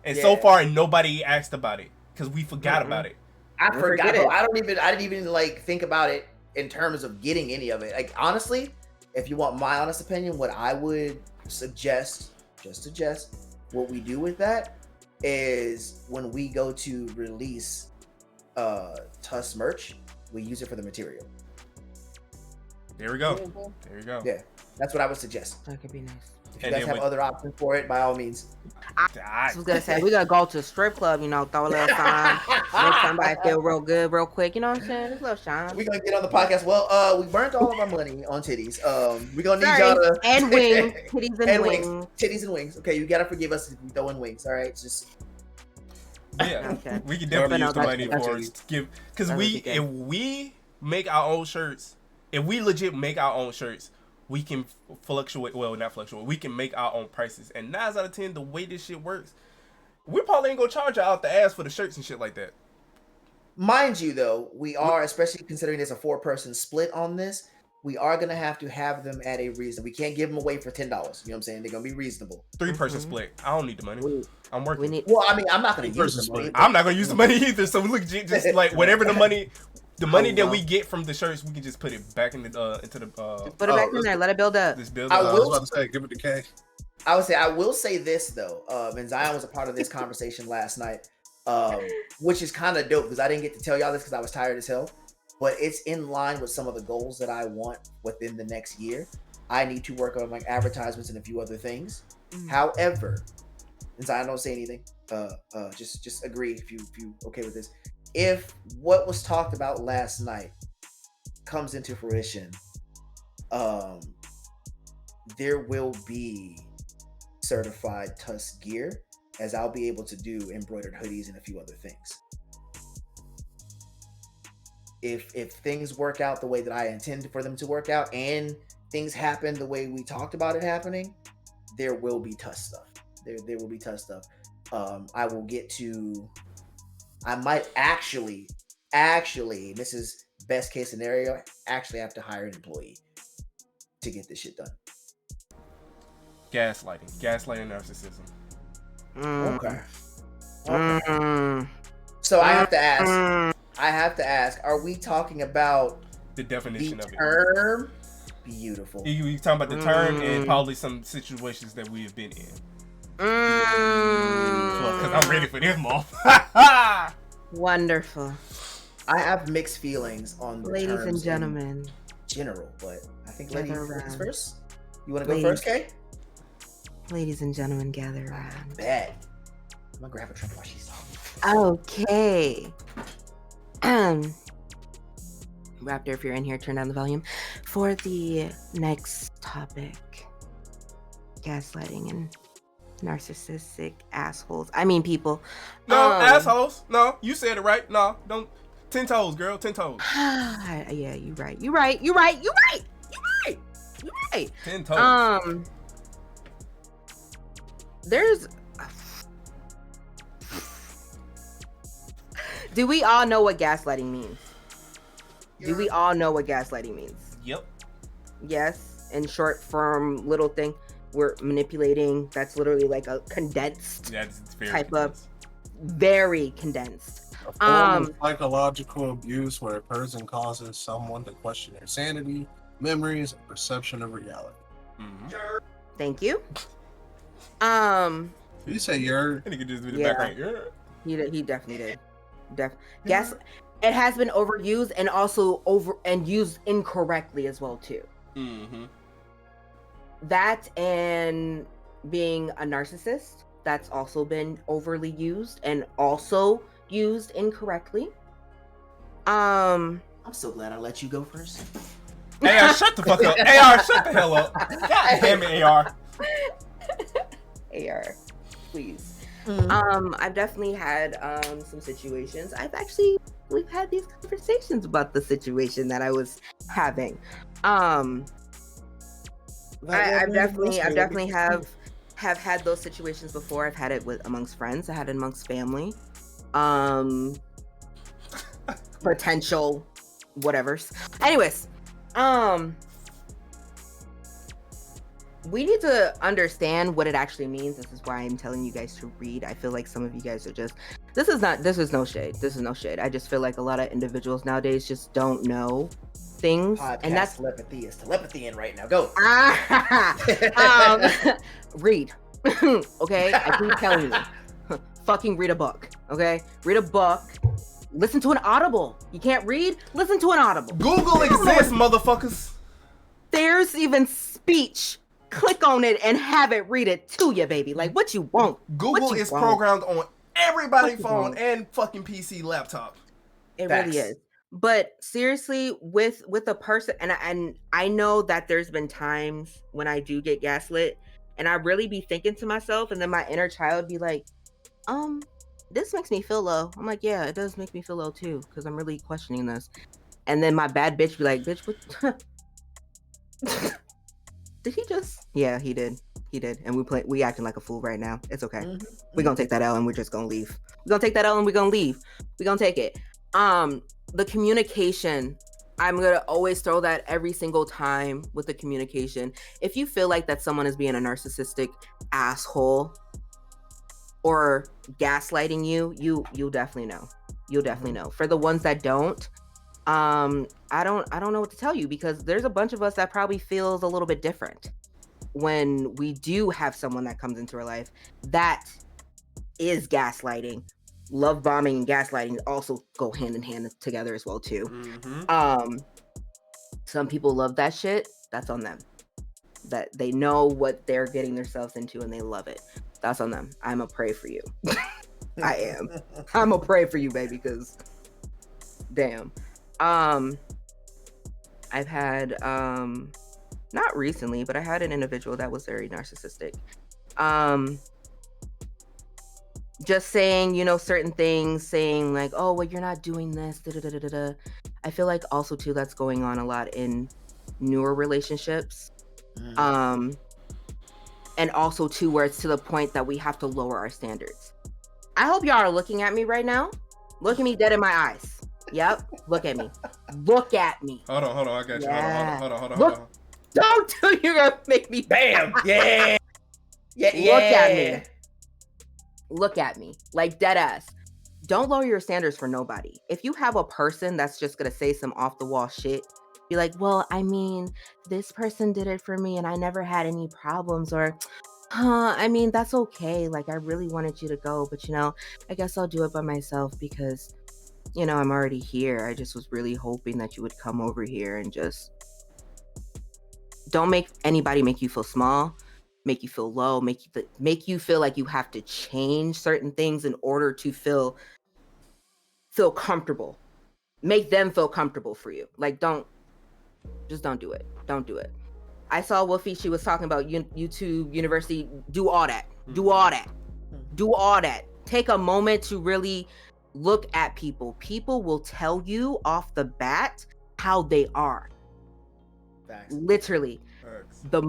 Speaker 4: And so far nobody asked about it because we forgot about it.
Speaker 2: I forgot. I didn't even like think about it in terms of getting any of it. Like honestly, if you want my honest opinion, what I would suggest what we do with that is when we go to release TUS merch, we use it for the material.
Speaker 4: There we go. There you go.
Speaker 2: Yeah, that's what I would suggest.
Speaker 3: That could be nice.
Speaker 2: If you guys have other options for it, by all means.
Speaker 3: I was gonna say we gotta go to a strip club, throw a little shine, make somebody feel real good, real quick. You know what I'm saying? Just a little shine.
Speaker 2: We're gonna get on the podcast. Well, we burnt all of our money on titties. We're gonna need y'all to
Speaker 3: and wings, titties and wings,
Speaker 2: titties and wings. Okay, you gotta forgive us if we throw in wings. All right, just.
Speaker 4: Yeah, okay. We can definitely use the money for because if we make our own shirts, if we legit make our own shirts, we can fluctuate. Well, not fluctuate. We can make our own prices. And 9 out of 10, the way this shit works, we probably ain't gonna charge you out the ass for the shirts and shit like that.
Speaker 2: Mind you, though, we are, especially considering there's a 4-person split on this, we are gonna have them at a reason. We can't give them away for $10. You know what I'm saying? They're gonna be reasonable.
Speaker 4: 3-person split. I don't need the money. I'm working.
Speaker 2: Well, I mean, I'm not gonna use the money.
Speaker 4: I'm not gonna use the money either. So we look just like whatever the money that we get from the shirts, we can just put it back into the
Speaker 3: just put it back in there. Let it build up.
Speaker 4: Just build
Speaker 1: I
Speaker 4: up.
Speaker 1: was about to say, give it to K.
Speaker 2: I will say this though, and Zion was a part of this conversation last night, which is kind of dope because I didn't get to tell y'all this because I was tired as hell. But it's in line with some of the goals that I want within the next year. I need to work on like advertisements and a few other things. However, and Zion, don't say anything. Just agree if you okay with this. If what was talked about last night comes into fruition, there will be certified TUS gear, as I'll be able to do embroidered hoodies and a few other things. If things work out the way that I intend for them to work out and things happen the way we talked about it happening, there will be TUS stuff. There will be TUS stuff. I might actually, this is best case scenario, actually have to hire an employee to get this shit done.
Speaker 4: Gaslighting narcissism.
Speaker 2: Okay. So I have to ask, are we talking about
Speaker 4: the definition of
Speaker 2: term? Beautiful.
Speaker 4: You talking about the term and probably some situations that we have been in. Because I'm ready for this, mom.
Speaker 3: Wonderful.
Speaker 2: I have mixed feelings on the
Speaker 3: ladies
Speaker 2: terms
Speaker 3: and gentlemen.
Speaker 2: General, but I think ladies first. You want to
Speaker 3: ladies.
Speaker 2: Go first, Kay?
Speaker 3: Ladies and gentlemen, gather around.
Speaker 2: Bet. I'm gonna grab a drink while she's talking.
Speaker 3: Okay. Raptor, if you're in here, turn down the volume. For the next topic, gaslighting and narcissistic assholes. I mean people.
Speaker 4: No, assholes. No, you said it right. No, don't. 10 toes, girl. 10 toes.
Speaker 3: Yeah, you right.
Speaker 4: 10 toes.
Speaker 3: There's. Do we all know what gaslighting means? Do we all know what gaslighting means?
Speaker 4: Yep.
Speaker 3: Yes. In short form, little thing, we're manipulating. That's literally like a condensed type of very condensed.
Speaker 1: A form of psychological abuse where a person causes someone to question their sanity, memories, and perception of reality.
Speaker 4: Mm-hmm.
Speaker 3: Thank you.
Speaker 1: You say you're.
Speaker 4: I think you just do the background.
Speaker 3: He definitely did. Gas. It has been overused and also used incorrectly as well too.
Speaker 4: Mm-hmm.
Speaker 3: That and being a narcissist, that's also been overly used and also used incorrectly. I'm
Speaker 2: so glad I let you go first.
Speaker 4: AR, shut the fuck up. AR, shut the hell up. God damn it, AR.
Speaker 3: AR, please.
Speaker 2: Mm-hmm.
Speaker 3: I've definitely had some situations. We've had these conversations about the situation that I was having. I've definitely have had those situations before. I've had it amongst friends. I had it amongst family. Potential whatevers. Anyways, we need to understand what it actually means. This is why I'm telling you guys to read. I feel like some of you guys are just, this is no shade. I just feel like a lot of individuals nowadays just don't know things.
Speaker 2: And that's telepathy is telepathy in right now. Go.
Speaker 3: Read. Okay? I keep telling you. Fucking read a book. Okay? Read a book. Listen to an Audible. You can't read? Listen to an Audible.
Speaker 4: Google exists, motherfuckers.
Speaker 3: There's even speech click on it and have it read it to you, baby. Like, what you want?
Speaker 4: Google is programmed on everybody's phone and fucking PC laptop.
Speaker 3: It really is. But seriously, with a person, and I know that there's been times when I do get gaslit, and I really be thinking to myself, and then my inner child be like, this makes me feel low. I'm like, yeah, it does make me feel low too, because I'm really questioning this. And then my bad bitch be like, bitch, what? Did he just? Yeah, he did. He did. And we acting like a fool right now. It's okay. Mm-hmm. We're gonna take that L and we're just gonna leave. We're gonna take that L and we're gonna leave. We're gonna take it. The communication, I'm gonna always throw that every single time with the communication. If you feel like that someone is being a narcissistic asshole or gaslighting you, you'll definitely know. You'll definitely know. For the ones that don't, I don't know what to tell you, because there's a bunch of us that probably feels a little bit different when we do have someone that comes into our life that is gaslighting. Love bombing and gaslighting also go hand in hand together as well too. Mm-hmm. Some people love that shit. That's on them. That they know what they're getting themselves into and they love it. That's on them. I'ma pray for you. I am. I'ma pray for you, baby, because damn. I've had not recently, but I had an individual that was very narcissistic. Just saying, certain things, saying like, oh, well, you're not doing this, da-da-da-da-da. I feel like also too that's going on a lot in newer relationships. And also too where it's to the point that we have to lower our standards. I hope y'all are looking at me right now. Look at me dead in my eyes. Yep. Look at me. Look at me.
Speaker 4: Hold on. I got you.
Speaker 3: Yeah.
Speaker 4: Hold on.
Speaker 3: Look, don't do you're gonna make me
Speaker 2: bam. Yeah.
Speaker 3: Look at me. Look at me. Like dead ass. Don't lower your standards for nobody. If you have a person that's just gonna say some off the wall shit, be like, well, I mean, this person did it for me and I never had any problems, or I mean, that's okay. Like, I really wanted you to go, but I guess I'll do it by myself because I'm already here. I just was really hoping that you would come over here, and just don't make anybody make you feel small, make you feel low, make you feel like you have to change certain things in order to feel comfortable. Make them feel comfortable for you. Like, don't do it. Don't do it. I saw Wolfie, she was talking about YouTube University. Do all that. Do all that. Do all that. Take a moment to really look at people. People will tell you off the bat how they are. Facts. Literally. Facts. The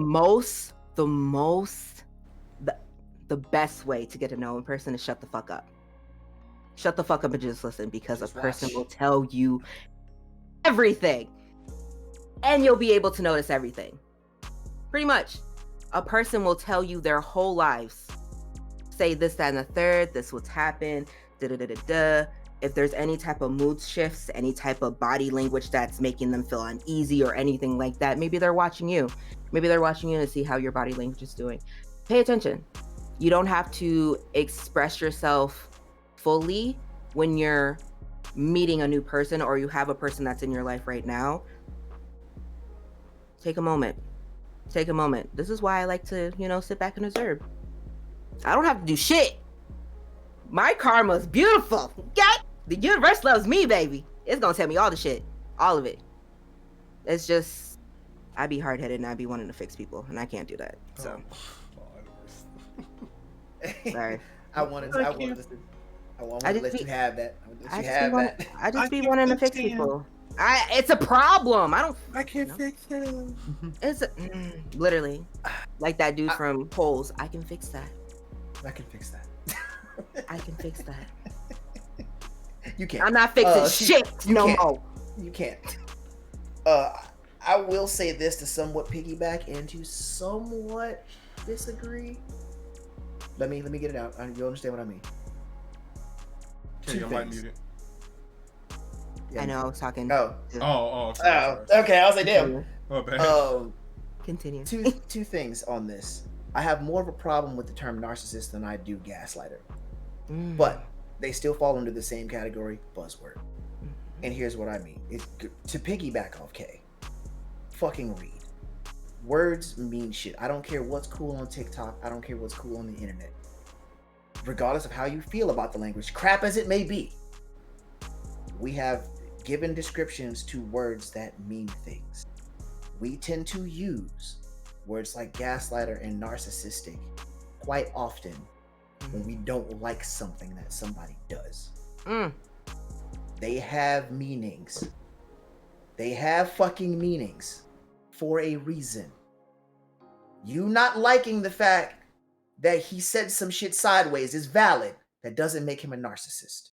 Speaker 3: best way to get to know a person is shut the fuck up. Shut the fuck up and just listen, because a person will tell you everything. And you'll be able to notice everything. Pretty much. A person will tell you their whole lives. Say this, that, and the third, this what's happened, da-da-da-da-da. If there's any type of mood shifts, any type of body language that's making them feel uneasy or anything like that, maybe they're watching you. Maybe they're watching you to see how your body language is doing. Pay attention. You don't have to express yourself fully when you're meeting a new person or you have a person that's in your life right now. Take a moment. This is why I like to, sit back and observe. I don't have to do shit. My karma's beautiful. Okay? The universe loves me, baby. It's gonna tell me all the shit. All of it. It's just, I be hard-headed and I be wanting to fix people, and I can't do that. So. Sorry.
Speaker 2: I wanted to let you have that.
Speaker 3: I just be wanting to fix people. It's a problem.
Speaker 1: I can't fix it.
Speaker 3: It's literally like that dude from Polls. I can fix that.
Speaker 2: I can fix that.
Speaker 3: I can fix that.
Speaker 2: You can't.
Speaker 3: I'm not fixing shit no more.
Speaker 2: You can't. I will say this to somewhat piggyback and to somewhat disagree. Let me get it out. You'll understand what I mean.
Speaker 4: Okay, your mic muted.
Speaker 3: Yeah. I know, I was talking.
Speaker 2: Sorry. Okay, I was like, damn.
Speaker 4: Oh, bad.
Speaker 3: Continue.
Speaker 2: Two things on this. I have more of a problem with the term narcissist than I do gaslighter. But they still fall under the same category, buzzword. And here's what I mean. To piggyback off Kay, fucking read. Words mean shit. I don't care what's cool on TikTok. I don't care what's cool on the internet. Regardless of how you feel about the language, crap as it may be, we have given descriptions to words that mean things. We tend to use words like gaslighter and narcissistic quite often when we don't like something that somebody does. They have meanings. They have fucking meanings for a reason. You not liking the fact that he said some shit sideways is valid. That doesn't make him a narcissist.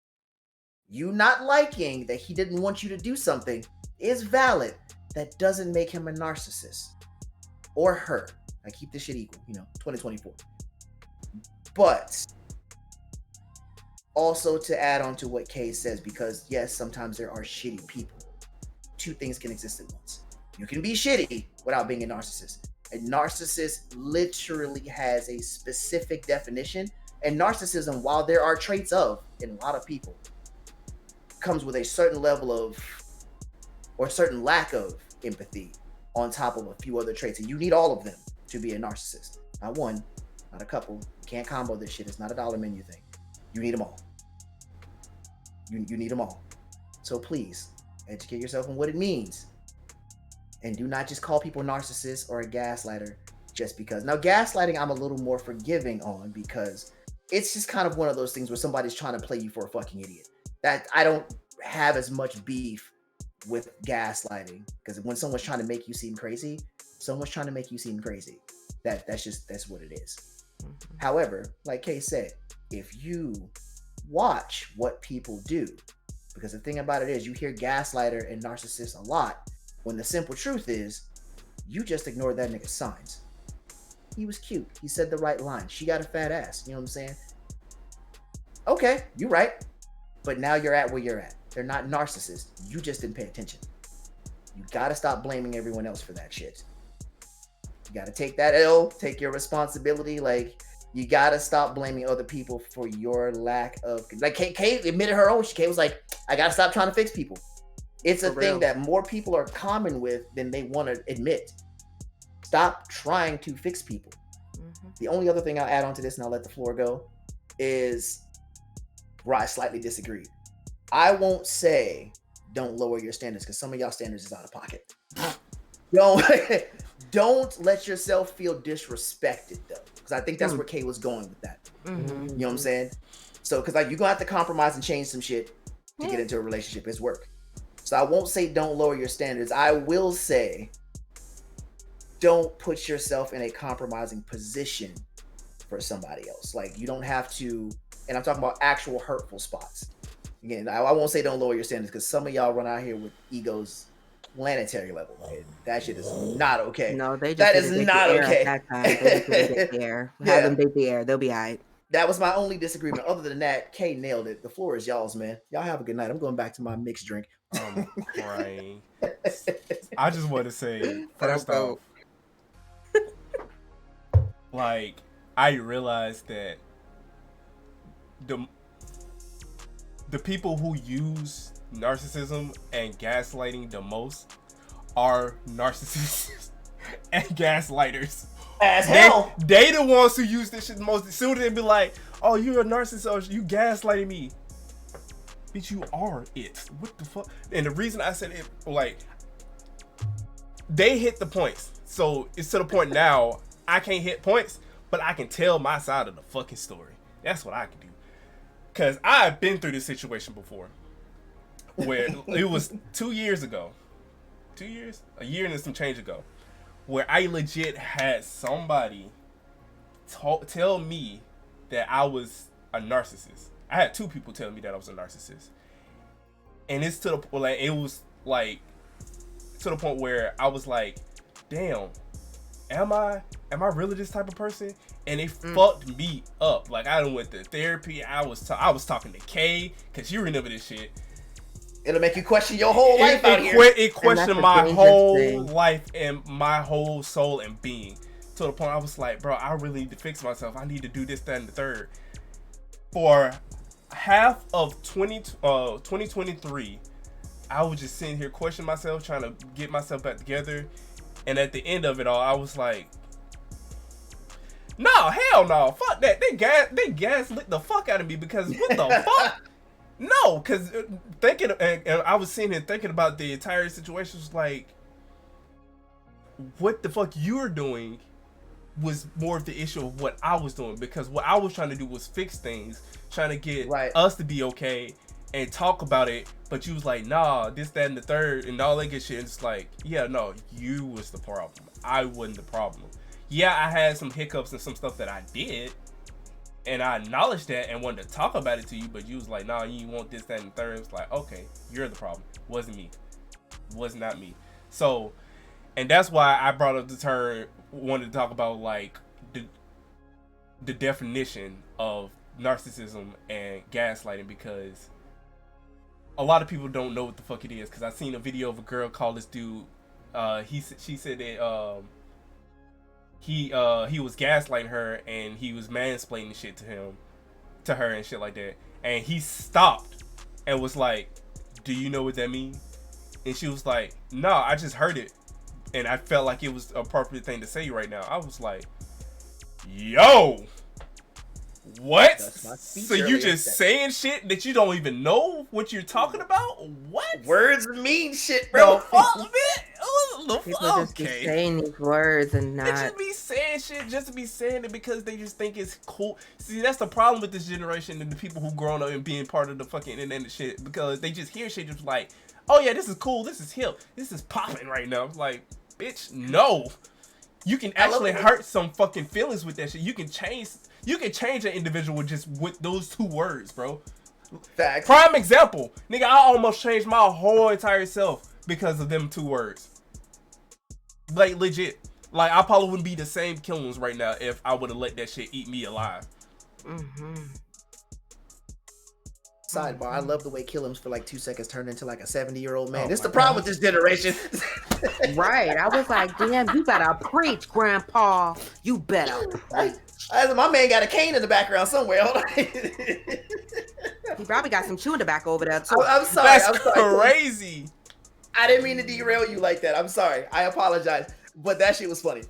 Speaker 2: You not liking that he didn't want you to do something is valid. That doesn't make him a narcissist. Or her. I keep this shit equal, 2024. But also to add on to what Kay says, because yes, sometimes there are shitty people. Two things can exist at once. You can be shitty without being a narcissist. A narcissist literally has a specific definition, and narcissism, while there are traits of in a lot of people, comes with a certain level of or certain lack of empathy on top of a few other traits, and you need all of them to be a narcissist. Not one, not a couple. You can't combo this shit. It's not a dollar menu thing. You need them all. You need them all. So please educate yourself on what it means. And do not just call people narcissists or a gaslighter just because. Now, gaslighting, I'm a little more forgiving on because it's just kind of one of those things where somebody's trying to play you for a fucking idiot. That I don't have as much beef with gaslighting, because when someone's trying to make you seem crazy, someone's trying to make you seem crazy. That's what it is. However, like Kay said, if you watch what people do, because the thing about it is you hear gaslighter and narcissist a lot, when the simple truth is, you just ignored that nigga's signs. He was cute. He said the right line. She got a fat ass. You know what I'm saying? Okay, you're right. But now you're at where you're at. They're not narcissists. You just didn't pay attention. You gotta stop blaming everyone else for that shit. You gotta take that L, take your responsibility. Like, you gotta stop blaming other people for your lack of... Like, Kay admitted her own. Kay was like, I gotta stop trying to fix people. It's a thing that more people are common with than they want to admit. Stop trying to fix people. The only other thing I'll add on to this, and I'll let the floor go, is where I slightly disagree. I won't say don't lower your standards, because some of y'all standards is out of pocket. Don't let yourself feel disrespected, though, because I think that's where Kay was going with that. You know what I'm saying? So, because you're gonna have to compromise and change some shit to get into a relationship. It's work. So I won't say don't lower your standards. I will say don't put yourself in a compromising position for somebody else. Like, you don't have to, and I'm talking about actual hurtful spots. Again, I won't say don't lower your standards, because some of y'all run out here with egos planetary level. And that shit is not okay.
Speaker 3: No, they just
Speaker 2: that is not okay.
Speaker 3: That time. They just date the air. Have them date the air. They'll be all right.
Speaker 2: That was my only disagreement. Other than that, Kay nailed it. The floor is y'all's, man. Y'all have a good night. I'm going back to my mixed drink.
Speaker 4: I'm crying. I just want to say, first off, like, I realized that the people who use narcissism and gaslighting the most are narcissists and gaslighters.
Speaker 2: As hell.
Speaker 4: They the ones who use this shit the most. As soon as they be like, oh, you're a narcissist, you gaslighting me. Bitch, you are it. What the fuck? And the reason I said it, like, they hit the points. So it's to the point now, I can't hit points, but I can tell my side of the fucking story. That's what I can do. Because I've been through this situation before. Where it was 2 years ago. 2 years? A year and some change ago. Where I legit had somebody tell me that I was a narcissist. I had two people tell me that I was a narcissist. And it's to the point, like, it was like to the point where I was like, damn, am I really this type of person? And it fucked me up. Like, I done went to therapy. I was talking to Kay, because you remember this shit.
Speaker 2: It'll make you question your whole life out here.
Speaker 4: It questioned my whole life and my whole soul and being. To the point I was like, bro, I really need to fix myself. I need to do this, that, and the third. For half of 2023, I was just sitting here questioning myself, trying to get myself back together. And at the end of it all, I was like, no, hell no, fuck that. They gaslit the fuck out of me because what the fuck? No, because thinking, and I was sitting here thinking about the entire situation. Was like, what the fuck you're doing was more of the issue of what I was doing, because what I was trying to do was fix things, trying to get us to be okay and talk about it. But you was like, nah, this, that, and the third, and all that good shit. And it's like, yeah, no, you was the problem. I wasn't the problem. Yeah, I had some hiccups and some stuff that I did, and I acknowledged that and wanted to talk about it to you, but you was like, nah, you want this, that, and the third. It's like, okay, you're the problem. Wasn't me. Was not me. So, and that's why I brought up the term, wanted to talk about like the definition of narcissism and gaslighting, because a lot of people don't know what the fuck it is. Because I seen a video of a girl call this dude. She said that he was gaslighting her and he was mansplaining shit to her and shit like that. And he stopped and was like, "Do you know what that means?" And she was like, "No, I just heard it, and I felt like it was an appropriate thing to say right now." I was like, "Yo, what? So you just saying shit that you don't even know what you're talking about? What?
Speaker 2: Words mean shit, bro.
Speaker 4: The fuck, man?
Speaker 3: People just be saying these words and not.
Speaker 4: They just be saying shit just to be saying it because they just think it's cool. See, that's the problem with this generation and the people who grown up and being part of the fucking internet and shit, because they just hear shit just like, oh yeah, this is cool, this is hip, this is popping right now. It's like, bitch, no. You can actually hurt some fucking feelings with that shit. You can change an individual with those two words, bro.
Speaker 2: Facts.
Speaker 4: Prime example, nigga, I almost changed my whole entire self because of them two words. Like, legit. Like, I probably wouldn't be the same killings right now if I would have let that shit eat me alive.
Speaker 3: Mm-hmm.
Speaker 2: Sidebar, I love the way Killums for like 2 seconds turned into like a 70-year-old man. This is the problem with this generation.
Speaker 3: Right. I was like, damn, you better preach, Grandpa. You better preach.
Speaker 2: My man got a cane in the background somewhere. Hold on.
Speaker 3: He probably got some chewing tobacco over there, too.
Speaker 2: I'm sorry.
Speaker 4: That's crazy.
Speaker 2: I didn't mean to derail you like that. I'm sorry. I apologize. But that shit was funny.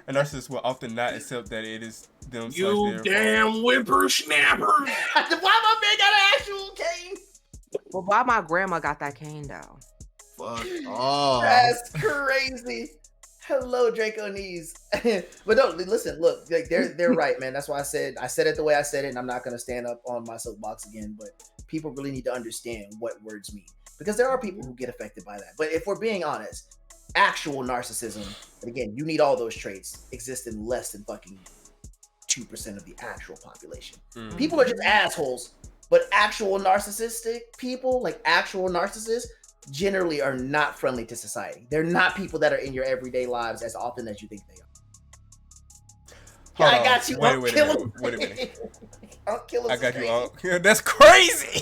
Speaker 4: And narcissists will often not accept that it is them.
Speaker 1: You damn whippersnapper!
Speaker 2: Why my man got an actual cane?
Speaker 3: Well, why my grandma got that cane, though?
Speaker 1: Fuck off.
Speaker 2: That's crazy. Hello, Draco Knees. But no, listen, look, like they're right, man. That's why I said it the way I said it, and I'm not gonna stand up on my soapbox again. But people really need to understand what words mean, because there are people who get affected by that. But if we're being honest, actual narcissism, and again, you need all those traits, exist in less than fucking 2% of the actual population. Mm-hmm. People are just assholes, but actual narcissistic people, like actual narcissists, generally are not friendly to society. They're not people that are in your everyday lives as often as you think they are. I got you.
Speaker 4: Wait a minute.
Speaker 2: I'll kill him.
Speaker 4: I got you. That's crazy.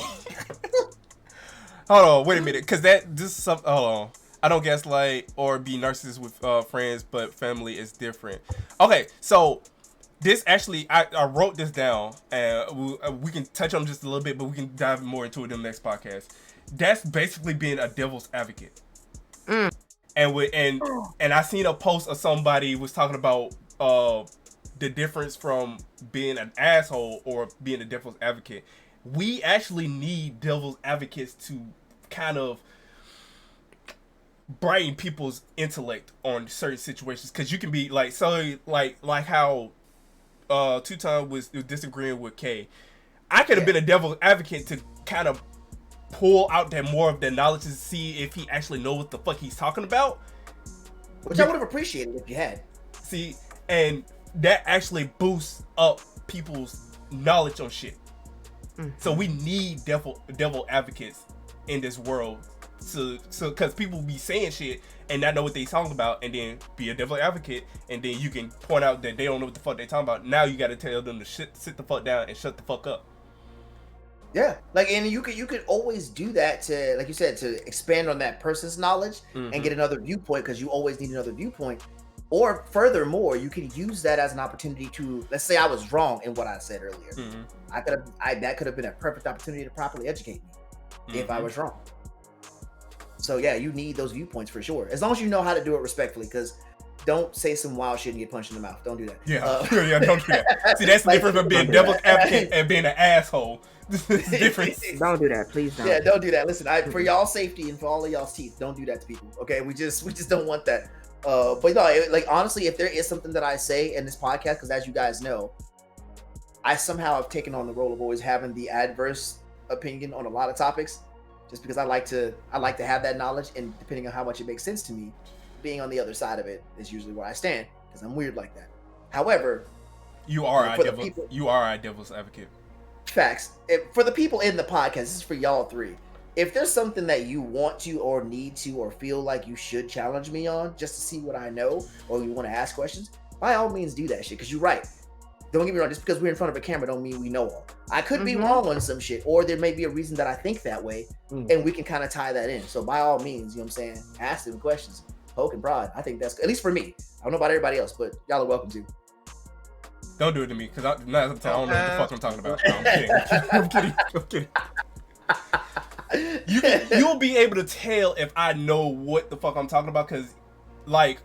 Speaker 4: Hold on, wait a minute, because hold on. I don't gaslight or be narcissist with friends, but family is different. Okay, so this actually, I wrote this down, and we can touch on just a little bit, but we can dive more into it in the next podcast. That's basically being a devil's advocate. And I seen a post of somebody was talking about the difference from being an asshole or being a devil's advocate. We actually need devil's advocates to kind of brighten people's intellect on certain situations, because you can be like, so like how Two-Time was disagreeing with Kay. I could have been a devil's advocate to kind of pull out that more of the knowledge to see if he actually know what the fuck he's talking about,
Speaker 2: which I would have appreciated if you had.
Speaker 4: See, and that actually boosts up people's knowledge on shit. So we need devil advocates in this world, so because people be saying shit and not know what they talking about, and then be a devil advocate, and then you can point out that they don't know what the fuck they talking about. Now you got to tell them to sit the fuck down and shut the fuck up.
Speaker 2: Yeah, like, and you could always do that to, like you said, to expand on that person's knowledge and get another viewpoint, because you always need another viewpoint. Or furthermore, you can use that as an opportunity to, let's say I was wrong in what I said earlier. That could have been a perfect opportunity to properly educate me if I was wrong. So yeah, you need those viewpoints for sure. As long as you know how to do it respectfully, because don't say some wild shit and get punched in the mouth. Don't do that.
Speaker 4: Yeah, yeah, don't do that. See, that's the difference between being devil's advocate and being an asshole. It's the difference.
Speaker 3: Don't do that, please don't.
Speaker 2: Yeah, don't do that. Listen, for y'all safety and for all of y'all's teeth, don't do that to people. Okay, we just don't want that. But no, like honestly, if there is something that I say in this podcast, because as you guys know, I somehow have taken on the role of always having the adverse opinion on a lot of topics, just because I like to have that knowledge, and depending on how much it makes sense to me, being on the other side of it is usually where I stand, because I'm weird like that. However,
Speaker 4: you are our devil's advocate.
Speaker 2: Facts. For the people in the podcast, this is for y'all three. If there's something that you want to or need to or feel like you should challenge me on just to see what I know, or you want to ask questions, by all means do that shit, because you're right. Don't get me wrong, just because we're in front of a camera don't mean we know all. I could be wrong on some shit, or there may be a reason that I think that way, and we can kind of tie that in. So by all means, you know what I'm saying, ask them questions, poke and prod. I think that's, at least for me. I don't know about everybody else, but y'all are welcome to.
Speaker 4: Don't do it to me, because I don't know what the fuck I'm talking about. No, I'm kidding. You'll be able to tell if I know what the fuck I'm talking about, because, like,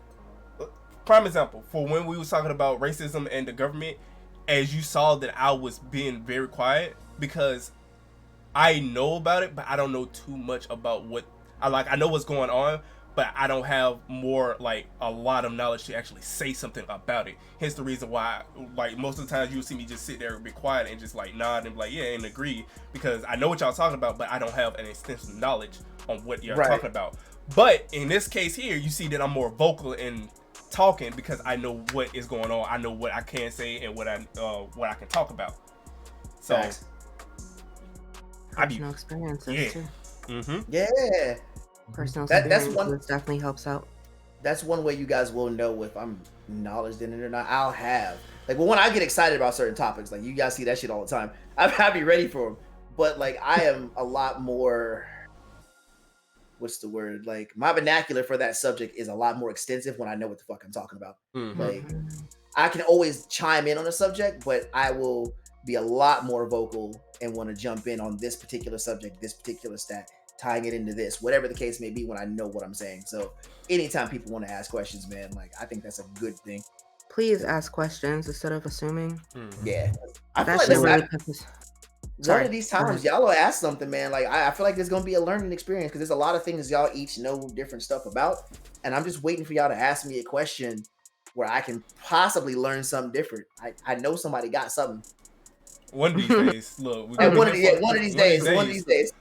Speaker 4: prime example, for when we was talking about racism and the government, as you saw that I was being very quiet, because I know about it, but I don't know too much about what, I know what's going on, but I don't have more, like, a lot of knowledge to actually say something about it. Hence the reason why, like, most of the times you'll see me just sit there and be quiet and just, like, nod and be like, yeah, and agree, because I know what y'all talking about, but I don't have an extensive knowledge on what you're talking about. But in this case here, you see that I'm more vocal in talking, because I know what is going on. I know what I can say and what I can talk about. So,
Speaker 3: personal experiences too.
Speaker 2: Yeah.
Speaker 3: Personal experiences definitely helps out.
Speaker 2: That's one way you guys will know if I'm knowledge in it or not. I'll have, like, well, when I get excited about certain topics, like, you guys see that shit all the time, I'll be ready for them. But, like, I am a lot more, what's the word? Like, my vernacular for that subject is a lot more extensive when I know what the fuck I'm talking about. Like, I can always chime in on a subject, but I will be a lot more vocal and want to jump in on this particular subject, this particular stat, tying it into this, whatever the case may be, when I know what I'm saying. So anytime people want to ask questions, man, like, I think that's a good thing.
Speaker 3: Please ask questions instead of assuming.
Speaker 2: Yeah. I feel
Speaker 3: That
Speaker 2: like
Speaker 3: shit really pisses.
Speaker 2: one of these times y'all will ask something, man. Like, I feel like there's gonna be a learning experience, because there's a lot of things y'all each know different stuff about, and I'm just waiting for y'all to ask me a question where I can possibly learn something different. I know somebody got something.
Speaker 4: One of these days, look.
Speaker 2: One of these days.
Speaker 3: One of these days.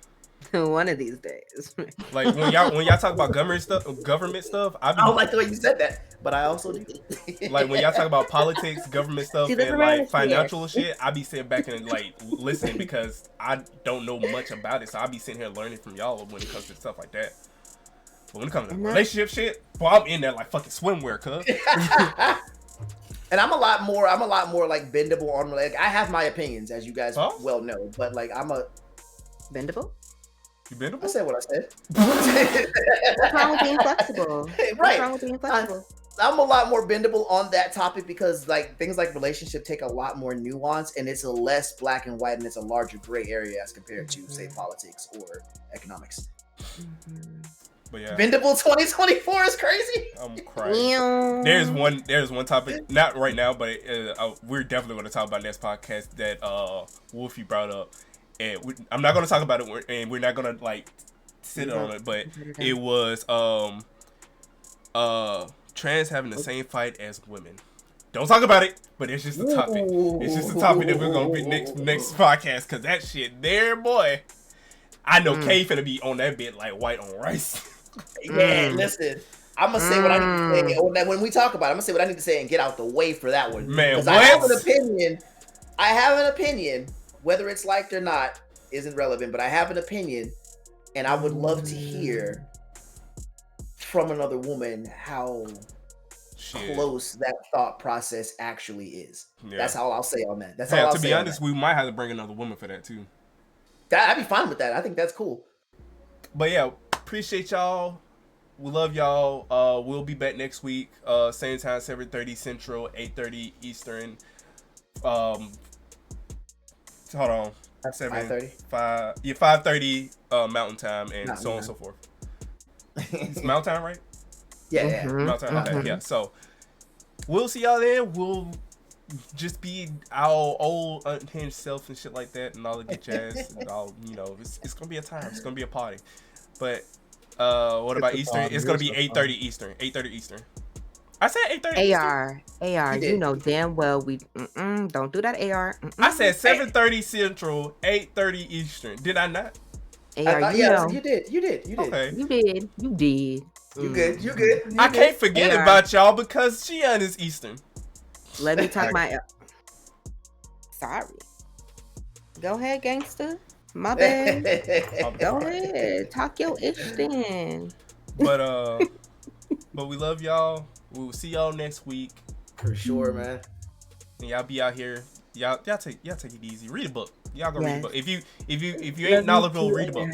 Speaker 4: Like, when y'all talk about government stuff, I
Speaker 2: don't like the way you said that, but I also do.
Speaker 4: Like, when y'all talk about politics, government stuff, and like financial shit, I be sitting back and like listening, because I don't know much about it, so I be sitting here learning from y'all when it comes to stuff like that. But when it comes to relationship shit, boy, I'm in there like fucking swimwear, cuz.
Speaker 2: And I'm a lot more like bendable on, like, I have my opinions, as you guys well know, but like, I'm a
Speaker 3: bendable.
Speaker 4: You bendable?
Speaker 2: I said what I said.
Speaker 3: What's wrong with being flexible?
Speaker 2: Right.
Speaker 3: What's wrong with being flexible?
Speaker 2: I'm a lot more bendable on that topic, because like things like relationship take a lot more nuance, and it's a less black and white, and it's a larger gray area as compared to say politics or economics.
Speaker 4: But yeah,
Speaker 2: bendable 2024 is crazy. I'm
Speaker 4: crying. There's one topic, not right now, but we're definitely going to talk about next podcast that Wolfie brought up, and I'm not going to talk about it, and we're not going to like sit on it, but it was trans having the same fight as women. Don't talk about it, but it's just a topic. It's just a topic that we're gonna be next podcast, because that shit there, boy. I know Kay finna be on that bit like white on rice.
Speaker 2: Yeah, listen. I'm gonna say what I need to say when we talk about it. I'm gonna say what I need to say and get out the way for that one.
Speaker 4: Man,
Speaker 2: because I have an opinion. Whether it's liked or not isn't relevant, but I have an opinion, and I would love to hear from another woman how close that thought process actually is. Yeah. That's all I'll say on that. That's all I'll say.
Speaker 4: To be honest, we might have to bring another woman for that too.
Speaker 2: I'd be fine with that. I think that's cool.
Speaker 4: But yeah, appreciate y'all. We love y'all. We'll be back next week. Same time, 7:30 Central, 8:30 Eastern. Hold on.
Speaker 2: 5:30.
Speaker 4: 5:30 Mountain Time, and so on and so forth. It's Mount Time, right?
Speaker 2: Yeah.
Speaker 4: Mount Time. Okay, yeah. So we'll see y'all there. We'll just be our old unhinged self and shit like that, and all the good jazz. And all, it's gonna be a time. It's gonna be a party. But what about Eastern? It's gonna be 8:30 Eastern. 8:30 Eastern. I said 8:30.
Speaker 3: AR, you know damn well we don't do that. AR.
Speaker 4: I said 7:30 Central, 8:30 Eastern. Did I not?
Speaker 3: AR,
Speaker 2: you did.
Speaker 4: Okay.
Speaker 3: You did.
Speaker 2: You good.
Speaker 4: I can't forget about y'all because Shion is Eastern.
Speaker 3: Let me talk my. Sorry. Go ahead, gangster. My bad. Go ahead. Talk your ish then.
Speaker 4: But we love y'all. We will see y'all next week.
Speaker 2: For sure, man.
Speaker 4: And y'all be out here. Y'all take it easy. Read a book. Y'all go read a book. If you ain't knowledgeable, read a book.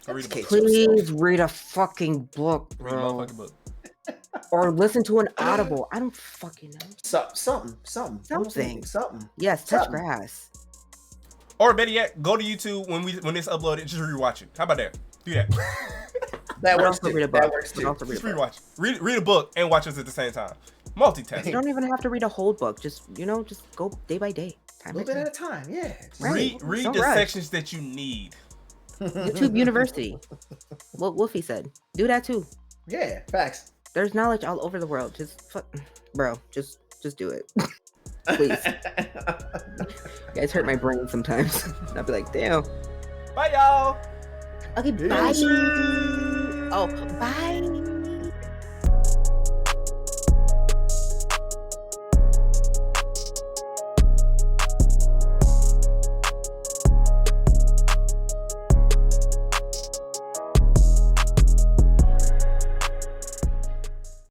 Speaker 4: Go read a book.
Speaker 3: Please read a fucking book, bro.
Speaker 4: Read a motherfucking book.
Speaker 3: Or listen to an Audible. I don't fucking know.
Speaker 2: Something.
Speaker 3: Yes, touch grass.
Speaker 4: Or better yet, go to YouTube when it's uploaded. Just rewatch it. How about that? Do that.
Speaker 2: That works too.
Speaker 3: Read a book.
Speaker 4: Just rewatch. Read a book and watch us at the same time. Multitasking.
Speaker 3: You don't even have to read a whole book. Just go day by day.
Speaker 2: A little bit at a time. Yeah.
Speaker 4: Read the sections that you need.
Speaker 3: YouTube University. What Wolfie said. Do that too.
Speaker 2: Yeah. Facts.
Speaker 3: There's knowledge all over the world. Just do it. Please. You guys hurt my brain sometimes. I'll be like, damn.
Speaker 4: Bye, y'all.
Speaker 3: Okay, bye. Oh, bye.